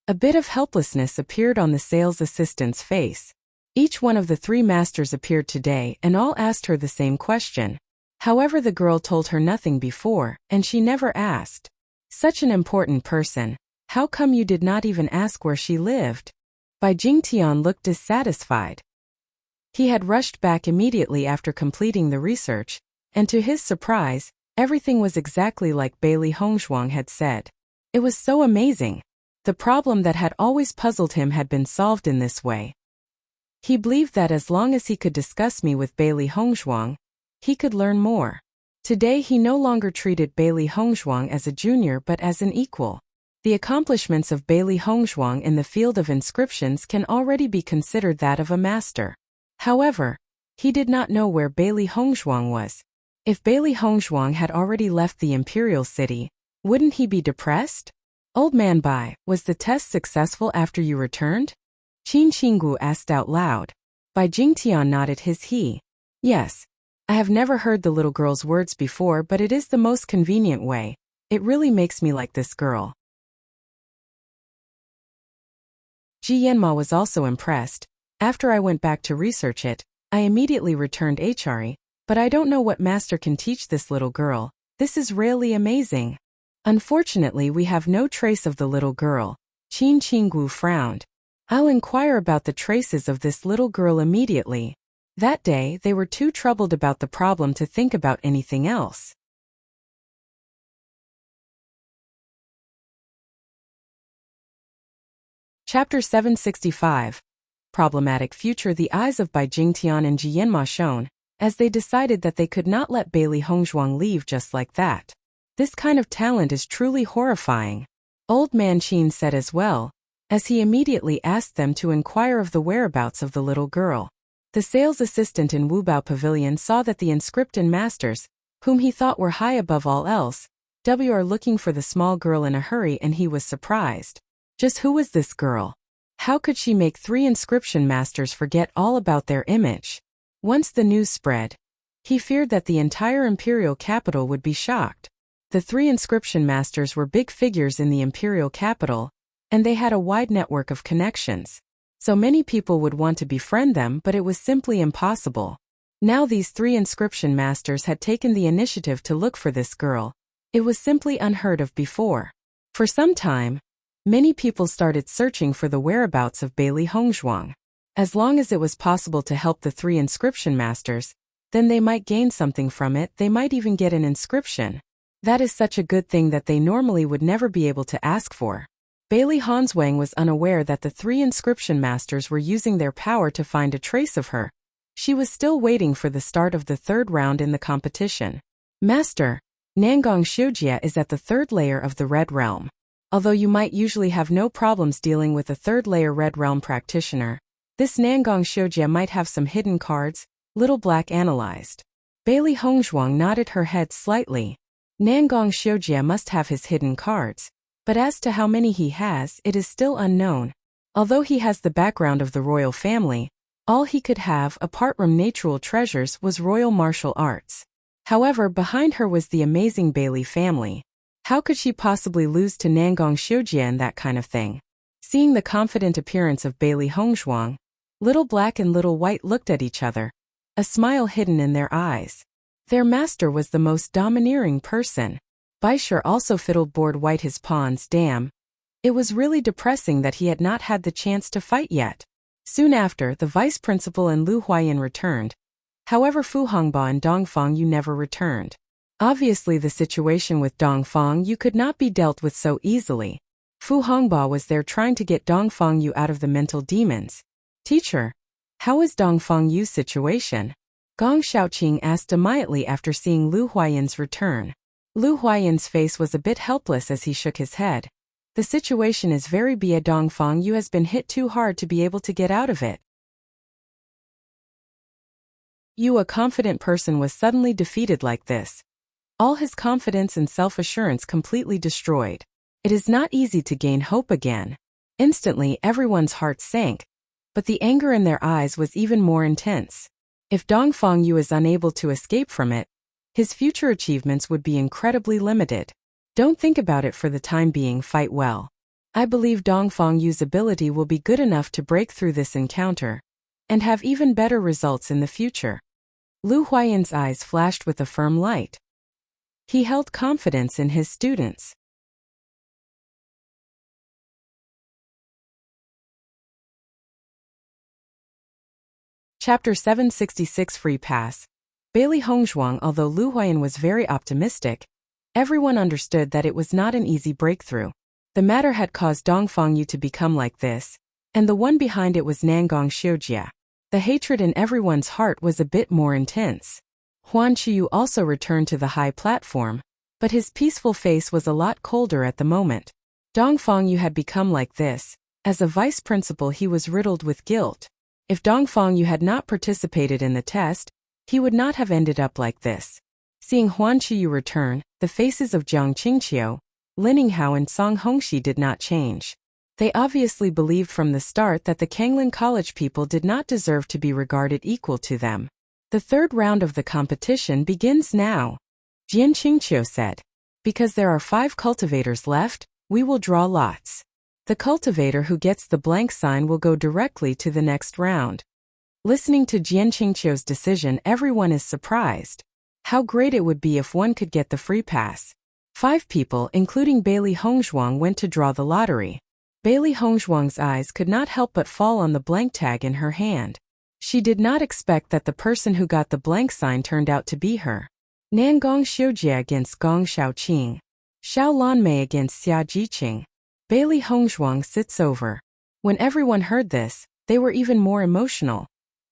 A bit of helplessness appeared on the sales assistant's face. Each one of the three masters appeared today and all asked her the same question. However, the girl told her nothing before, and she never asked. Such an important person. How come you did not even ask where she lived? Bai Jingtian looked dissatisfied. He had rushed back immediately after completing the research, and to his surprise, everything was exactly like Bailey Hongzhuang had said. It was so amazing. The problem that had always puzzled him had been solved in this way. He believed that as long as he could discuss me with Bailey Hongzhuang, he could learn more. Today he no longer treated Bailey Hongzhuang as a junior but as an equal. The accomplishments of Bailey Hongzhuang in the field of inscriptions can already be considered that of a master. However, he did not know where Bailey Hongzhuang was. If Bailey Hongzhuang had already left the imperial city, wouldn't he be depressed? Old man Bai, was the test successful after you returned? Qin Qinggu asked out loud. Bai Jingtian nodded his he. Yes. I have never heard the little girl's words before, but it is the most convenient way. It really makes me like this girl. Ji Yanma was also impressed. After I went back to research it, I immediately returned HRE, but I don't know what master can teach this little girl. This is really amazing. Unfortunately, we have no trace of the little girl. Qin Qinggu frowned. I'll inquire about the traces of this little girl immediately. That day, they were too troubled about the problem to think about anything else. Chapter 765. Problematic future. The eyes of Bai Jingtian and Ji Yanma shone, as they decided that they could not let Bailey Hongzhuang leave just like that. This kind of talent is truly horrifying. Old Man Qin said as well, as he immediately asked them to inquire of the whereabouts of the little girl. The sales assistant in Wubao Pavilion saw that the inscription masters, whom he thought were high above all else, were looking for the small girl in a hurry, and he was surprised. Just who was this girl? How could she make three inscription masters forget all about their image? Once the news spread, he feared that the entire imperial capital would be shocked. The three inscription masters were big figures in the imperial capital, and they had a wide network of connections. So many people would want to befriend them, but it was simply impossible. Now these three inscription masters had taken the initiative to look for this girl. It was simply unheard of before. For some time, many people started searching for the whereabouts of Bailey Hongzhuang. As long as it was possible to help the three inscription masters, then they might gain something from it. They might even get an inscription. That is such a good thing that they normally would never be able to ask for. Bailey Hongzhuang was unaware that the three inscription masters were using their power to find a trace of her. She was still waiting for the start of the third round in the competition. Master, Nangong Xiujia is at the third layer of the Red Realm. Although you might usually have no problems dealing with a third-layer Red Realm practitioner, this Nangong Xiujia might have some hidden cards, Little Black analyzed. Bailey Hongzhuang nodded her head slightly. Nangong Xiujia must have his hidden cards, but as to how many he has, it is still unknown. Although he has the background of the royal family, all he could have, apart from natural treasures, was royal martial arts. However, behind her was the amazing Bailey family. How could she possibly lose to Nangong Xiujia in that kind of thing? Seeing the confident appearance of Bailey Hongzhuang, Little Black and Little White looked at each other, a smile hidden in their eyes. Their master was the most domineering person. Baisher also fiddled bored White his pawns. Damn. It was really depressing that he had not had the chance to fight yet. Soon after, the vice principal and Lu Huayan returned. However, Fu Hongba and Dongfang Yu never returned. Obviously, the situation with Dongfang Yu could not be dealt with so easily. Fu Hongba was there trying to get Dongfang Yu out of the mental demons. Teacher, how is Dongfang Yu's situation? Gong Shaoqing asked immediately after seeing Lu Huayan's return. Lu Huayan's face was a bit helpless as he shook his head. The situation is very bad. Dongfang Yu has been hit too hard to be able to get out of it. Yu, a confident person, was suddenly defeated like this. All his confidence and self-assurance completely destroyed. It is not easy to gain hope again. Instantly, everyone's heart sank, but the anger in their eyes was even more intense. If Dongfang Yu is unable to escape from it, his future achievements would be incredibly limited. Don't think about it for the time being. Fight well. I believe Dongfang Yu's ability will be good enough to break through this encounter and have even better results in the future. Lu Huayan's eyes flashed with a firm light. He held confidence in his students. Chapter 766 Free Pass. Bailey Hongzhuang. Although Lu Huayan was very optimistic, everyone understood that it was not an easy breakthrough. The matter had caused Dongfang Yu to become like this, and the one behind it was Nangong Xiujia. The hatred in everyone's heart was a bit more intense. Huan Qiyu also returned to the high platform, but his peaceful face was a lot colder at the moment. Dongfang Yu had become like this. As a vice principal, he was riddled with guilt. If Dongfang Yu had not participated in the test, he would not have ended up like this. Seeing Huan Qiyu return, the faces of Jiang Qingqiu, Lin Ninghao and Song Hongxi did not change. They obviously believed from the start that the Kanglin College people did not deserve to be regarded equal to them. The third round of the competition begins now, Jian Qingqiu said. Because there are 5 cultivators left, we will draw lots. The cultivator who gets the blank sign will go directly to the next round. Listening to Jian Qingqiu's decision, everyone is surprised. How great it would be if one could get the free pass. 5 people, including Bailey Hongzhuang, went to draw the lottery. Bailey Hongzhuang's eyes could not help but fall on the blank tag in her hand. She did not expect that the person who got the blank sign turned out to be her. Nangong Xiujia against Gong Shaoqing. Xiao Lanmei against Xia Jiqing. Bailey Hongzhuang sits over. When everyone heard this, they were even more emotional.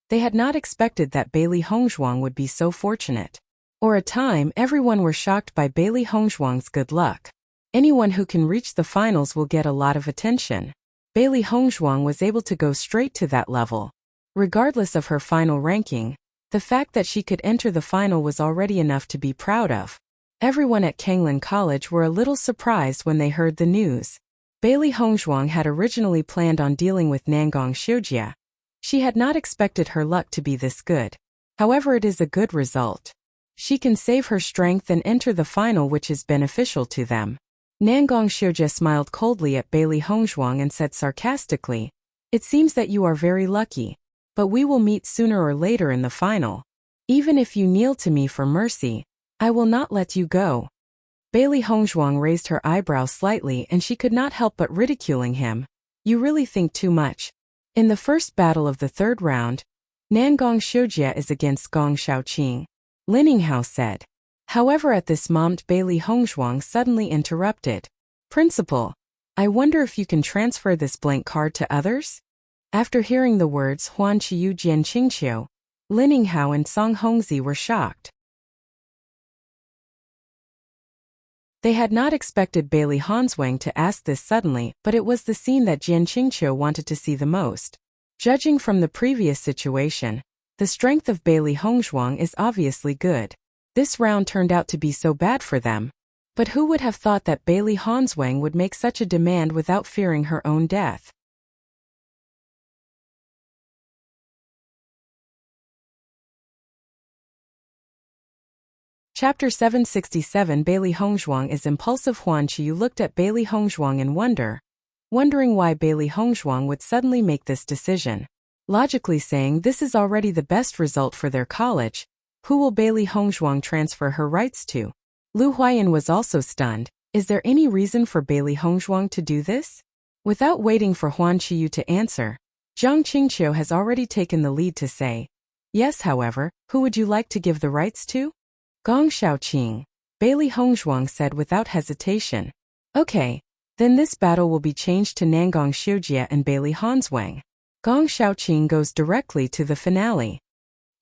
They had not expected that Bailey Hongzhuang would be so fortunate. For a time, everyone were shocked by Bailey Hongzhuang's good luck. Anyone who can reach the finals will get a lot of attention. Bailey Hongzhuang was able to go straight to that level. Regardless of her final ranking, the fact that she could enter the final was already enough to be proud of. Everyone at Kanglin College were a little surprised when they heard the news. Bailey Hongzhuang had originally planned on dealing with Nangong Xiujia. She had not expected her luck to be this good. However, it is a good result. She can save her strength and enter the final, which is beneficial to them. Nangong Xiujia smiled coldly at Bailey Hongzhuang and said sarcastically, "It seems that you are very lucky, but we will meet sooner or later in the final. Even if you kneel to me for mercy, I will not let you go." Bailey Hongzhuang raised her eyebrows slightly and she could not help but ridiculing him. "You really think too much." In the first battle of the third round, Nangong Xiujia is against Gong Shaoqing, Lin Ninghao said. However, at this moment Bailey Hongzhuang suddenly interrupted. "Principal, I wonder if you can transfer this blank card to others?" After hearing the words Huan Qiyu Jian Qingqiu, Lin Yinghao and Song Hongzi were shocked. They had not expected Bailey Hanswang to ask this suddenly, but it was the scene that Jian Qingqiu wanted to see the most. Judging from the previous situation, the strength of Bailey Hongzhuang is obviously good. This round turned out to be so bad for them. But who would have thought that Bailey Hanswang would make such a demand without fearing her own death? Chapter 767 Bailey Hongzhuang is impulsive. Huan Qiyu looked at Bailey Hongzhuang in wonder, wondering why Bailey Hongzhuang would suddenly make this decision. Logically saying this is already the best result for their college. Who will Bailey Hongzhuang transfer her rights to? Lu Huayan was also stunned. Is there any reason for Bailey Hongzhuang to do this? Without waiting for Huan Qiyu to answer, Zhang Qingqiu has already taken the lead to say, yes. However, who would you like to give the rights to? Gong Shaoqing, Bailey Hongzhuang said without hesitation. Okay, then this battle will be changed to Nangong Xiujie and Bailey Hanswang. Gong Shaoqing goes directly to the finale.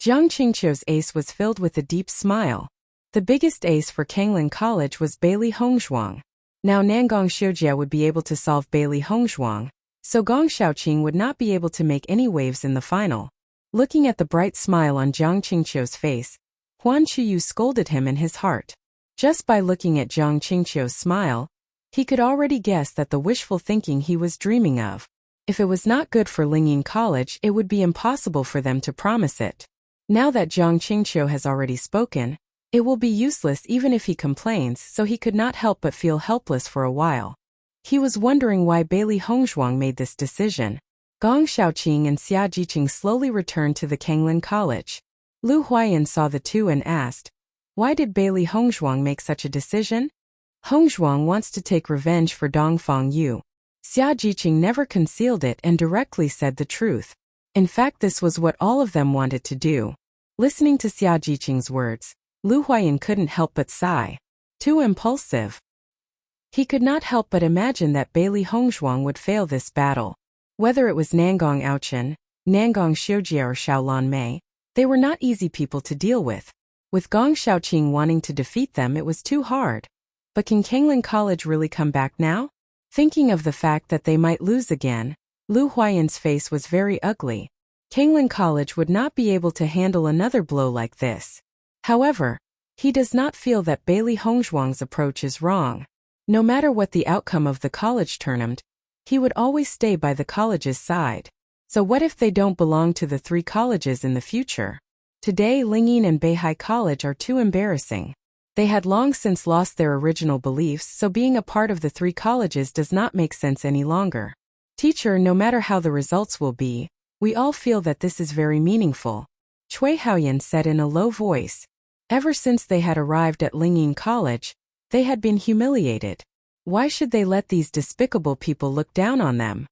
Zhang Qingqiu's ace was filled with a deep smile. The biggest ace for Kanglin College was Bailey Hongzhuang. Now Nangong Xiujie would be able to solve Bailey Hongzhuang, so Gong Shaoqing would not be able to make any waves in the final. Looking at the bright smile on Zhang Qingqiu's face, Huan Qiyu scolded him in his heart. Just by looking at Zhang Qingqiu's smile, he could already guess that the wishful thinking he was dreaming of. If it was not good for Lingyin College, it would be impossible for them to promise it. Now that Zhang Qingqiu has already spoken, it will be useless even if he complains, so he could not help but feel helpless for a while. He was wondering why Bailey Hongzhuang made this decision. Gong Shaoqing and Xia Jiqing slowly returned to the Kanglin College. Lu Huayan saw the two and asked, why did Bailey Hongzhuang make such a decision? Hongzhuang wants to take revenge for Dongfang Yu. Xia Jiqing never concealed it and directly said the truth. In fact, this was what all of them wanted to do. Listening to Xia Jiqing's words, Lu Huayan couldn't help but sigh. Too impulsive. He could not help but imagine that Bailey Hongzhuang would fail this battle. Whether it was Nangong Aochen, Nangong Xiujie or Xiaolan Mei, they were not easy people to deal with. With Gong Shaoqing wanting to defeat them, it was too hard. But can Kanglin College really come back now? Thinking of the fact that they might lose again, Lu Huayan's face was very ugly. Kanglin College would not be able to handle another blow like this. However, he does not feel that Bailey Hongzhuang's approach is wrong. No matter what the outcome of the college tournament, he would always stay by the college's side. So what if they don't belong to the three colleges in the future? Today Lingyin and Beihai College are too embarrassing. They had long since lost their original beliefs, so being a part of the three colleges does not make sense any longer. Teacher, no matter how the results will be, we all feel that this is very meaningful. Cui Haoyan said in a low voice. Ever since they had arrived at Lingyin College, they had been humiliated. Why should they let these despicable people look down on them?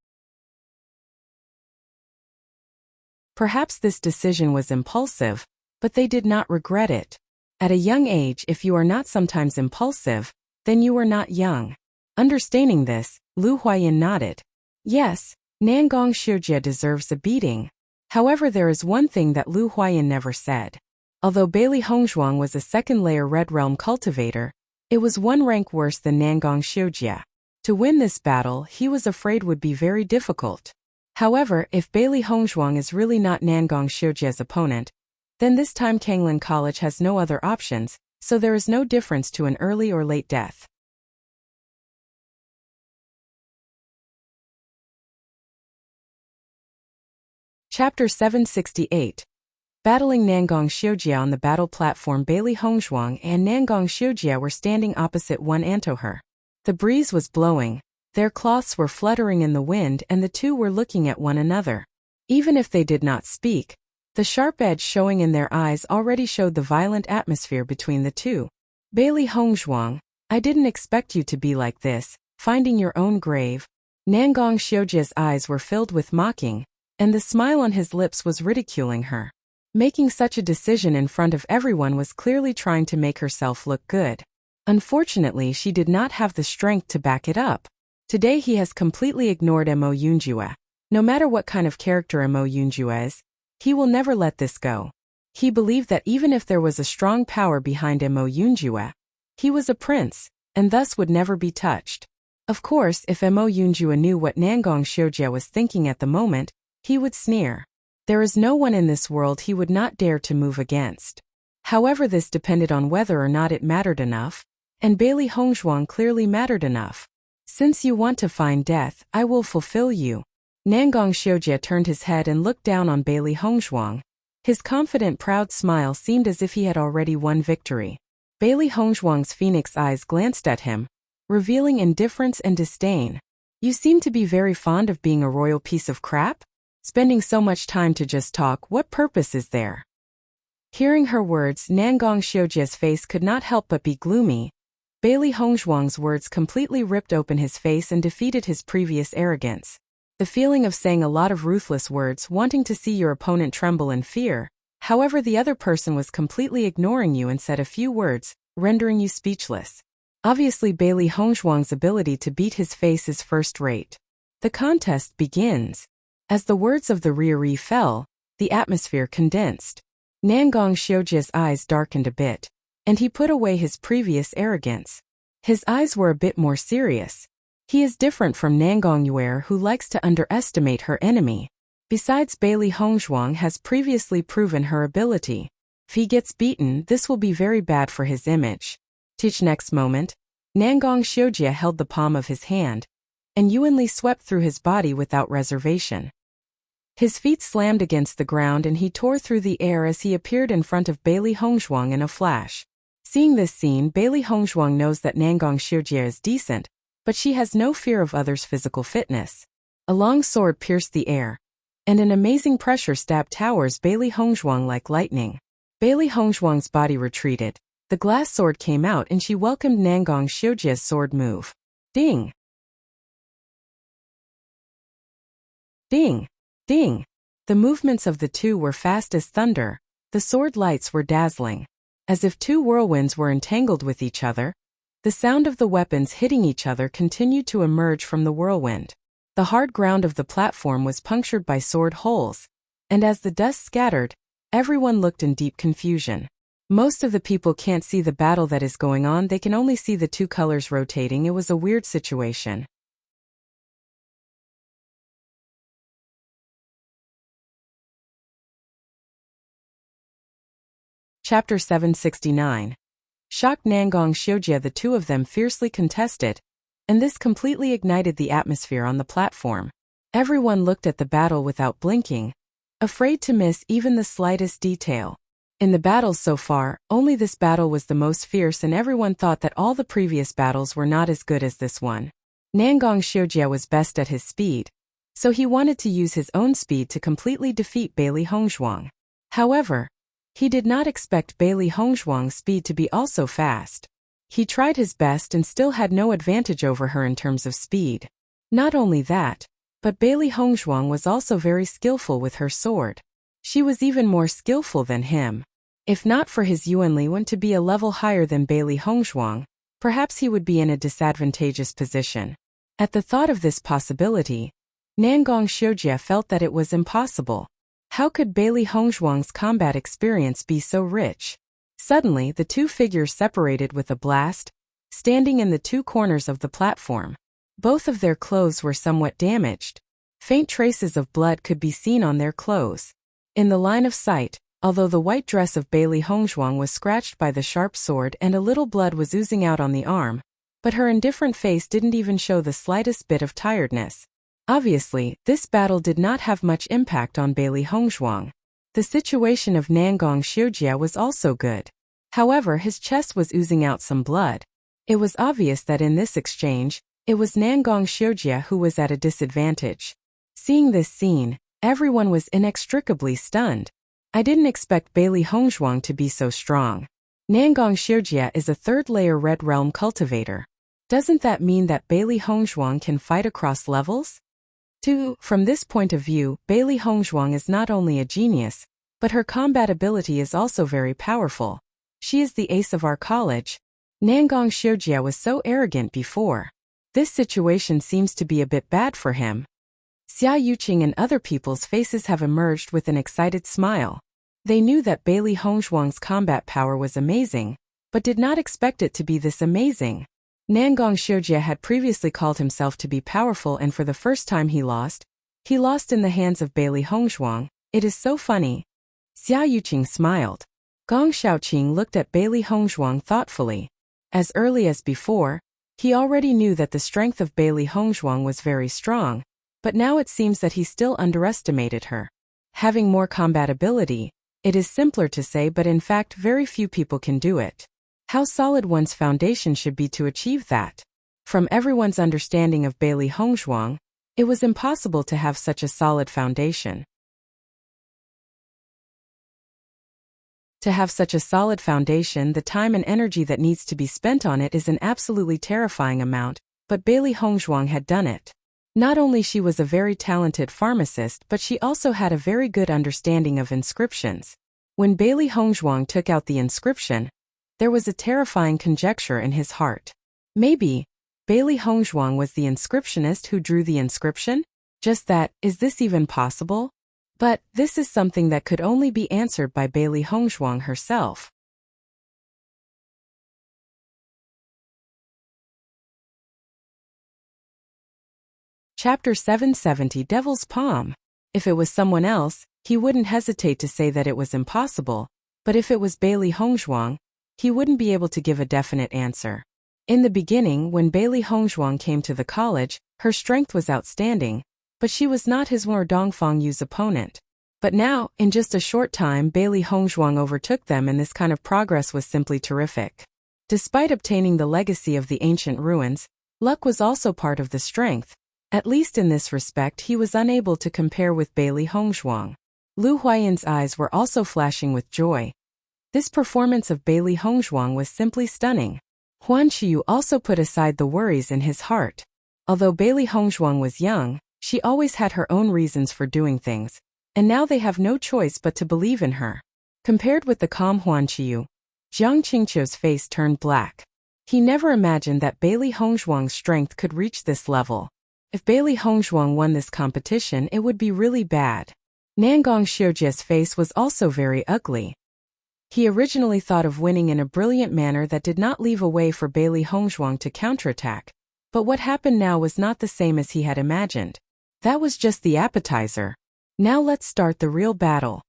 Perhaps this decision was impulsive, but they did not regret it. At a young age, if you are not sometimes impulsive, then you are not young. Understanding this, Lu Huayan nodded. Yes, Nangong Xiujie deserves a beating. However, there is one thing that Lu Huayan never said. Although Bailey Hongzhuang was a second-layer Red Realm cultivator, it was one rank worse than Nangong Xiujie. To win this battle, he was afraid would be very difficult. However, if Bailey Hongzhuang is really not Nangong Xiujie's opponent, then this time Kanglin College has no other options, so there is no difference to an early or late death. Chapter 768. Battling Nangong Xiujie. On the battle platform, Bailey Hongzhuang and Nangong Xiujie were standing opposite one anto her. The breeze was blowing, their cloths were fluttering in the wind, and the two were looking at one another. Even if they did not speak, the sharp edge showing in their eyes already showed the violent atmosphere between the two. Bailey Hongzhuang, I didn't expect you to be like this, finding your own grave. Nangong Xiujie's eyes were filled with mocking, and the smile on his lips was ridiculing her. Making such a decision in front of everyone was clearly trying to make herself look good. Unfortunately, she did not have the strength to back it up. Today he has completely ignored Mo Yunjue. No matter what kind of character Mo Yunjue is, he will never let this go. He believed that even if there was a strong power behind Mo Yunjue, he was a prince, and thus would never be touched. Of course, if Mo Yunjue knew what Nangong Xiujie was thinking at the moment, he would sneer. There is no one in this world he would not dare to move against. However, this depended on whether or not it mattered enough, and Bailey Hongzhuang clearly mattered enough. Since you want to find death, I will fulfill you. Nangong Xiujie turned his head and looked down on Bailey Hongzhuang. His confident, proud smile seemed as if he had already won victory. Bailey Hongzhuang's phoenix eyes glanced at him, revealing indifference and disdain. You seem to be very fond of being a royal piece of crap? Spending so much time to just talk, what purpose is there? Hearing her words, Nangong Xiujie's face could not help but be gloomy. Bailey Hongzhuang's words completely ripped open his face and defeated his previous arrogance. The feeling of saying a lot of ruthless words, wanting to see your opponent tremble in fear. However, the other person was completely ignoring you and said a few words, rendering you speechless. Obviously, Bailey Hongzhuang's ability to beat his face is first-rate. The contest begins. As the words of the Rieri fell, the atmosphere condensed. Nangong Xiujie's eyes darkened a bit, and he put away his previous arrogance. His eyes were a bit more serious. He is different from Nangong Yuer, who likes to underestimate her enemy. Besides, Bailey Hongzhuang has previously proven her ability. If he gets beaten, this will be very bad for his image. Next moment, Nangong Xiujie held the palm of his hand, and Yuanli swept through his body without reservation. His feet slammed against the ground and he tore through the air as he appeared in front of Bailey Hongzhuang in a flash. Seeing this scene, Bailey Hongzhuang knows that Nangong Xiujie is decent, but she has no fear of others' physical fitness. A long sword pierced the air, and an amazing pressure stab towers Bailey Hongzhuang like lightning. Bailey Hongzhuang's body retreated. The glass sword came out and she welcomed Nangong Xiujie's sword move. Ding! Ding! Ding! The movements of the two were fast as thunder. The sword lights were dazzling. As if two whirlwinds were entangled with each other, the sound of the weapons hitting each other continued to emerge from the whirlwind. The hard ground of the platform was punctured by sword holes, and as the dust scattered, everyone looked in deep confusion. Most of the people can't see the battle that is going on, they can only see the two colors rotating. It was a weird situation. Chapter 769. Shocked Nangong Xiujie, the two of them fiercely contested, and this completely ignited the atmosphere on the platform. Everyone looked at the battle without blinking, afraid to miss even the slightest detail. In the battles so far, only this battle was the most fierce and everyone thought that all the previous battles were not as good as this one. Nangong Xiujie was best at his speed, so he wanted to use his own speed to completely defeat Bailey Hongzhuang. However, he did not expect Bailey Hongzhuang's speed to be also fast. He tried his best and still had no advantage over her in terms of speed. Not only that, but Bailey Hongzhuang was also very skillful with her sword. She was even more skillful than him. If not for his Yuanli want to be a level higher than Bailey Hongzhuang, perhaps he would be in a disadvantageous position. At the thought of this possibility, Nangong Xiujie felt that it was impossible. How could Bailey Hongzhuang's combat experience be so rich? Suddenly, the two figures separated with a blast, standing in the two corners of the platform. Both of their clothes were somewhat damaged. Faint traces of blood could be seen on their clothes. In the line of sight, although the white dress of Bailey Hongzhuang was scratched by the sharp sword and a little blood was oozing out on the arm, but her indifferent face didn't even show the slightest bit of tiredness. Obviously, this battle did not have much impact on Bailey Hongzhuang. The situation of Nangong Xiujie was also good. However, his chest was oozing out some blood. It was obvious that in this exchange, it was Nangong Xiujie who was at a disadvantage. Seeing this scene, everyone was inextricably stunned. I didn't expect Bailey Hongzhuang to be so strong. Nangong Xiujie is a third-layer Red Realm cultivator. Doesn't that mean that Bailey Hongzhuang can fight across levels? From this point of view, Bailey Hongzhuang is not only a genius, but her combat ability is also very powerful. She is the ace of our college. Nangong Xiujie was so arrogant before. This situation seems to be a bit bad for him. Xia Yuqing and other people's faces have emerged with an excited smile. They knew that Bailey Hongzhuang's combat power was amazing, but did not expect it to be this amazing. Nangong Xiujie had previously called himself to be powerful, and for the first time he lost in the hands of Bailey Hongzhuang. It is so funny. Xia Yuqing smiled. Gong Xiaoqing looked at Bailey Hongzhuang thoughtfully. As early as before, he already knew that the strength of Bailey Hongzhuang was very strong, but now it seems that he still underestimated her. Having more combat ability, it is simpler to say, but in fact very few people can do it. How solid one's foundation should be to achieve that. From everyone's understanding of Bailey Hongzhuang, it was impossible to have such a solid foundation. To have such a solid foundation, the time and energy that needs to be spent on it is an absolutely terrifying amount, but Bailey Hongzhuang had done it. Not only she was a very talented pharmacist, but she also had a very good understanding of inscriptions. When Bailey Hongzhuang took out the inscription, there was a terrifying conjecture in his heart. Maybe Bailey Hongzhuang was the inscriptionist who drew the inscription? Just that, is this even possible? But this is something that could only be answered by Bailey Hongzhuang herself. Chapter 770, Devil's Palm. If it was someone else, he wouldn't hesitate to say that it was impossible, but if it was Bailey Hongzhuang, he wouldn't be able to give a definite answer. In the beginning, when Bailey Hongzhuang came to the college, her strength was outstanding, but she was not his or Dongfang Yu's opponent. But now, in just a short time, Bailey Hongzhuang overtook them, and this kind of progress was simply terrific. Despite obtaining the legacy of the ancient ruins, luck was also part of the strength. At least in this respect, he was unable to compare with Bailey Hongzhuang. Lu Huayan's eyes were also flashing with joy. This performance of Bailey Hongzhuang was simply stunning. Huan Qiyu also put aside the worries in his heart. Although Bailey Hongzhuang was young, she always had her own reasons for doing things, and now they have no choice but to believe in her. Compared with the calm Huan Qiyu, Jiang Qingqiu's face turned black. He never imagined that Bailey Hongzhuang's strength could reach this level. If Bailey Hongzhuang won this competition, it would be really bad. Nangong Xiujie's face was also very ugly. He originally thought of winning in a brilliant manner that did not leave a way for Bailey Hongzhuang to counterattack, but what happened now was not the same as he had imagined. That was just the appetizer. Now let's start the real battle.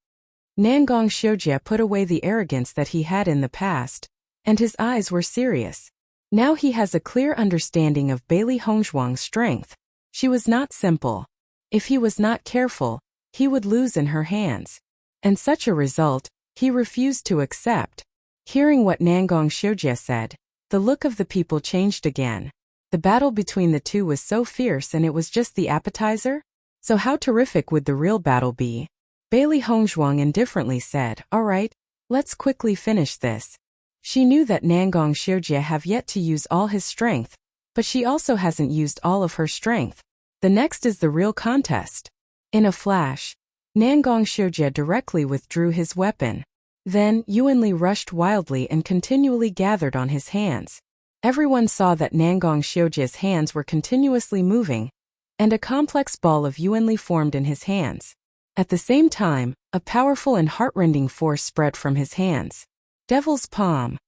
Nangong Xiujie put away the arrogance that he had in the past, and his eyes were serious. Now he has a clear understanding of Bailey Hongzhuang's strength. She was not simple. If he was not careful, he would lose in her hands. And such a result, he refused to accept. Hearing what Nangong Xiujie said, the look of the people changed again. The battle between the two was so fierce, and it was just the appetizer? So how terrific would the real battle be? Bailey Hongzhuang indifferently said, "All right, let's quickly finish this." She knew that Nangong Xiujie have yet to use all his strength, but she also hasn't used all of her strength. The next is the real contest. In a flash, Nangong Xiujie directly withdrew his weapon. Then, Yuanli rushed wildly and continually gathered on his hands. Everyone saw that Nangong Xiujie's hands were continuously moving, and a complex ball of Yuanli formed in his hands. At the same time, a powerful and heartrending force spread from his hands. Devil's Palm!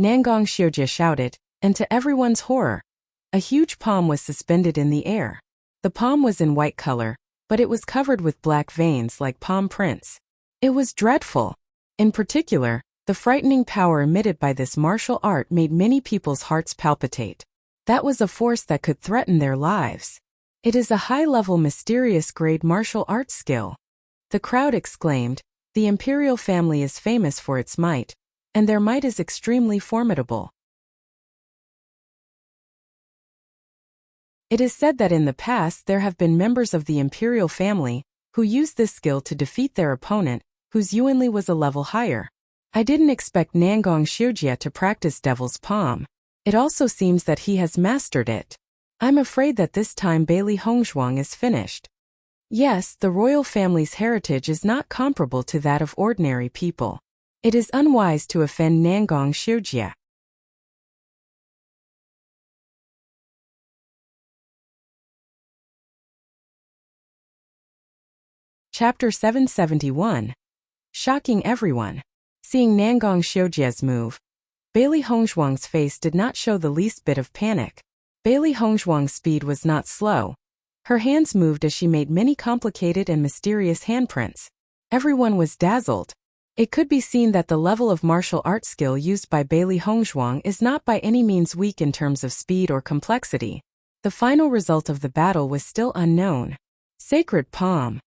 Nangong Xiujie shouted, and to everyone's horror, a huge palm was suspended in the air. The palm was in white color, but it was covered with black veins like palm prints. It was dreadful. In particular, the frightening power emitted by this martial art made many people's hearts palpitate. That was a force that could threaten their lives. It is a high-level mysterious grade martial arts skill. The crowd exclaimed, "The imperial family is famous for its might, and their might is extremely formidable." It is said that in the past there have been members of the imperial family who used this skill to defeat their opponent, whose Yuanli was a level higher. I didn't expect Nangong Xiujie to practice Devil's Palm. It also seems that he has mastered it. I'm afraid that this time Bailey Hongzhuang is finished. Yes, the royal family's heritage is not comparable to that of ordinary people. It is unwise to offend Nangong Xiujie. Chapter 771. shocking everyone. Seeing Nangong Xiujie's move, Bailey Hongzhuang's face did not show the least bit of panic. Bailey Hongzhuang's speed was not slow. Her hands moved as she made many complicated and mysterious handprints. Everyone was dazzled. It could be seen that the level of martial art skill used by Bailey Hongzhuang is not by any means weak in terms of speed or complexity. The final result of the battle was still unknown. Sacred Palm.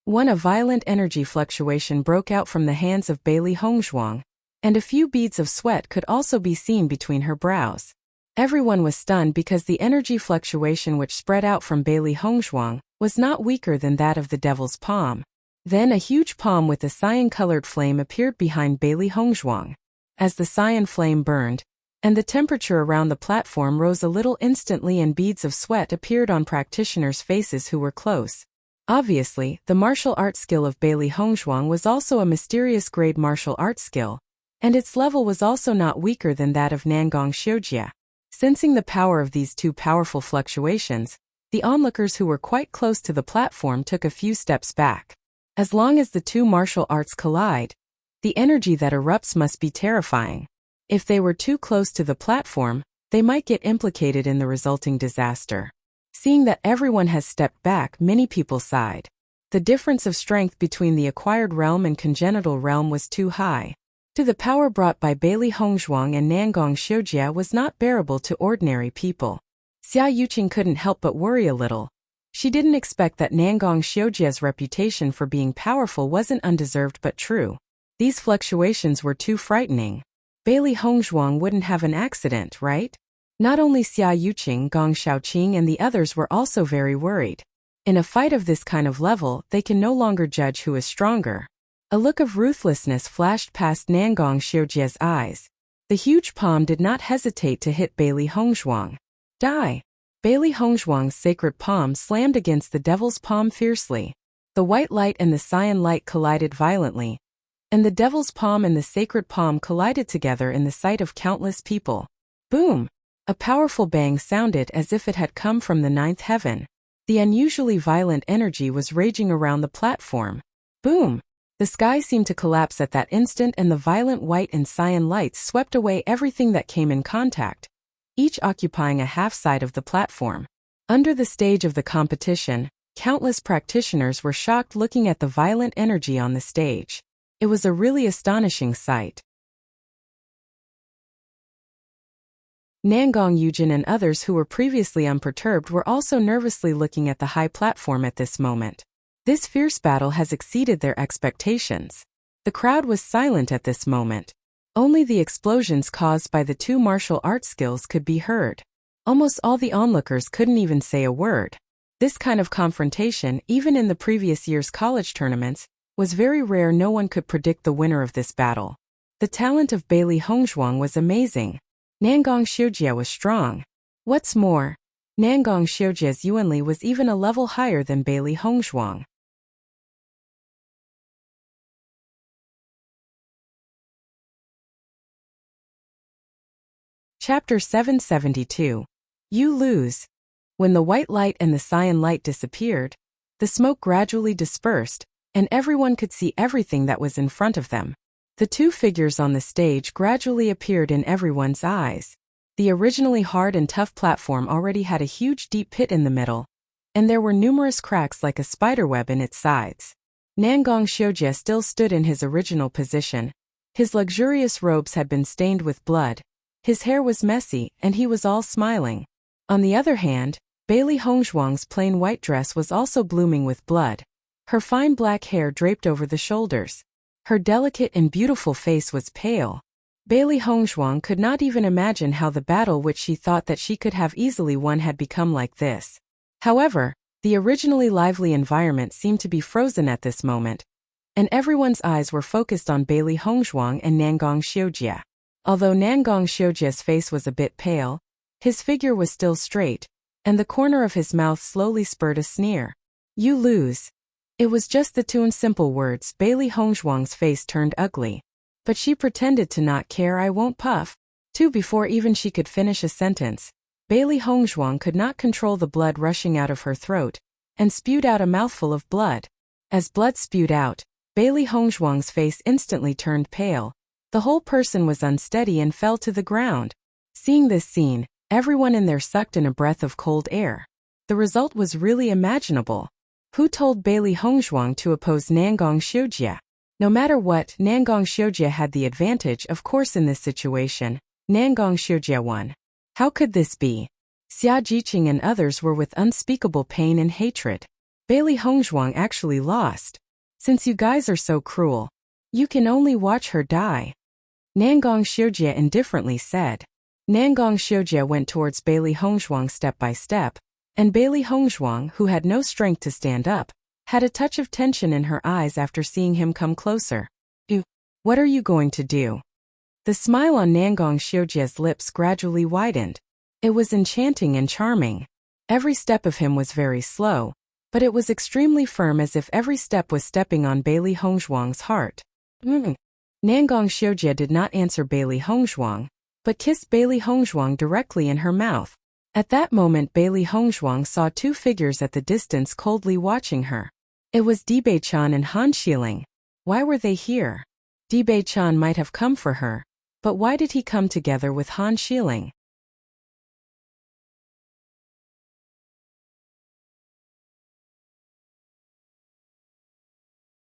A violent energy fluctuation broke out from the hands of Bailey Hongzhuang, and a few beads of sweat could also be seen between her brows. Everyone was stunned because the energy fluctuation which spread out from Bailey Hongzhuang was not weaker than that of the devil's palm. Then a huge palm with a cyan-colored flame appeared behind Bailey Hongzhuang. As the cyan flame burned, and the temperature around the platform rose a little instantly and beads of sweat appeared on practitioners' faces who were close. Obviously, the martial art skill of Bailey Hongzhuang was also a mysterious grade martial art skill, and its level was also not weaker than that of Nangong Xiujie. Sensing the power of these two powerful fluctuations, the onlookers who were quite close to the platform took a few steps back. As long as the two martial arts collide, the energy that erupts must be terrifying. If they were too close to the platform, they might get implicated in the resulting disaster. Seeing that everyone has stepped back, many people sighed. The difference of strength between the acquired realm and congenital realm was too high. The power brought by Bailey Hongzhuang and Nangong Xiujie was not bearable to ordinary people. Xia Yuqing couldn't help but worry a little. She didn't expect that Nangong Xiujie's reputation for being powerful wasn't undeserved but true. These fluctuations were too frightening. Bailey Hongzhuang wouldn't have an accident, right? Not only Xia Yuqing, Gong Shaoqing and the others were also very worried. In a fight of this kind of level, they can no longer judge who is stronger. A look of ruthlessness flashed past Nangong Xiujie's eyes. The huge palm did not hesitate to hit Bailey Hongzhuang. Die! Bailey Hongzhuang's sacred palm slammed against the devil's palm fiercely. The white light and the cyan light collided violently, and the devil's palm and the sacred palm collided together in the sight of countless people. Boom! A powerful bang sounded as if it had come from the ninth heaven. The unusually violent energy was raging around the platform. Boom! The sky seemed to collapse at that instant and the violent white and cyan lights swept away everything that came in contact, each occupying a half side of the platform. Under the stage of the competition, countless practitioners were shocked looking at the violent energy on the stage. It was a really astonishing sight. Nangong Yujin and others who were previously unperturbed were also nervously looking at the high platform at this moment. This fierce battle has exceeded their expectations. The crowd was silent at this moment. Only the explosions caused by the two martial arts skills could be heard. Almost all the onlookers couldn't even say a word. This kind of confrontation, even in the previous year's college tournaments, was very rare. No one could predict the winner of this battle. The talent of Bailey Hongzhuang was amazing. Nangong Xiujie was strong. What's more, Nangong Xiujie's Yuanli was even a level higher than Bailey Hongzhuang. Chapter 772. You lose. When the white light and the cyan light disappeared, the smoke gradually dispersed, and everyone could see everything that was in front of them. The two figures on the stage gradually appeared in everyone's eyes. The originally hard and tough platform already had a huge deep pit in the middle, and there were numerous cracks like a spiderweb in its sides. Nangong Xiujie still stood in his original position. His luxurious robes had been stained with blood. His hair was messy, and he was all smiling. On the other hand, Bailey Hongzhuang's plain white dress was also blooming with blood. Her fine black hair draped over the shoulders. Her delicate and beautiful face was pale. Bailey Hongzhuang could not even imagine how the battle which she thought that she could have easily won had become like this. However, the originally lively environment seemed to be frozen at this moment, and everyone's eyes were focused on Bailey Hongzhuang and Nangong Xiujie. Although Nangong Xiujie's face was a bit pale, his figure was still straight, and the corner of his mouth slowly spurred a sneer. You lose. It was just the two simple words. Bailey Hongzhuang's face turned ugly, but she pretended to not care. I won't puff. Before even she could finish a sentence, Bailey Hongzhuang could not control the blood rushing out of her throat, and spewed out a mouthful of blood. As blood spewed out, Bailey Hongzhuang's face instantly turned pale. The whole person was unsteady and fell to the ground. Seeing this scene, everyone in there sucked in a breath of cold air. The result was really imaginable. Who told Bailey Hongzhuang to oppose Nangong Xiujie? No matter what, Nangong Xiujie had the advantage, of course. In this situation, Nangong Xiujie won. How could this be? Xia Jiqing and others were with unspeakable pain and hatred. Bailey Hongzhuang actually lost. Since you guys are so cruel, you can only watch her die. Nangong Xiujie indifferently said. Nangong Xiujie went towards Bailey Hongzhuang step by step, and Bailey Hongzhuang, who had no strength to stand up, had a touch of tension in her eyes after seeing him come closer. What are you going to do? The smile on Nangong Xiujie's lips gradually widened. It was enchanting and charming. Every step of him was very slow, but it was extremely firm, as if every step was stepping on Bailey Hongzhuang's heart. Nangong Xiujie did not answer Bailey Hongzhuang, but kissed Bailey Hongzhuang directly in her mouth. At that moment, Bailey Hongzhuang saw two figures at the distance coldly watching her. It was Dibei-chan and Han Xiling. Why were they here? Dibei-chan might have come for her, but why did he come together with Han Xiling?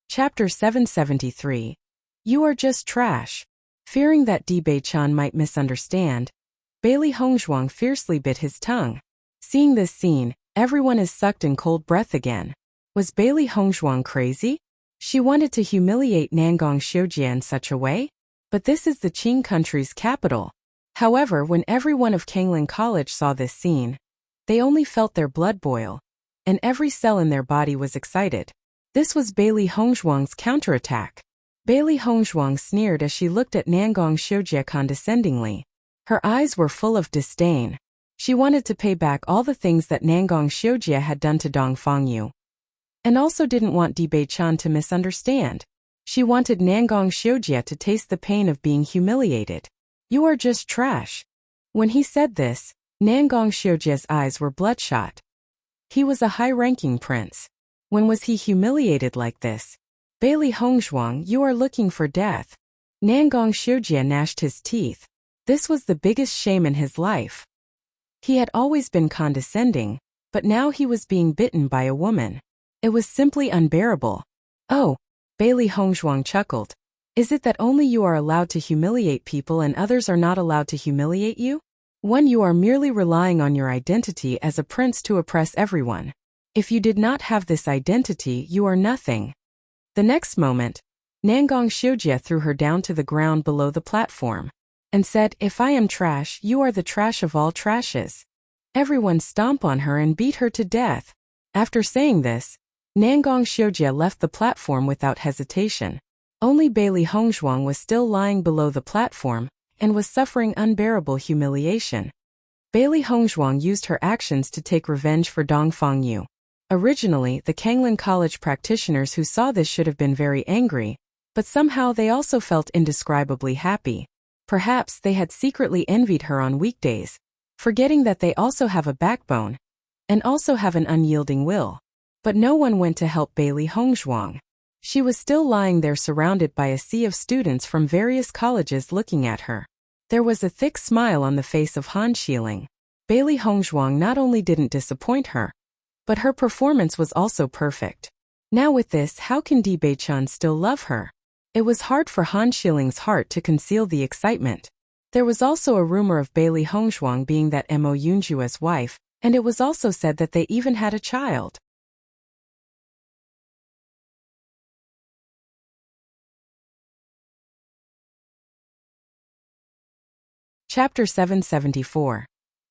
Chapter 773. You are just trash. Fearing that Dibei-chan might misunderstand, Bailey Hongzhuang fiercely bit his tongue. Seeing this scene, everyone is sucked in cold breath again. Was Bailey Hongzhuang crazy? She wanted to humiliate Nangong Xiujie in such a way? But this is the Qing country's capital. However, when everyone of Kanglin College saw this scene, they only felt their blood boil, and every cell in their body was excited. This was Bailey Hongzhuang's counterattack. Bailey Hongzhuang sneered as she looked at Nangong Xiujie condescendingly. Her eyes were full of disdain. She wanted to pay back all the things that Nangong Xiujie had done to Dong Fangyu, and also didn't want Dibei-chan to misunderstand. She wanted Nangong Xiujie to taste the pain of being humiliated. You are just trash. When he said this, Nangong Xiujie's eyes were bloodshot. He was a high-ranking prince. When was he humiliated like this? Bailey Hongzhuang, you are looking for death. Nangong Xiujie gnashed his teeth. This was the biggest shame in his life. He had always been condescending, but now he was being bitten by a woman. It was simply unbearable. Oh, Bailey Hongzhuang chuckled. Is it that only you are allowed to humiliate people and others are not allowed to humiliate you? You are merely relying on your identity as a prince to oppress everyone. If you did not have this identity, you are nothing. The next moment, Nangong Xiujie threw her down to the ground below the platform and said, if I am trash, you are the trash of all trashes. Everyone stomp on her and beat her to death. After saying this, Nangong Xiujie left the platform without hesitation. Only Bailey Hongzhuang was still lying below the platform and was suffering unbearable humiliation. Bailey Hongzhuang used her actions to take revenge for Dong Fangyu. Originally, the Kanglin College practitioners who saw this should have been very angry, but somehow they also felt indescribably happy. Perhaps they had secretly envied her on weekdays, forgetting that they also have a backbone and also have an unyielding will. But no one went to help Bailey Hongzhuang. She was still lying there surrounded by a sea of students from various colleges looking at her. There was a thick smile on the face of Han Xiling. Bailey Hongzhuang not only didn't disappoint her, but her performance was also perfect. Now with this, how can Dibei-chan still love her? It was hard for Han Xiling's heart to conceal the excitement. There was also a rumor of Bailey Hongzhuang being that Mo Yunjua's wife, and it was also said that they even had a child. Chapter 774.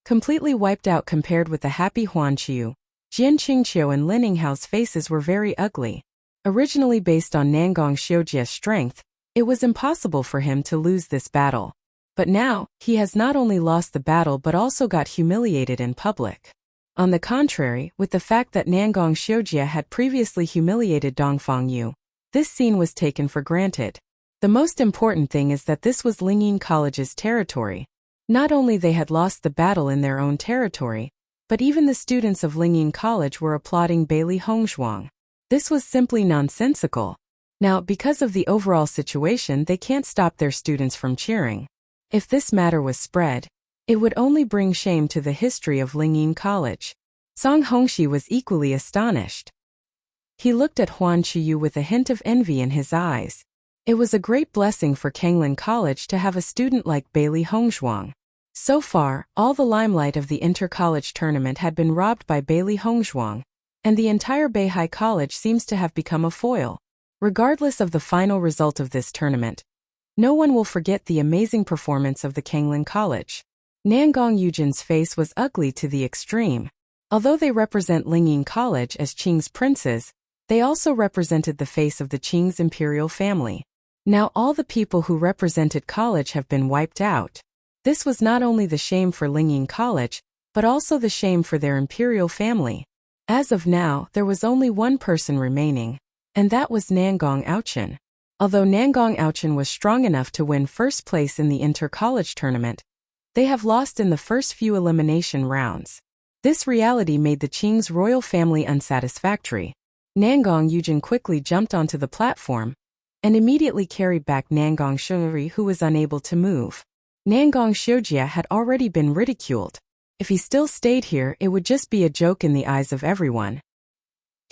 Completely wiped out compared with the happy Huanqiu, Jian Qingqiu and Lin Ninghao's faces were very ugly. Originally based on Nangong Xiujie's strength, it was impossible for him to lose this battle. But now, he has not only lost the battle but also got humiliated in public. On the contrary, with the fact that Nangong Xiujie had previously humiliated Dong Fangyu, this scene was taken for granted. The most important thing is that this was Lingyin College's territory. Not only they had lost the battle in their own territory, but even the students of Lingyin College were applauding Bailey Hongzhuang. This was simply nonsensical. Now, because of the overall situation, they can't stop their students from cheering. If this matter was spread, it would only bring shame to the history of Lingyin College. Song Hongxi was equally astonished. He looked at Huan Chuyu with a hint of envy in his eyes. It was a great blessing for Kanglin College to have a student like Bailey Hongzhuang. So far, all the limelight of the inter-college tournament had been robbed by Bailey Hongzhuang, and the entire Beihai College seems to have become a foil. Regardless of the final result of this tournament, no one will forget the amazing performance of the Kanglin College. Nangong Yujin's face was ugly to the extreme. Although they represent Lingyin College as Qing's princes, they also represented the face of the Qing's imperial family. Now all the people who represented college have been wiped out. This was not only the shame for Lingyin College, but also the shame for their imperial family. As of now, there was only one person remaining, and that was Nangong Aochen. Although Nangong Aochen was strong enough to win first place in the inter-college tournament, they have lost in the first few elimination rounds. This reality made the Qing's royal family unsatisfactory. Nangong Yujin quickly jumped onto the platform and immediately carried back Nangong Shuri, who was unable to move. Nangong Xiujia had already been ridiculed. If he still stayed here, it would just be a joke in the eyes of everyone.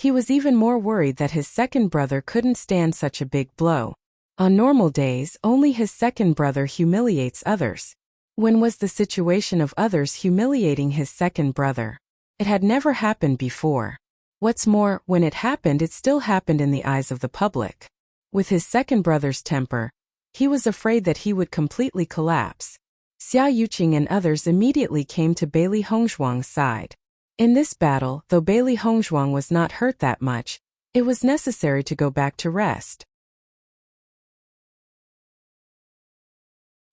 He was even more worried that his second brother couldn't stand such a big blow. On normal days, only his second brother humiliates others. When was the situation of others humiliating his second brother? It had never happened before. What's more, when it happened, it still happened in the eyes of the public. With his second brother's temper, he was afraid that he would completely collapse. Xia Yuqing and others immediately came to Bailey Hongzhuang's side. In this battle, though Bailey Hongzhuang was not hurt that much, it was necessary to go back to rest.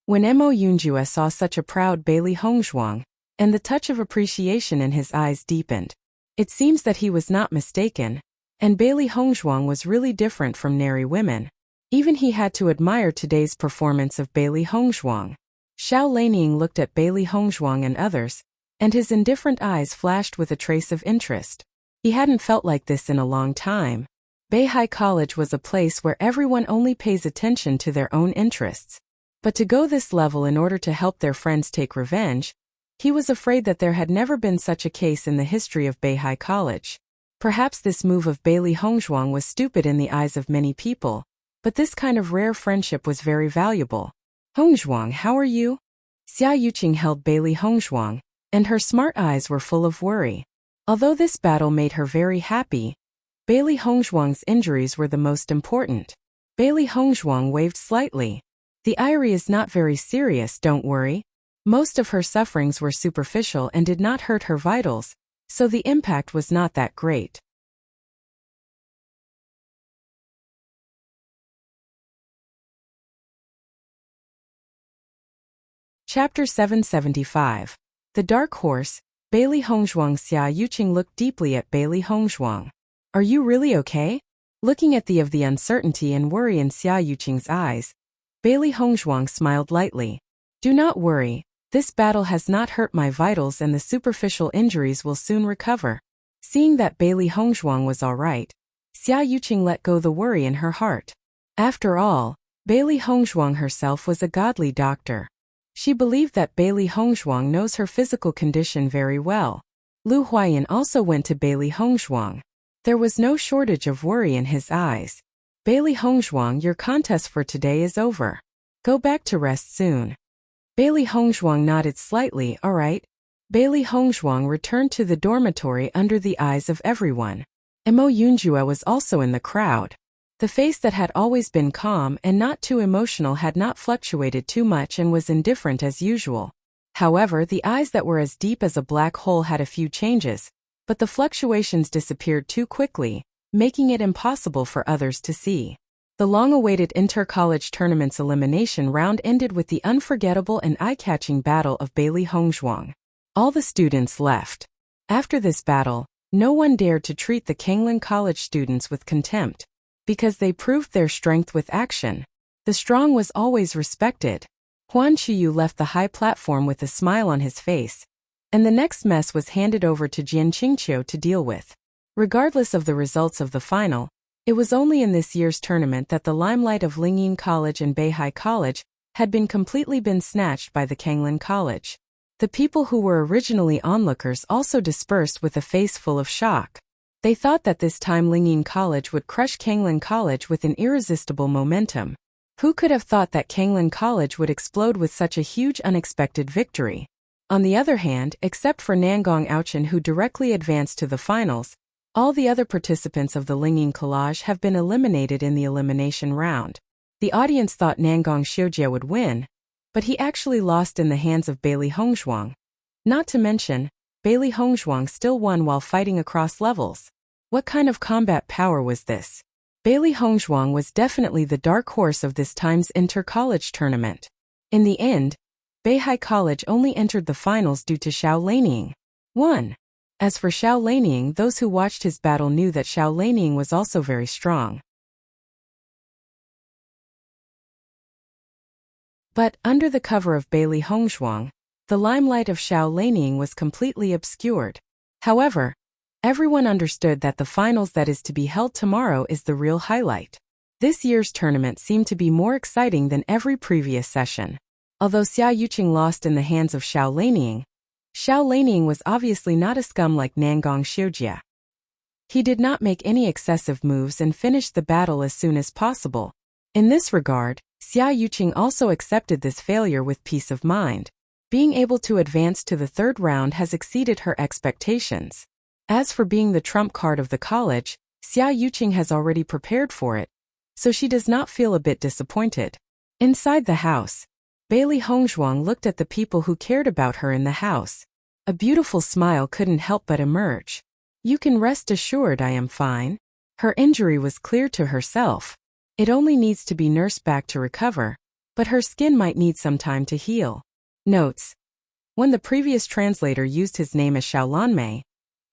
When Mo Yunjue saw such a proud Bailey Hongzhuang, and the touch of appreciation in his eyes deepened, it seems that he was not mistaken, and Bailey Hongzhuang was really different from nary women. Even he had to admire today's performance of Bailey Hongzhuang. Xiao Lanying looked at Bailey Hongzhuang and others, and his indifferent eyes flashed with a trace of interest. He hadn't felt like this in a long time. Beihai College was a place where everyone only pays attention to their own interests. But to go this level in order to help their friends take revenge, he was afraid that there had never been such a case in the history of Beihai College. Perhaps this move of Bailey Hongzhuang was stupid in the eyes of many people, but this kind of rare friendship was very valuable. Hongzhuang, how are you? Xia Yuqing held Bailey Hongzhuang, and her smart eyes were full of worry. Although this battle made her very happy, Bailey Hongzhuang's injuries were the most important. Bailey Hongzhuang waved slightly. The Irie is not very serious, don't worry. Most of her sufferings were superficial and did not hurt her vitals, so the impact was not that great. Chapter 775. The Dark Horse. Bailey Hongzhuang. Xia Yuqing looked deeply at Bailey Hongzhuang. Are you really okay? Looking at the uncertainty and worry in Xia Yuqing's eyes, Bailey Hongzhuang smiled lightly. Do not worry, this battle has not hurt my vitals and the superficial injuries will soon recover. Seeing that Bailey Hongzhuang was all right, Xia Yuqing let go the worry in her heart. After all, Bailey Hongzhuang herself was a godly doctor. She believed that Bailey Hongzhuang knows her physical condition very well. Lu Huayan also went to Bailey Hongzhuang. There was no shortage of worry in his eyes. Bailey Hongzhuang, your contest for today is over. Go back to rest soon. Bailey Hongzhuang nodded slightly. All right. Bailey Hongzhuang returned to the dormitory under the eyes of everyone. Mo Yunjue was also in the crowd. The face that had always been calm and not too emotional had not fluctuated too much and was indifferent as usual. However, the eyes that were as deep as a black hole had a few changes, but the fluctuations disappeared too quickly, making it impossible for others to see. The long-awaited inter-college tournament's elimination round ended with the unforgettable and eye-catching battle of Bailey Hongzhuang. All the students left. After this battle, no one dared to treat the Kanglin College students with contempt, because they proved their strength with action. The strong was always respected. Huan Chuyu left the high platform with a smile on his face, and the next mess was handed over to Jian Qingqiu to deal with. Regardless of the results of the final, It was only in this year's tournament that the limelight of Lingyin College and Beihai College had been snatched by the Kanglin College. The people who were originally onlookers also dispersed with a face full of shock. They thought that this time Lingyin College would crush Kanglin College with an irresistible momentum. Who could have thought that Kanglin College would explode with such a huge unexpected victory? On the other hand, except for Nangong Ouchin, who directly advanced to the finals, all the other participants of the Lingyin College have been eliminated in the elimination round. The audience thought Nangong Xiujie would win, but he actually lost in the hands of Bailey Hongzhuang. Not to mention, Bailey Hongzhuang still won while fighting across levels. What kind of combat power was this? Bailey Hongzhuang was definitely the dark horse of this time's inter-college tournament. In the end, Beihai College only entered the finals due to Xiao Lanying. 1. As for Xiao Lanying, those who watched his battle knew that Xiao Lanying was also very strong. But, under the cover of Bailey Hongzhuang, the limelight of Xiao Lanying was completely obscured. However, everyone understood that the finals that is to be held tomorrow is the real highlight. This year's tournament seemed to be more exciting than every previous session. Although Xia Yuqing lost in the hands of Xiao Lanying was obviously not a scum like Nangong Xiujie. He did not make any excessive moves and finished the battle as soon as possible. In this regard, Xia Yuqing also accepted this failure with peace of mind. Being able to advance to the third round has exceeded her expectations. As for being the trump card of the college, Xia Yuqing has already prepared for it, so she does not feel a bit disappointed. Inside the house, Bailey Hongzhuang looked at the people who cared about her in the house. A beautiful smile couldn't help but emerge. You can rest assured I am fine. Her injury was clear to herself. It only needs to be nursed back to recover, but her skin might need some time to heal. Notes: when the previous translator used his name as Xiao Lanmei,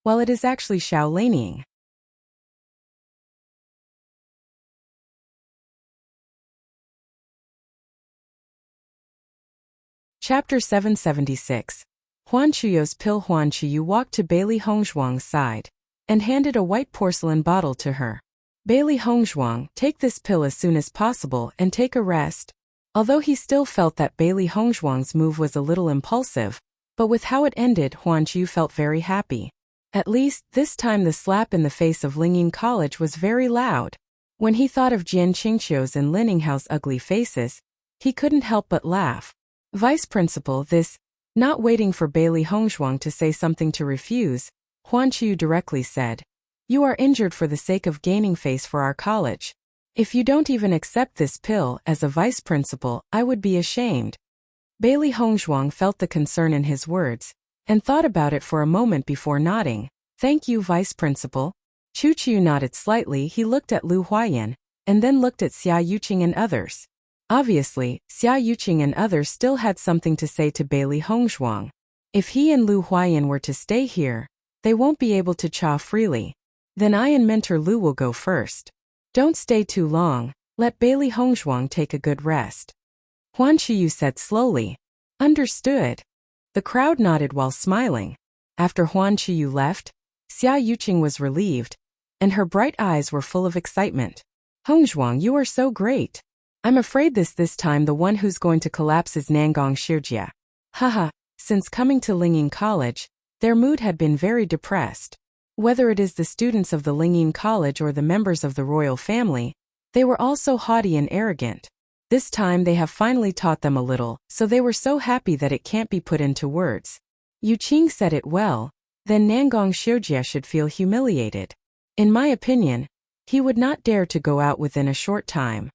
while it is actually Xiao Lanying. Chapter 776. Huan Chuyo's pill. Huan Chuyu walked to Bailey Hongzhuang's side and handed a white porcelain bottle to her. Bailey Hongzhuang, take this pill as soon as possible and take a rest. Although he still felt that Bailey Hongzhuang's move was a little impulsive, but with how it ended, Huan Chuyu felt very happy. At least, this time the slap in the face of Lingyin College was very loud. When he thought of Jian Qingqiu's and Lin Ninghao's ugly faces, he couldn't help but laugh. Vice Principal, this. Not waiting for Bailey Hongzhuang to say something to refuse, Huan Chuyu directly said, you are injured for the sake of gaining face for our college. If you don't even accept this pill, as a vice principal, I would be ashamed. Bailey Hongzhuang felt the concern in his words, and thought about it for a moment before nodding. Thank you, vice principal. Chu Chu nodded slightly. He looked at Lu Huayan, and then looked at Xia Yuqing and others. Obviously, Xia Yuqing and others still had something to say to Bailey Hongzhuang. If he and Lu Huayan were to stay here, they won't be able to cha freely. Then I and Mentor Lu will go first. Don't stay too long, let Bailey Hongzhuang take a good rest. Huan Chuyu said slowly. Understood. The crowd nodded while smiling. After Huan Chuyu left, Xia Yuqing was relieved, and her bright eyes were full of excitement. Hongzhuang, you are so great. I'm afraid this time the one who's going to collapse is Nangong Xiujie. Haha, since coming to Lingyin College, their mood had been very depressed. Whether it is the students of the Lingyin College or the members of the royal family, they were all so haughty and arrogant. This time they have finally taught them a little, so they were so happy that it can't be put into words. Yu Qing said it well, then Nangong Xiujie should feel humiliated. In my opinion, he would not dare to go out within a short time.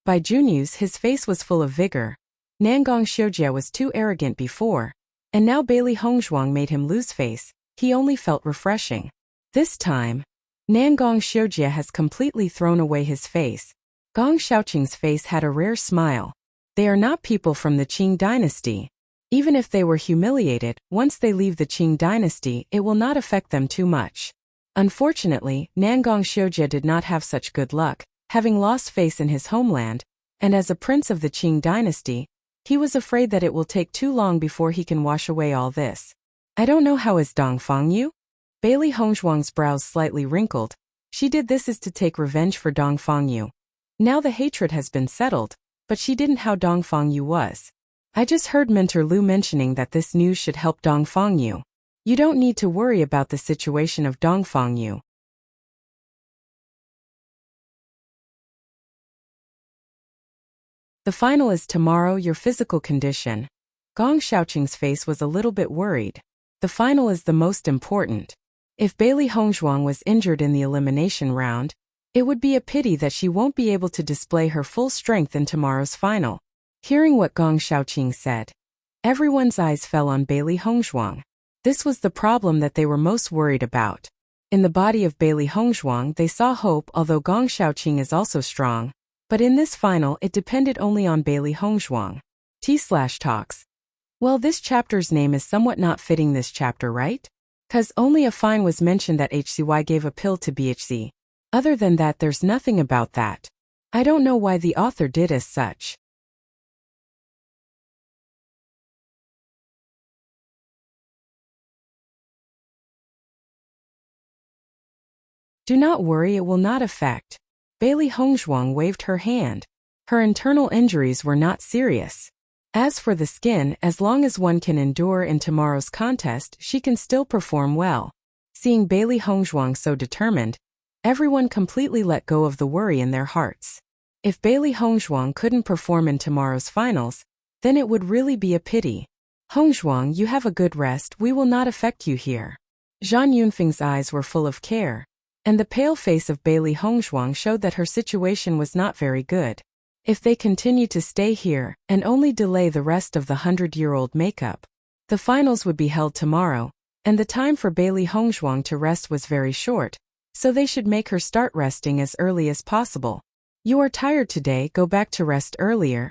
By Junyu's, his face was full of vigor. Nangong Xiujie was too arrogant before, and now Bailey Hongzhuang made him lose face. He only felt refreshing. This time, Nangong Xiujie has completely thrown away his face. Gong Xiaoqing's face had a rare smile. They are not people from the Qing dynasty. Even if they were humiliated, once they leave the Qing dynasty, it will not affect them too much. Unfortunately, Nangong Xiujie did not have such good luck, having lost face in his homeland, and as a prince of the Qing dynasty, he was afraid that it will take too long before he can wash away all this. I don't know how is Dongfang Yu? Bailey Hongzhuang's brows slightly wrinkled, She did this is to take revenge for Dongfang Yu. Now the hatred has been settled, but she didn't how Dongfang Yu was. I just heard Mentor Lu mentioning that this news should help Dongfang Yu. You don't need to worry about the situation of Dongfang Yu. The final is tomorrow. Your physical condition. Gong Xiaoqing's face was a little bit worried. The final is the most important. If Bailey Hongzhuang was injured in the elimination round, it would be a pity that she won't be able to display her full strength in tomorrow's final. Hearing what Gong Xiaoqing said, everyone's eyes fell on Bailey Hongzhuang. This was the problem that they were most worried about. In the body of Bailey Hongzhuang they saw hope, although Gong Xiaoqing is also strong. But in this final it depended only on Bailey Hongzhuang. T/talks. Well, this chapter's name is somewhat not fitting this chapter, right? Cause only a fine was mentioned that HCY gave a pill to BHC. Other than that there's nothing about that. I don't know why the author did as such. Do not worry, it will not affect. Bailey Hongzhuang waved her hand. Her internal injuries were not serious. As for the skin, as long as one can endure in tomorrow's contest, she can still perform well. Seeing Bailey Hongzhuang so determined, everyone completely let go of the worry in their hearts. If Bailey Hongzhuang couldn't perform in tomorrow's finals, then it would really be a pity. Hongzhuang, you have a good rest, we will not affect you here. Zhang Yunfeng's eyes were full of care, and the pale face of Bailey Hongzhuang showed that her situation was not very good. If they continue to stay here and only delay the rest of the 100-year-old makeup, the finals would be held tomorrow, and the time for Bailey Hongzhuang to rest was very short, so they should make her start resting as early as possible. You are tired today, go back to rest earlier.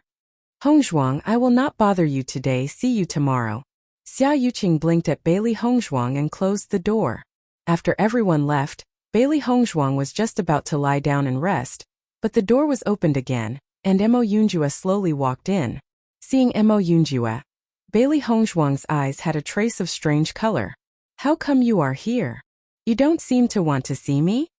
Hongzhuang, I will not bother you today, see you tomorrow. Xia Yuqing blinked at Bailey Hongzhuang and closed the door. After everyone left, Bailey Hongzhuang was just about to lie down and rest, but the door was opened again, and Mo Yunjue slowly walked in. Seeing Mo Yunjue, Bailey Hongzhuang's eyes had a trace of strange color. How come you are here? You don't seem to want to see me?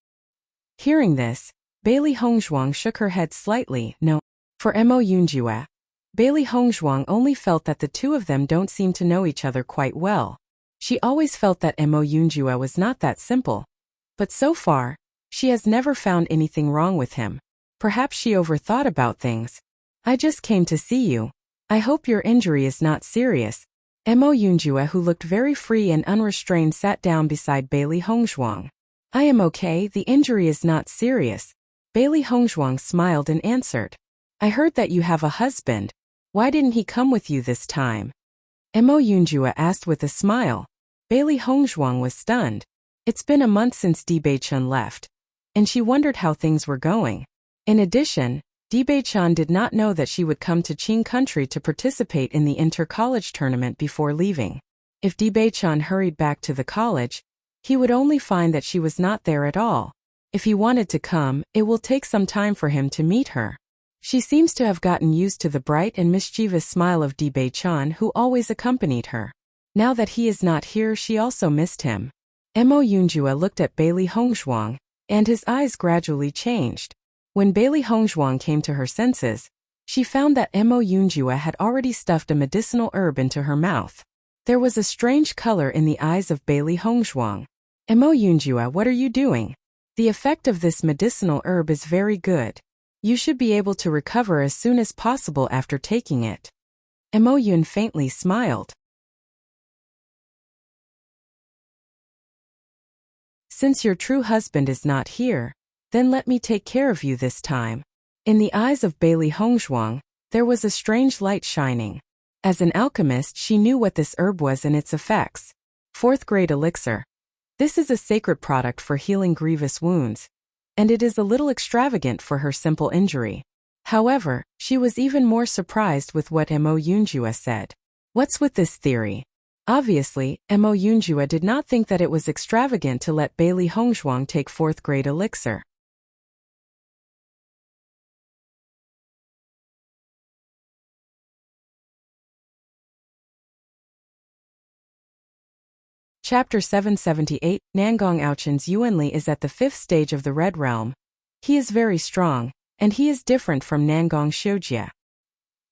Hearing this, Bailey Hongzhuang shook her head slightly. No. For Mo Yunjue, Bailey Hongzhuang only felt that the two of them don't seem to know each other quite well. She always felt that Mo Yunjue was not that simple. But so far, she has never found anything wrong with him. Perhaps she overthought about things. I just came to see you. I hope your injury is not serious. Mo Yunjue, who looked very free and unrestrained, sat down beside Bailey Hongzhuang. I am okay, the injury is not serious. Bailey Hongzhuang smiled and answered. I heard that you have a husband. Why didn't he come with you this time? Mo Yunjue asked with a smile. Bailey Hongzhuang was stunned. It's been a month since Di Beichun left, and she wondered how things were going. In addition, Di Beichun did not know that she would come to Qing country to participate in the inter-college tournament before leaving. If Di Beichun hurried back to the college, he would only find that she was not there at all. If he wanted to come, it will take some time for him to meet her. She seems to have gotten used to the bright and mischievous smile of Di Beichun, who always accompanied her. Now that he is not here, she also missed him. Mo Yunjue looked at Bailey Hongzhuang, and his eyes gradually changed. When Bailey Hongzhuang came to her senses, she found that Mo Yunjue had already stuffed a medicinal herb into her mouth. There was a strange color in the eyes of Bailey Hongzhuang. Mo Yunjue, what are you doing? The effect of this medicinal herb is very good. You should be able to recover as soon as possible after taking it. Mo Yun faintly smiled. Since your true husband is not here, then let me take care of you this time. In the eyes of Bailey Hongzhuang, there was a strange light shining. As an alchemist, she knew what this herb was and its effects. 4th grade elixir. This is a sacred product for healing grievous wounds, and it is a little extravagant for her simple injury. However, she was even more surprised with what Mo Yunjue said. What's with this theory? Obviously, Mo Yunjue did not think that it was extravagant to let Bailey Hongzhuang take 4th grade elixir. Chapter 778 Nangong Auchin's Yuanli is at the 5th stage of the Red Realm. He is very strong, and he is different from Nangong Xiujie.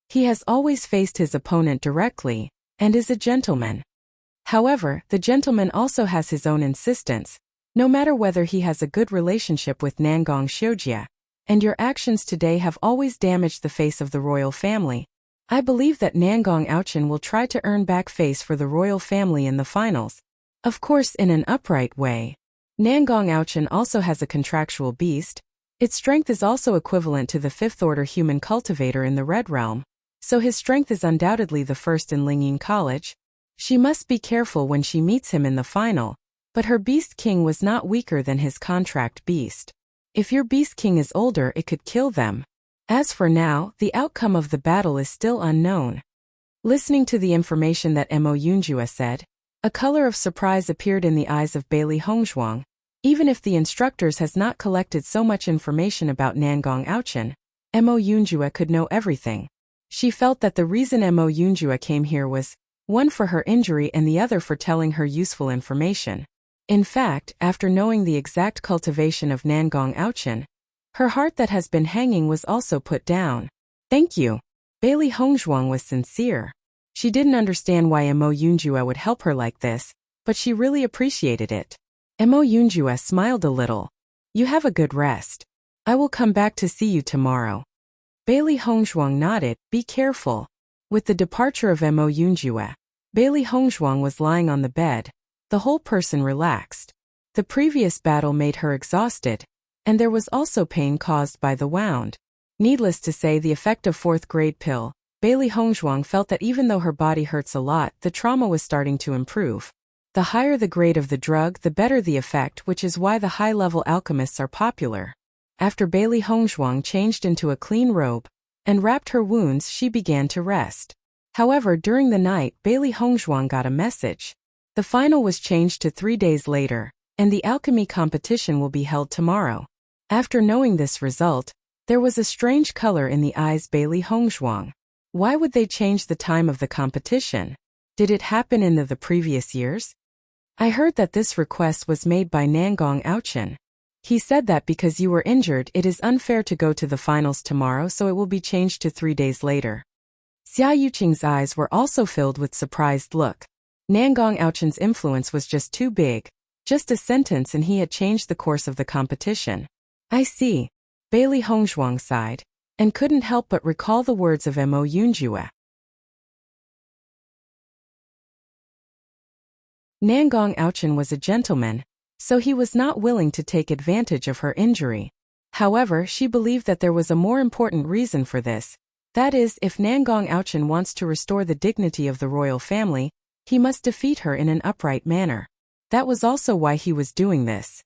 He has always faced his opponent directly, and is a gentleman. However, the gentleman also has his own insistence, no matter whether he has a good relationship with Nangong Xiujie, and your actions today have always damaged the face of the royal family. I believe that Nangong Auchin will try to earn back face for the royal family in the finals. Of course, in an upright way. Nangong Auchin also has a contractual beast. Its strength is also equivalent to the 5th order human cultivator in the Red Realm, so his strength is undoubtedly the first in Lingyin College. She must be careful when she meets him in the final, but her Beast King was not weaker than his contract beast. If your Beast King is older, it could kill them. As for now, the outcome of the battle is still unknown. Listening to the information that Mo Yunjue said, a color of surprise appeared in the eyes of Bailey Hongzhuang. Even if the instructors has not collected so much information about Nangong Auchin, Mo Yunjue could know everything. She felt that the reason Mo Yunjue came here was, one for her injury and the other for telling her useful information. In fact, after knowing the exact cultivation of Nangong Auchin, her heart that has been hanging was also put down. Thank you. Bailey Hongzhuang was sincere. She didn't understand why Mo Yunjue would help her like this, but she really appreciated it. Mo Yunjue smiled a little. You have a good rest. I will come back to see you tomorrow. Bailey Hongzhuang nodded. Be careful. With the departure of Mo Yunjue, Bailey Hongzhuang was lying on the bed. The whole person relaxed. The previous battle made her exhausted, and there was also pain caused by the wound. Needless to say, the effect of 4th grade pill, Bailey Hongzhuang felt that even though her body hurts a lot, the trauma was starting to improve. The higher the grade of the drug, the better the effect, which is why the high-level alchemists are popular. After Bailey Hongzhuang changed into a clean robe and wrapped her wounds, she began to rest. However, during the night, Bailey Hongzhuang got a message. The final was changed to 3 days later, and the alchemy competition will be held tomorrow. After knowing this result, there was a strange color in the eyes Bailey Hongzhuang. Why would they change the time of the competition? Did it happen in the previous years? I heard that this request was made by Nangong Auchin. He said that because you were injured, it is unfair to go to the finals tomorrow, so it will be changed to 3 days later. Xia Yuqing's eyes were also filled with surprised look. Nangong Auchin's influence was just too big. Just a sentence and he had changed the course of the competition. I see. Bailey Hongzhuang sighed, and couldn't help but recall the words of Mo Yunjue. Nangong Auchin was a gentleman, so he was not willing to take advantage of her injury. However, she believed that there was a more important reason for this. That is, if Nangong Auchin wants to restore the dignity of the royal family, he must defeat her in an upright manner. That was also why he was doing this.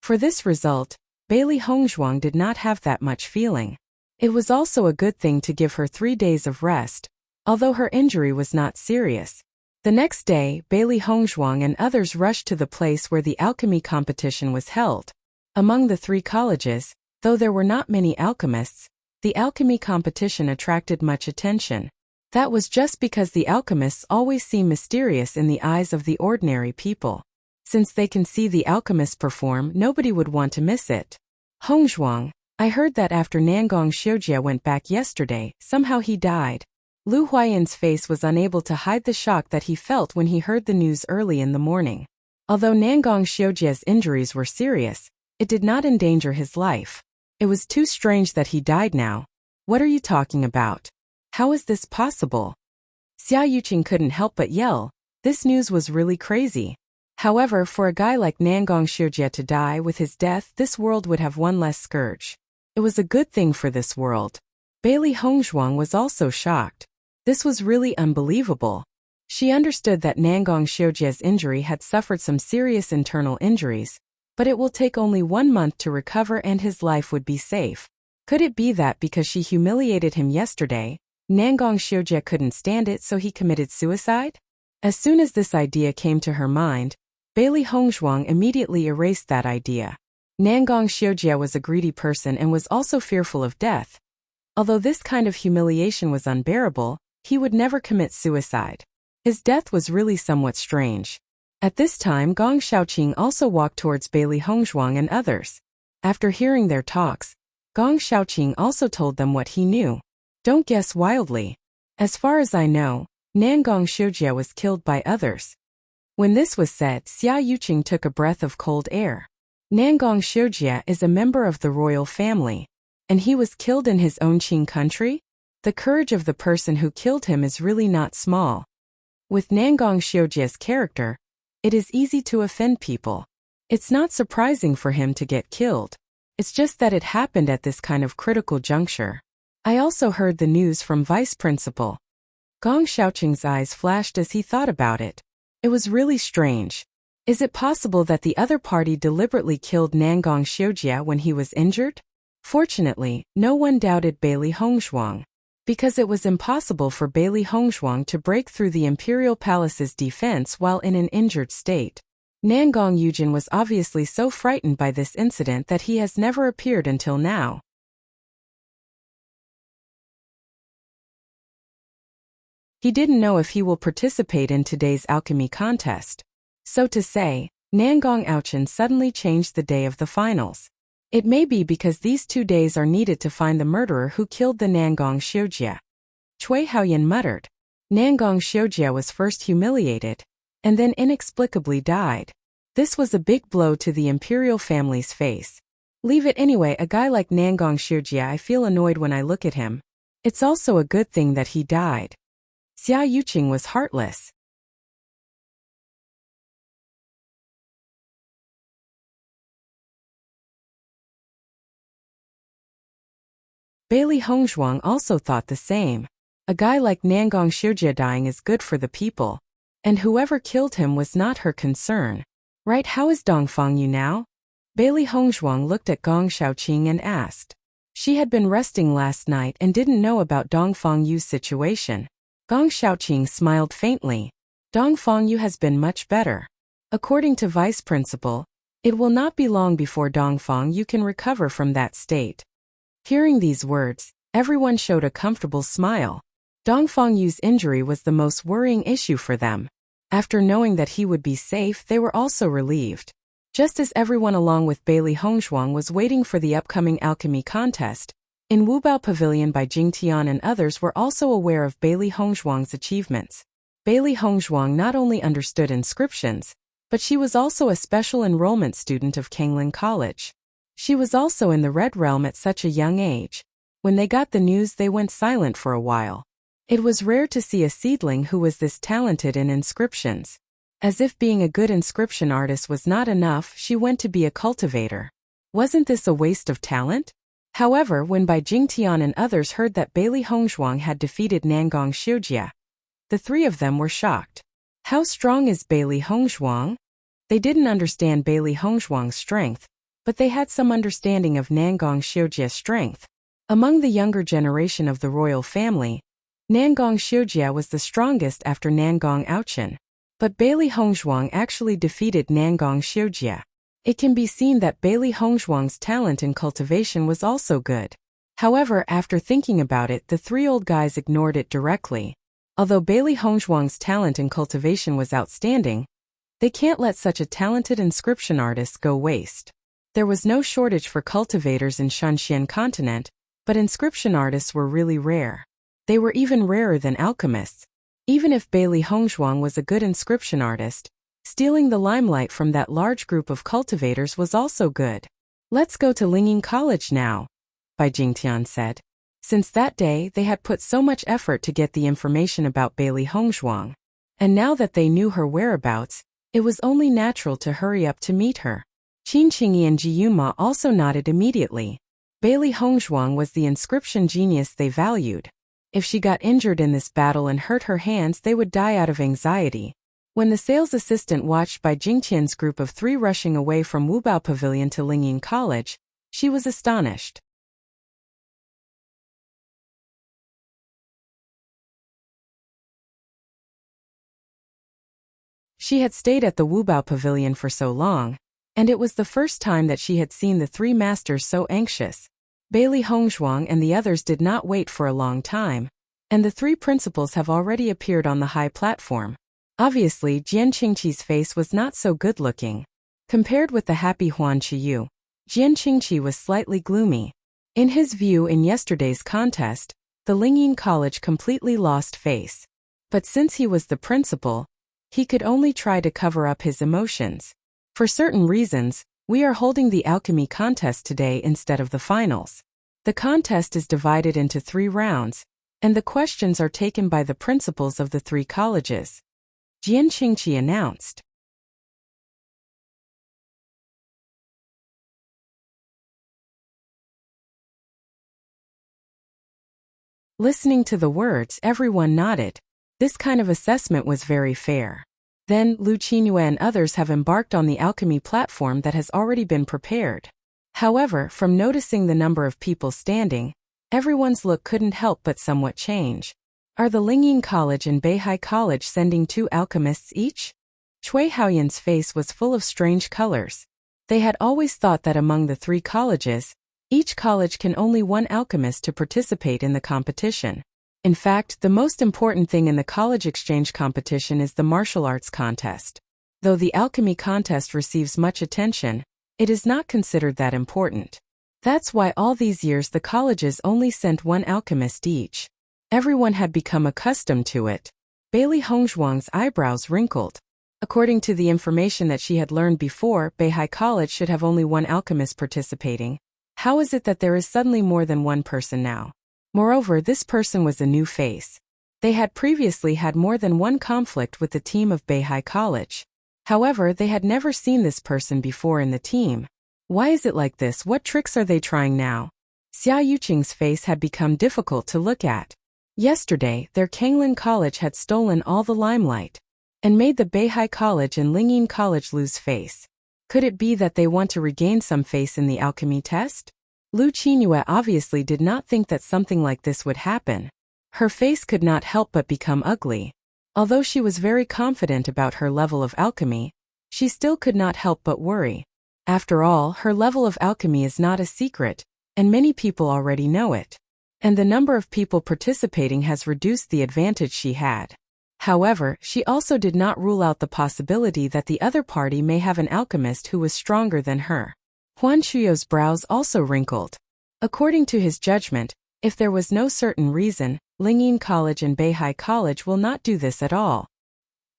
For this result, Bailey Hongzhuang did not have that much feeling. It was also a good thing to give her 3 days of rest, although her injury was not serious. The next day, Bailey Hongzhuang and others rushed to the place where the alchemy competition was held. Among the 3 colleges, though there were not many alchemists, the alchemy competition attracted much attention. That was just because the alchemists always seem mysterious in the eyes of the ordinary people. Since they can see the alchemists perform, nobody would want to miss it. Hongzhuang, I heard that after Nangong Xiujie went back yesterday, somehow he died. Lu Huayan's face was unable to hide the shock that he felt when he heard the news early in the morning. Although Nangong Xiujie's injuries were serious, it did not endanger his life. It was too strange that he died now. What are you talking about? How is this possible? Xia Yuqing couldn't help but yell. This news was really crazy. However, for a guy like Nangong Xiujie to die with his death, this world would have one less scourge. It was a good thing for this world. Bailey Hongzhuang was also shocked. This was really unbelievable. She understood that Nangong Xiujie's injury had suffered some serious internal injuries, but it will take only 1 month to recover and his life would be safe. Could it be that because she humiliated him yesterday, Nangong Xiujie couldn't stand it so he committed suicide? As soon as this idea came to her mind, Bailey Hongzhuang immediately erased that idea. Nangong Xiujia was a greedy person and was also fearful of death. Although this kind of humiliation was unbearable, he would never commit suicide. His death was really somewhat strange. At this time, Gong Xiaoqing also walked towards Bailey Hongzhuang and others. After hearing their talks, Gong Xiaoqing also told them what he knew. Don't guess wildly. As far as I know, Nangong Xiujia was killed by others. When this was said, Xia Yuqing took a breath of cold air. Nangong Xiujia is a member of the royal family, and he was killed in his own Qing country? The courage of the person who killed him is really not small. With Nangong Xiujia's character, it is easy to offend people. It's not surprising for him to get killed. It's just that it happened at this kind of critical juncture. I also heard the news from Vice Principal. Gong Xiaoqing's eyes flashed as he thought about it. It was really strange. Is it possible that the other party deliberately killed Nangong Xiujia when he was injured? Fortunately, no one doubted Bailey Hongzhuang. Because it was impossible for Bailey Hongzhuang to break through the imperial palace's defense while in an injured state. Nangong Yujin was obviously so frightened by this incident that he has never appeared until now. He didn't know if he will participate in today's alchemy contest. So to say, Nangong Aochin suddenly changed the day of the finals. It may be because these 2 days are needed to find the murderer who killed the Nangong Xiujia. Cui Haoyan muttered. Nangong Xiujia was first humiliated, and then inexplicably died. This was a big blow to the imperial family's face. Leave it anyway, a guy like Nangong Xiujia, I feel annoyed when I look at him. It's also a good thing that he died. Xia Yuqing was heartless. Bailey Hongzhuang also thought the same. A guy like Nangong Xiujia dying is good for the people. And whoever killed him was not her concern. Right, how is Dongfang Yu now? Bailey Hongzhuang looked at Gong Xiaoqing and asked. She had been resting last night and didn't know about Dongfang Yu's situation. Gong Xiaoqing smiled faintly. Dongfang Yu has been much better. According to Vice Principal, it will not be long before Dongfang Yu can recover from that state. Hearing these words, everyone showed a comfortable smile. Dongfang Yu's injury was the most worrying issue for them. After knowing that he would be safe, they were also relieved. Just as everyone along with Bailey Hongzhuang was waiting for the upcoming alchemy contest, in Wubao Pavilion by Jing Tian and others were also aware of Bailey Hongzhuang's achievements. Bailey Hongzhuang not only understood inscriptions, but she was also a special enrollment student of Kanglin College. She was also in the Red Realm at such a young age. When they got the news, they went silent for a while. It was rare to see a seedling who was this talented in inscriptions. As if being a good inscription artist was not enough, she went to be a cultivator. Wasn't this a waste of talent? However, when Bai Jingtian and others heard that Bailey Hongzhuang had defeated Nangong Xiujia, the 3 of them were shocked. How strong is Bailey Hongzhuang? They didn't understand Bailey Hongzhuang's strength, but they had some understanding of Nangong Xiujia's strength. Among the younger generation of the royal family, Nangong Xiujia was the strongest after Nangong Aochin. But Bailey Hongzhuang actually defeated Nangong Xiujia. It can be seen that Bailey Hongzhuang's talent in cultivation was also good. However, after thinking about it, the 3 old guys ignored it directly. Although Bailey Hongzhuang's talent in cultivation was outstanding, they can't let such a talented inscription artist go waste. There was no shortage for cultivators in Shanxian continent, but inscription artists were really rare. They were even rarer than alchemists. Even if Bailey Hongzhuang was a good inscription artist, stealing the limelight from that large group of cultivators was also good. Let's go to Lingyin College now, Bai Jingtian said. Since that day, they had put so much effort to get the information about Bailey Hongzhuang. And now that they knew her whereabouts, it was only natural to hurry up to meet her. Qin Qingyi and Ji Yuma also nodded immediately. Bailey Hongzhuang was the inscription genius they valued. If she got injured in this battle and hurt her hands, they would die out of anxiety. When the sales assistant watched Bai Jingtian's group of 3 rushing away from Wubao Pavilion to Lingyin College, she was astonished. She had stayed at the Wubao Pavilion for so long, And it was the first time that she had seen the three masters so anxious. Bailey Hongzhuang and the others did not wait for a long time, and the three principals have already appeared on the high platform. Obviously, Jian Qingqi's face was not so good-looking. Compared with the happy Huan Qiyu, Jian Qingqi was slightly gloomy. In his view, in yesterday's contest, the Lingyin College completely lost face. But since he was the principal, he could only try to cover up his emotions. For certain reasons, we are holding the alchemy contest today instead of the finals. The contest is divided into 3 rounds, and the questions are taken by the principals of the 3 colleges. Jian Qingqi announced. Listening to the words, everyone nodded. This kind of assessment was very fair. Then, Lu Qingyue and others have embarked on the alchemy platform that has already been prepared. However, from noticing the number of people standing, everyone's look couldn't help but somewhat change. Are the Lingyin College and Beihai College sending 2 alchemists each? Cui Haoyan's face was full of strange colors. They had always thought that among the 3 colleges, each college can only 1 alchemist to participate in the competition. In fact, the most important thing in the college exchange competition is the martial arts contest. Though the alchemy contest receives much attention, it is not considered that important. That's why all these years the colleges only sent 1 alchemist each. Everyone had become accustomed to it. Bailey Hongzhuang's eyebrows wrinkled. According to the information that she had learned before, Beihai College should have only 1 alchemist participating. How is it that there is suddenly more than 1 person now? Moreover, this person was a new face. They had previously had more than 1 conflict with the team of Beihai College. However, they had never seen this person before in the team. Why is it like this? What tricks are they trying now? Xia Yuqing's face had become difficult to look at. Yesterday, their Kanglin College had stolen all the limelight and made the Beihai College and Lingyin College lose face. Could it be that they want to regain some face in the alchemy test? Lu Qingyue obviously did not think that something like this would happen. Her face could not help but become ugly. Although she was very confident about her level of alchemy, she still could not help but worry. After all, her level of alchemy is not a secret, and many people already know it. And the number of people participating has reduced the advantage she had. However, she also did not rule out the possibility that the other party may have an alchemist who was stronger than her. Huan Shuyo's brows also wrinkled. According to his judgment, if there was no certain reason, Lingyin College and Beihai College will not do this at all.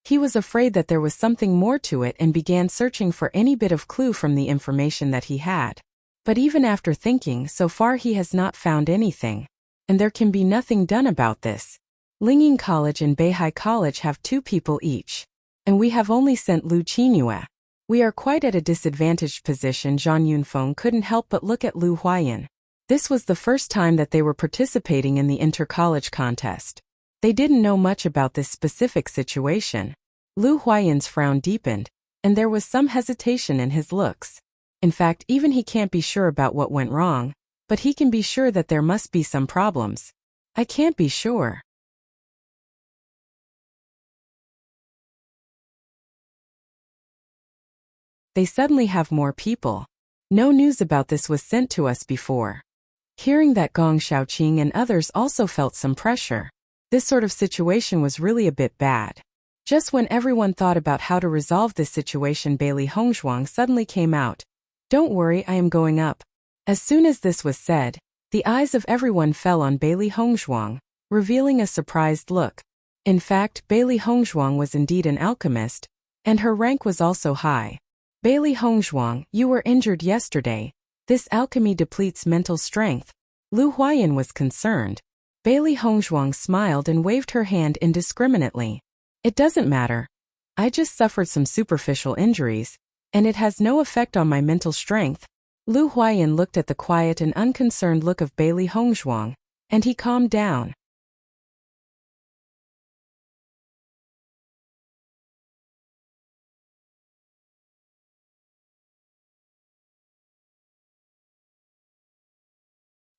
He was afraid that there was something more to it and began searching for any bit of clue from the information that he had. But even after thinking, so far he has not found anything. And there can be nothing done about this. Lingyin College and Beihai College have 2 people each. And we have only sent Lu Qingyue. We are quite at a disadvantaged position. Zhang Yunfeng couldn't help but look at Lu Huayan. This was the first time that they were participating in the inter-college contest. They didn't know much about this specific situation. Lu Huayan's frown deepened, and there was some hesitation in his looks. In fact, even he can't be sure about what went wrong, but he can be sure that there must be some problems. I can't be sure. They suddenly have more people. No news about this was sent to us before. Hearing that, Gong Shaoqing and others also felt some pressure. This sort of situation was really a bit bad. Just when everyone thought about how to resolve this situation, Bailey Hongzhuang suddenly came out. Don't worry, I am going up. As soon as this was said, the eyes of everyone fell on Bailey Hongzhuang, revealing a surprised look. In fact, Bailey Hongzhuang was indeed an alchemist, and her rank was also high. Bailey Hongzhuang, you were injured yesterday. This alchemy depletes mental strength. Lu Huayan was concerned. Bailey Hongzhuang smiled and waved her hand indiscriminately. It doesn't matter. I just suffered some superficial injuries, and it has no effect on my mental strength. Lu Huayan looked at the quiet and unconcerned look of Bailey Hongzhuang, and he calmed down.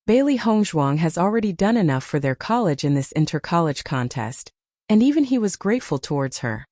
Bailey Hongzhuang has already done enough for their college in this inter-college contest, and even he was grateful towards her.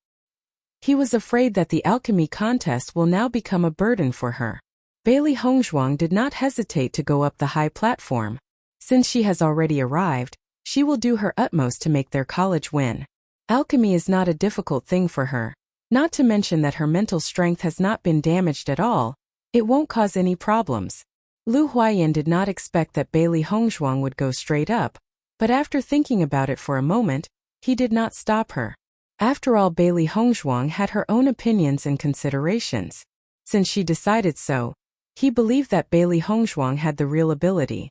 He was afraid that the alchemy contest will now become a burden for her. Bailey Hongzhuang did not hesitate to go up the high platform. Since she has already arrived, she will do her utmost to make their college win. Alchemy is not a difficult thing for her. Not to mention that her mental strength has not been damaged at all. It won't cause any problems. Lu Huayan did not expect that Bailey Hongzhuang would go straight up, but after thinking about it for a moment, he did not stop her. After all, Bailey Hongzhuang had her own opinions and considerations. Since she decided so, he believed that Bailey Hongzhuang had the real ability.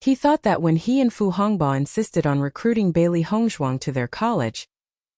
He thought that when he and Fu Hongba insisted on recruiting Bailey Hongzhuang to their college,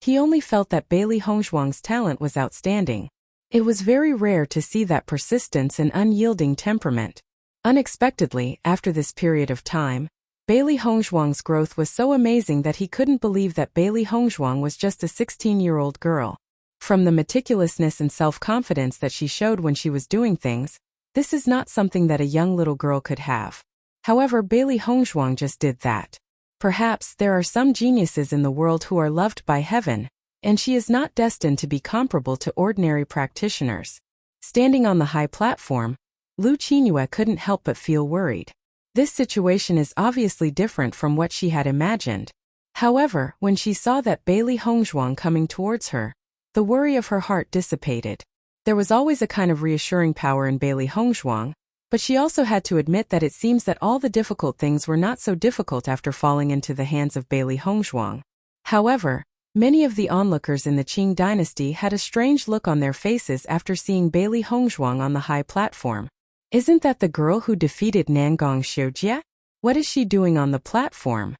he only felt that Bailey Hongzhuang's talent was outstanding. It was very rare to see that persistence and unyielding temperament. Unexpectedly, after this period of time, Bailey Hongzhuang's growth was so amazing that he couldn't believe that Bailey Hongzhuang was just a 16-year-old girl. From the meticulousness and self-confidence that she showed when she was doing things, this is not something that a young little girl could have. However, Bailey Hongzhuang just did that. Perhaps there are some geniuses in the world who are loved by heaven, and she is not destined to be comparable to ordinary practitioners. Standing on the high platform, Lu Qingyue couldn't help but feel worried. This situation is obviously different from what she had imagined. However, when she saw that Bailey Hongzhuang coming towards her, the worry of her heart dissipated. There was always a kind of reassuring power in Bailey Hongzhuang, but she also had to admit that it seems that all the difficult things were not so difficult after falling into the hands of Bailey Hongzhuang. However, many of the onlookers in the Qing dynasty had a strange look on their faces after seeing Bailey Hongzhuang on the high platform. Isn't that the girl who defeated Nangong Xiujie? What is she doing on the platform?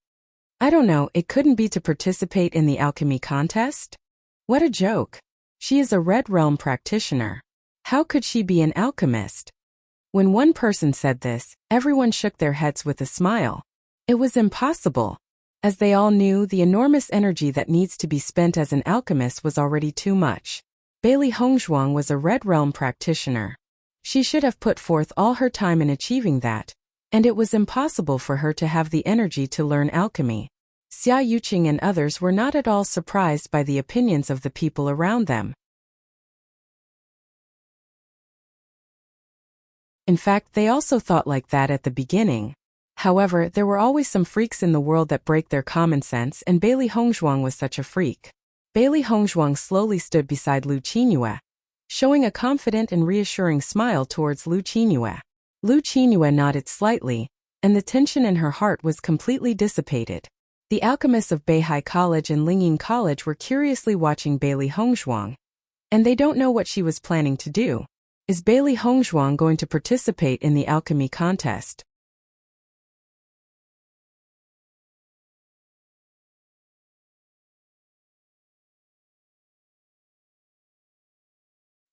I don't know, it couldn't be to participate in the alchemy contest? What a joke. She is a Red Realm practitioner. How could she be an alchemist? When one person said this, everyone shook their heads with a smile. It was impossible. As they all knew, the enormous energy that needs to be spent as an alchemist was already too much. Bailey Hongzhuang was a Red Realm practitioner. She should have put forth all her time in achieving that, and it was impossible for her to have the energy to learn alchemy. Xia Yuqing and others were not at all surprised by the opinions of the people around them. In fact, they also thought like that at the beginning. However, there were always some freaks in the world that break their common sense, and Bailey Hongzhuang was such a freak. Bailey Hongzhuang slowly stood beside Lu Qingyue, showing a confident and reassuring smile towards Lu Qingyue. Lu Qingyue nodded slightly, and the tension in her heart was completely dissipated. The alchemists of Beihai College and Lingying College were curiously watching Bailey Hongzhuang, and they don't know what she was planning to do. Is Bailey Hongzhuang going to participate in the alchemy contest?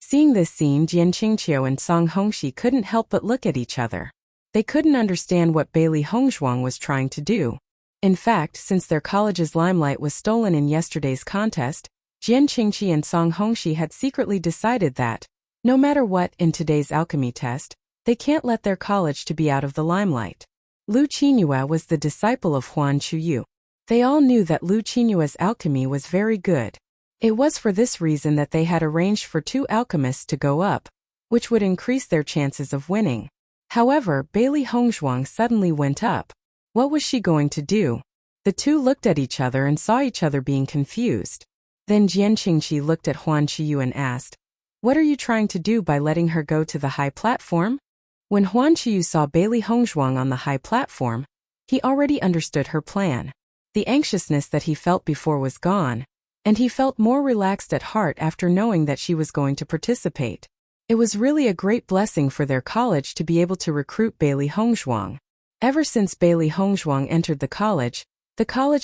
Seeing this scene, Jian Qingqiu and Song Hongxi couldn't help but look at each other. They couldn't understand what Bailey Hongzhuang was trying to do. In fact, since their college's limelight was stolen in yesterday's contest, Jian Qingqi and Song Hongxi had secretly decided that, no matter what in today's alchemy test, they can't let their college to be out of the limelight. Lu Qingyue was the disciple of Huan Chuyu. They all knew that Lu Qingyue's alchemy was very good. It was for this reason that they had arranged for 2 alchemists to go up, which would increase their chances of winning. However, Bailey Hongzhuang suddenly went up. What was she going to do? The two looked at each other and saw each other being confused. Then Jian Qingqi looked at Huan Chuyu and asked, "What are you trying to do by letting her go to the high platform?" When Huan Chuyu saw Bailey Hongzhuang on the high platform, he already understood her plan. The anxiousness that he felt before was gone, and he felt more relaxed at heart after knowing that she was going to participate. It was really a great blessing for their college to be able to recruit Bailey Hongzhuang. Ever since Bailey Hongzhuang entered the college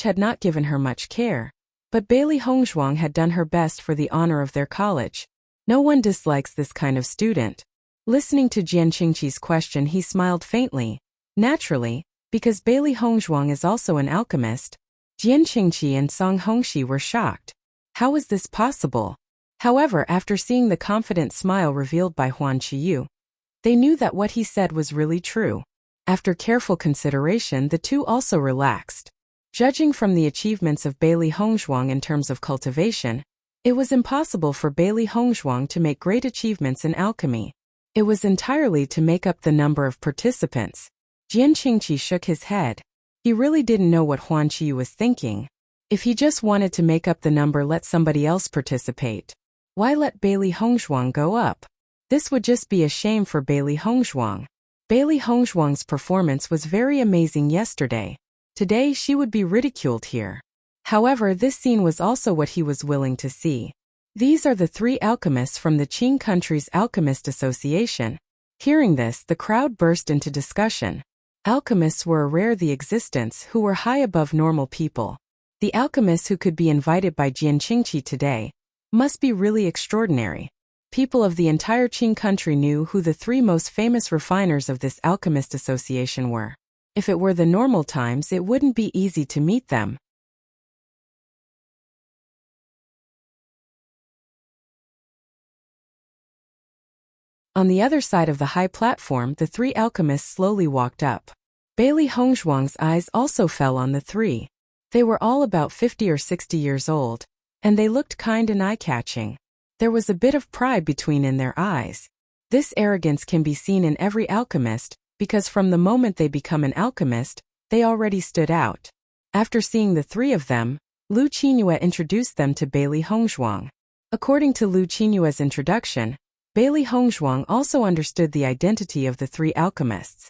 had not given her much care. But Bailey Hongzhuang had done her best for the honor of their college. No one dislikes this kind of student. Listening to Jian Qingqi's question, he smiled faintly. Naturally, because Bailey Hongzhuang is also an alchemist, Jian Qingqi and Song Hongxi were shocked. How was this possible? However, after seeing the confident smile revealed by Huan Chuyu, they knew that what he said was really true. After careful consideration, the two also relaxed. Judging from the achievements of Bailey Hongzhuang in terms of cultivation, It was impossible for Bailey Hongzhuang to make great achievements in alchemy. It was entirely to make up the number of participants. Jian Qingqi shook his head. He really didn't know what Huan Qiyu was thinking. If he just wanted to make up the number, let somebody else participate. Why let Bailey Hongzhuang go up? This would just be a shame for Bailey Hongzhuang. Bailey Hongzhuang's performance was very amazing yesterday. Today she would be ridiculed here. However, this scene was also what he was willing to see. These are the 3 alchemists from the Qing country's Alchemist Association. Hearing this, the crowd burst into discussion. Alchemists were a rare the existence who were high above normal people. The alchemists who could be invited by Jian Qingqi today must be really extraordinary. People of the entire Qing country knew who the 3 most famous refiners of this Alchemist Association were. If it were the normal times, it wouldn't be easy to meet them. On the other side of the high platform, the 3 alchemists slowly walked up. Bailey Hongzhuang's eyes also fell on the 3. They were all about 50 or 60 years old, and they looked kind and eye-catching. There was a bit of pride between in their eyes. This arrogance can be seen in every alchemist, because from the moment they become an alchemist, they already stood out. After seeing the 3 of them, Lu Qinyue introduced them to Bailey Hongzhuang. According to Lu Qinyue's introduction, Bailey Hongzhuang also understood the identity of the 3 alchemists.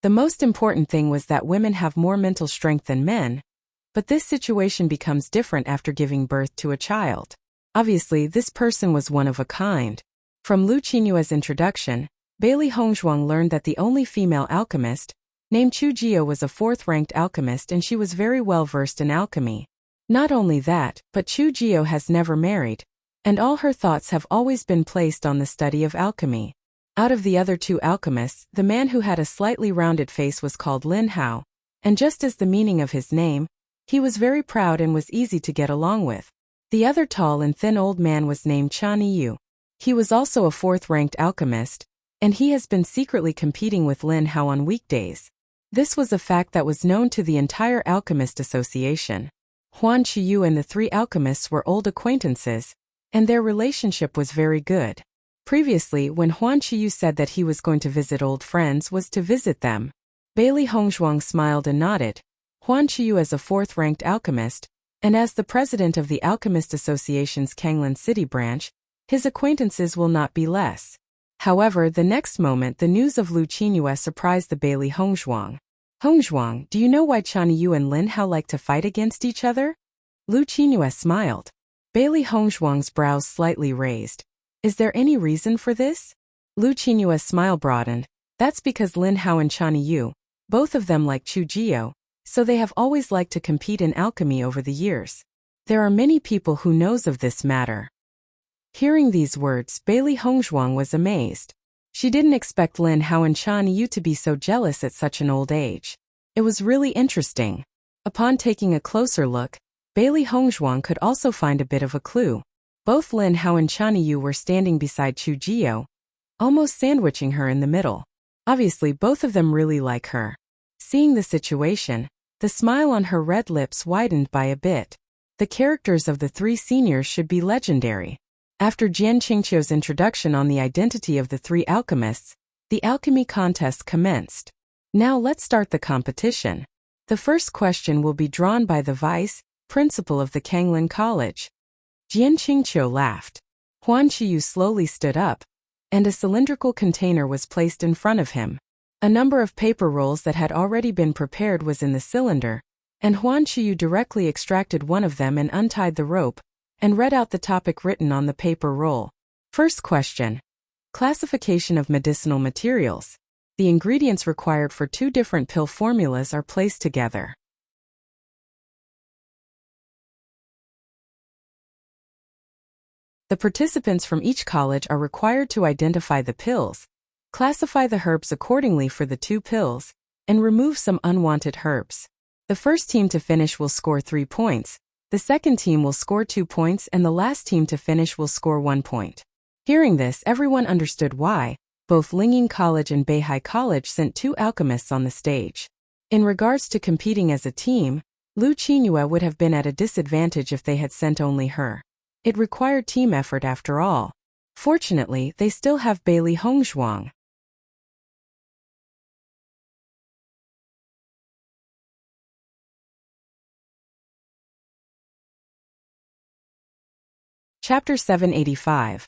The most important thing was that women have more mental strength than men, but this situation becomes different after giving birth to a child. Obviously, this person was one of a kind. From Lu Qinyue's introduction, Bailey Hongzhuang learned that the only female alchemist, named Chu Jio, was a 4th-ranked alchemist and she was very well versed in alchemy. Not only that, but Chu Jio has never married, and all her thoughts have always been placed on the study of alchemy. Out of the other 2 alchemists, the man who had a slightly rounded face was called Lin Hao, and just as the meaning of his name, he was very proud and was easy to get along with. The other tall and thin old man was named Chan Yu. He was also a 4th-ranked alchemist, and he has been secretly competing with Lin Hao on weekdays. This was a fact that was known to the entire Alchemist Association. Huan Qiyu and the 3 alchemists were old acquaintances, and their relationship was very good. Previously, when Huan Qiyu said that he was going to visit old friends was to visit them. Bailey Hongzhuang smiled and nodded. Huan Qiyu as a 4th-ranked alchemist, and as the president of the Alchemist Association's Kanglan City branch, his acquaintances will not be less. However, the next moment the news of Lu Qinyue surprised the Bailey Hongzhuang. Hongzhuang, do you know why Chan Yu and Lin Hao like to fight against each other? Lu Qinyue smiled. Bailey Hongzhuang's brows slightly raised. Is there any reason for this? Lu Qinyue's smile broadened. That's because Lin Hao and Chan Yu, both of them like Chu Jio, so they have always liked to compete in alchemy over the years. There are many people who knows of this matter. Hearing these words, Bailey Hongzhuang was amazed. She didn't expect Lin Hao and Chan Yu to be so jealous at such an old age. It was really interesting. Upon taking a closer look, Bailey Hongzhuang could also find a bit of a clue. Both Lin Hao and Chan Yu were standing beside Chu Jio, almost sandwiching her in the middle. Obviously, both of them really like her. Seeing the situation, the smile on her red lips widened by a bit. The characters of the 3 seniors should be legendary. After Jian Qingqiu's introduction on the identity of the 3 alchemists, the alchemy contest commenced. Now let's start the competition. The first question will be drawn by the vice principal of the Kanglan College. Jian Qingqiu laughed. Huan Qiyu slowly stood up, and a cylindrical container was placed in front of him. A number of paper rolls that had already been prepared was in the cylinder, and Huan Qiyu directly extracted one of them and untied the rope, and read out the topic written on the paper roll. First question. Classification of medicinal materials. The ingredients required for 2 different pill formulas are placed together. The participants from each college are required to identify the pills, classify the herbs accordingly for the 2 pills, and remove some unwanted herbs. The first team to finish will score 3 points, the second team will score 2 points, and the last team to finish will score 1 point. Hearing this, everyone understood why. Both Lingyin College and Beihai College sent 2 alchemists on the stage. In regards to competing as a team, Lu Qingyue would have been at a disadvantage if they had sent only her. It required team effort after all. Fortunately, they still have Bailey Hongzhuang. Chapter 785.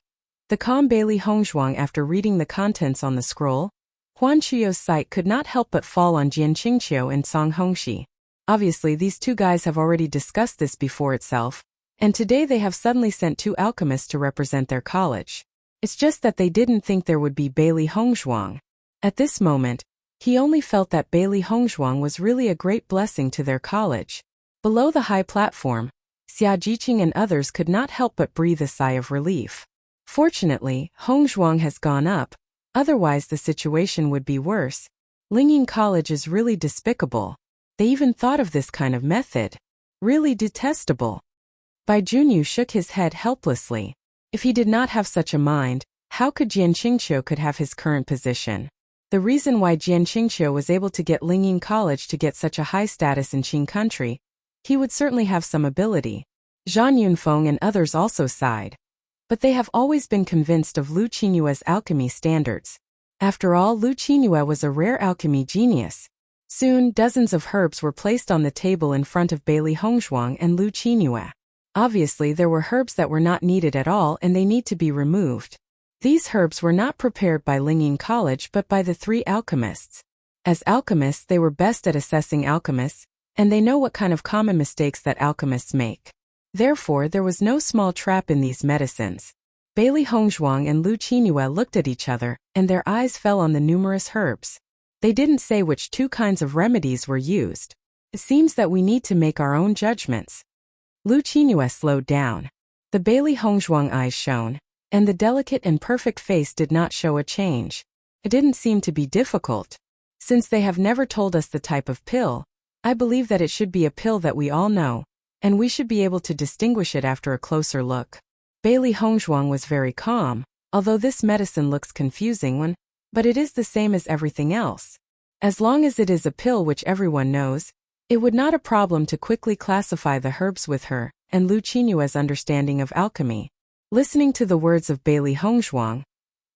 The calm Bailey Hongzhuang. After reading the contents on the scroll, Huan Qiu's sight could not help but fall on Jian Qingqiu and Song Hongxi. Obviously, these 2 guys have already discussed this before itself, and today they have suddenly sent 2 alchemists to represent their college. It's just that they didn't think there would be Bailey Hongzhuang. At this moment, he only felt that Bailey Hongzhuang was really a great blessing to their college. Below the high platform, Xia Jiqing and others could not help but breathe a sigh of relief. Fortunately, Hongzhuang has gone up, otherwise the situation would be worse. Lingyin College is really despicable. They even thought of this kind of method. Really detestable. Bai Junyu shook his head helplessly. If he did not have such a mind, how could Jian Qingqiu could have his current position? The reason why Jian Qingqiu was able to get Lingyin College to get such a high status in Qing country, he would certainly have some ability. Zhang Yunfeng and others also sighed. But they have always been convinced of Lu Qinyue's alchemy standards. After all, Lu Qinyue was a rare alchemy genius. Soon, dozens of herbs were placed on the table in front of Bailey Hongzhuang and Lu Qinyue. Obviously, there were herbs that were not needed at all and they need to be removed. These herbs were not prepared by Lingyin College but by the 3 alchemists. As alchemists, they were best at assessing alchemists, and they know what kind of common mistakes that alchemists make. Therefore, there was no small trap in these medicines. Bailey Hongzhuang and Lu Qinyue looked at each other, and their eyes fell on the numerous herbs. They didn't say which 2 kinds of remedies were used. It seems that we need to make our own judgments. Lu Qinyue slowed down. The Bailey Hongzhuang eyes shone, and the delicate and perfect face did not show a change. It didn't seem to be difficult. Since they have never told us the type of pill, I believe that it should be a pill that we all know, and we should be able to distinguish it after a closer look. Bailey Hongzhuang was very calm, although this medicine looks confusing but it is the same as everything else. As long as it is a pill which everyone knows, it would not a problem to quickly classify the herbs with her and Lu Qinyue's understanding of alchemy. Listening to the words of Bailey Hongzhuang,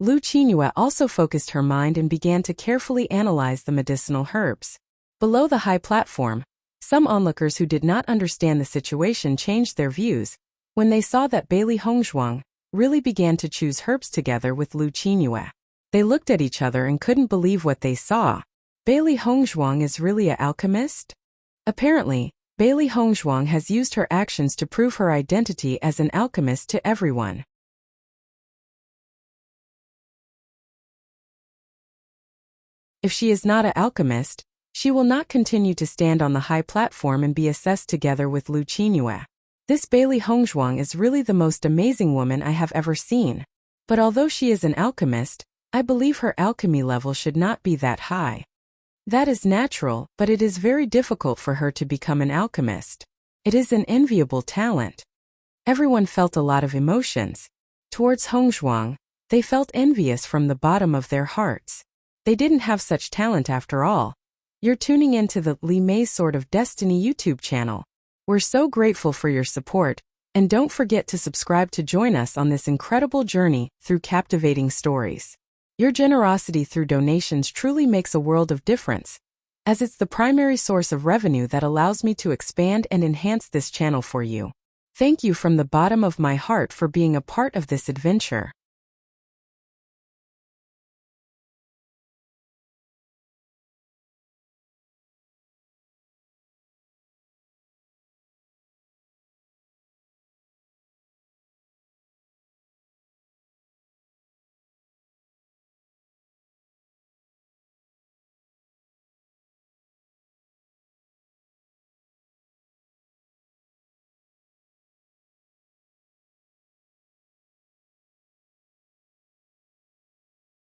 Lu Qinyue also focused her mind and began to carefully analyze the medicinal herbs. Below the high platform, some onlookers who did not understand the situation changed their views when they saw that Bailey Hongzhuang really began to choose herbs together with Lu Qinyue. They looked at each other and couldn't believe what they saw. Bailey Hongzhuang is really an alchemist? Apparently, Bailey Hongzhuang has used her actions to prove her identity as an alchemist to everyone. If she is not an alchemist, she will not continue to stand on the high platform and be assessed together with Lu Qinyue. This Bailey Hongzhuang is really the most amazing woman I have ever seen. But although she is an alchemist, I believe her alchemy level should not be that high. That is natural, but it is very difficult for her to become an alchemist. It is an enviable talent. Everyone felt a lot of emotions. Towards Hongzhuang, they felt envious from the bottom of their hearts. They didn't have such talent after all. You're tuning into the Li Mei's Sword of Destiny YouTube channel. We're so grateful for your support, and don't forget to subscribe to join us on this incredible journey through captivating stories. Your generosity through donations truly makes a world of difference, as it's the primary source of revenue that allows me to expand and enhance this channel for you. Thank you from the bottom of my heart for being a part of this adventure.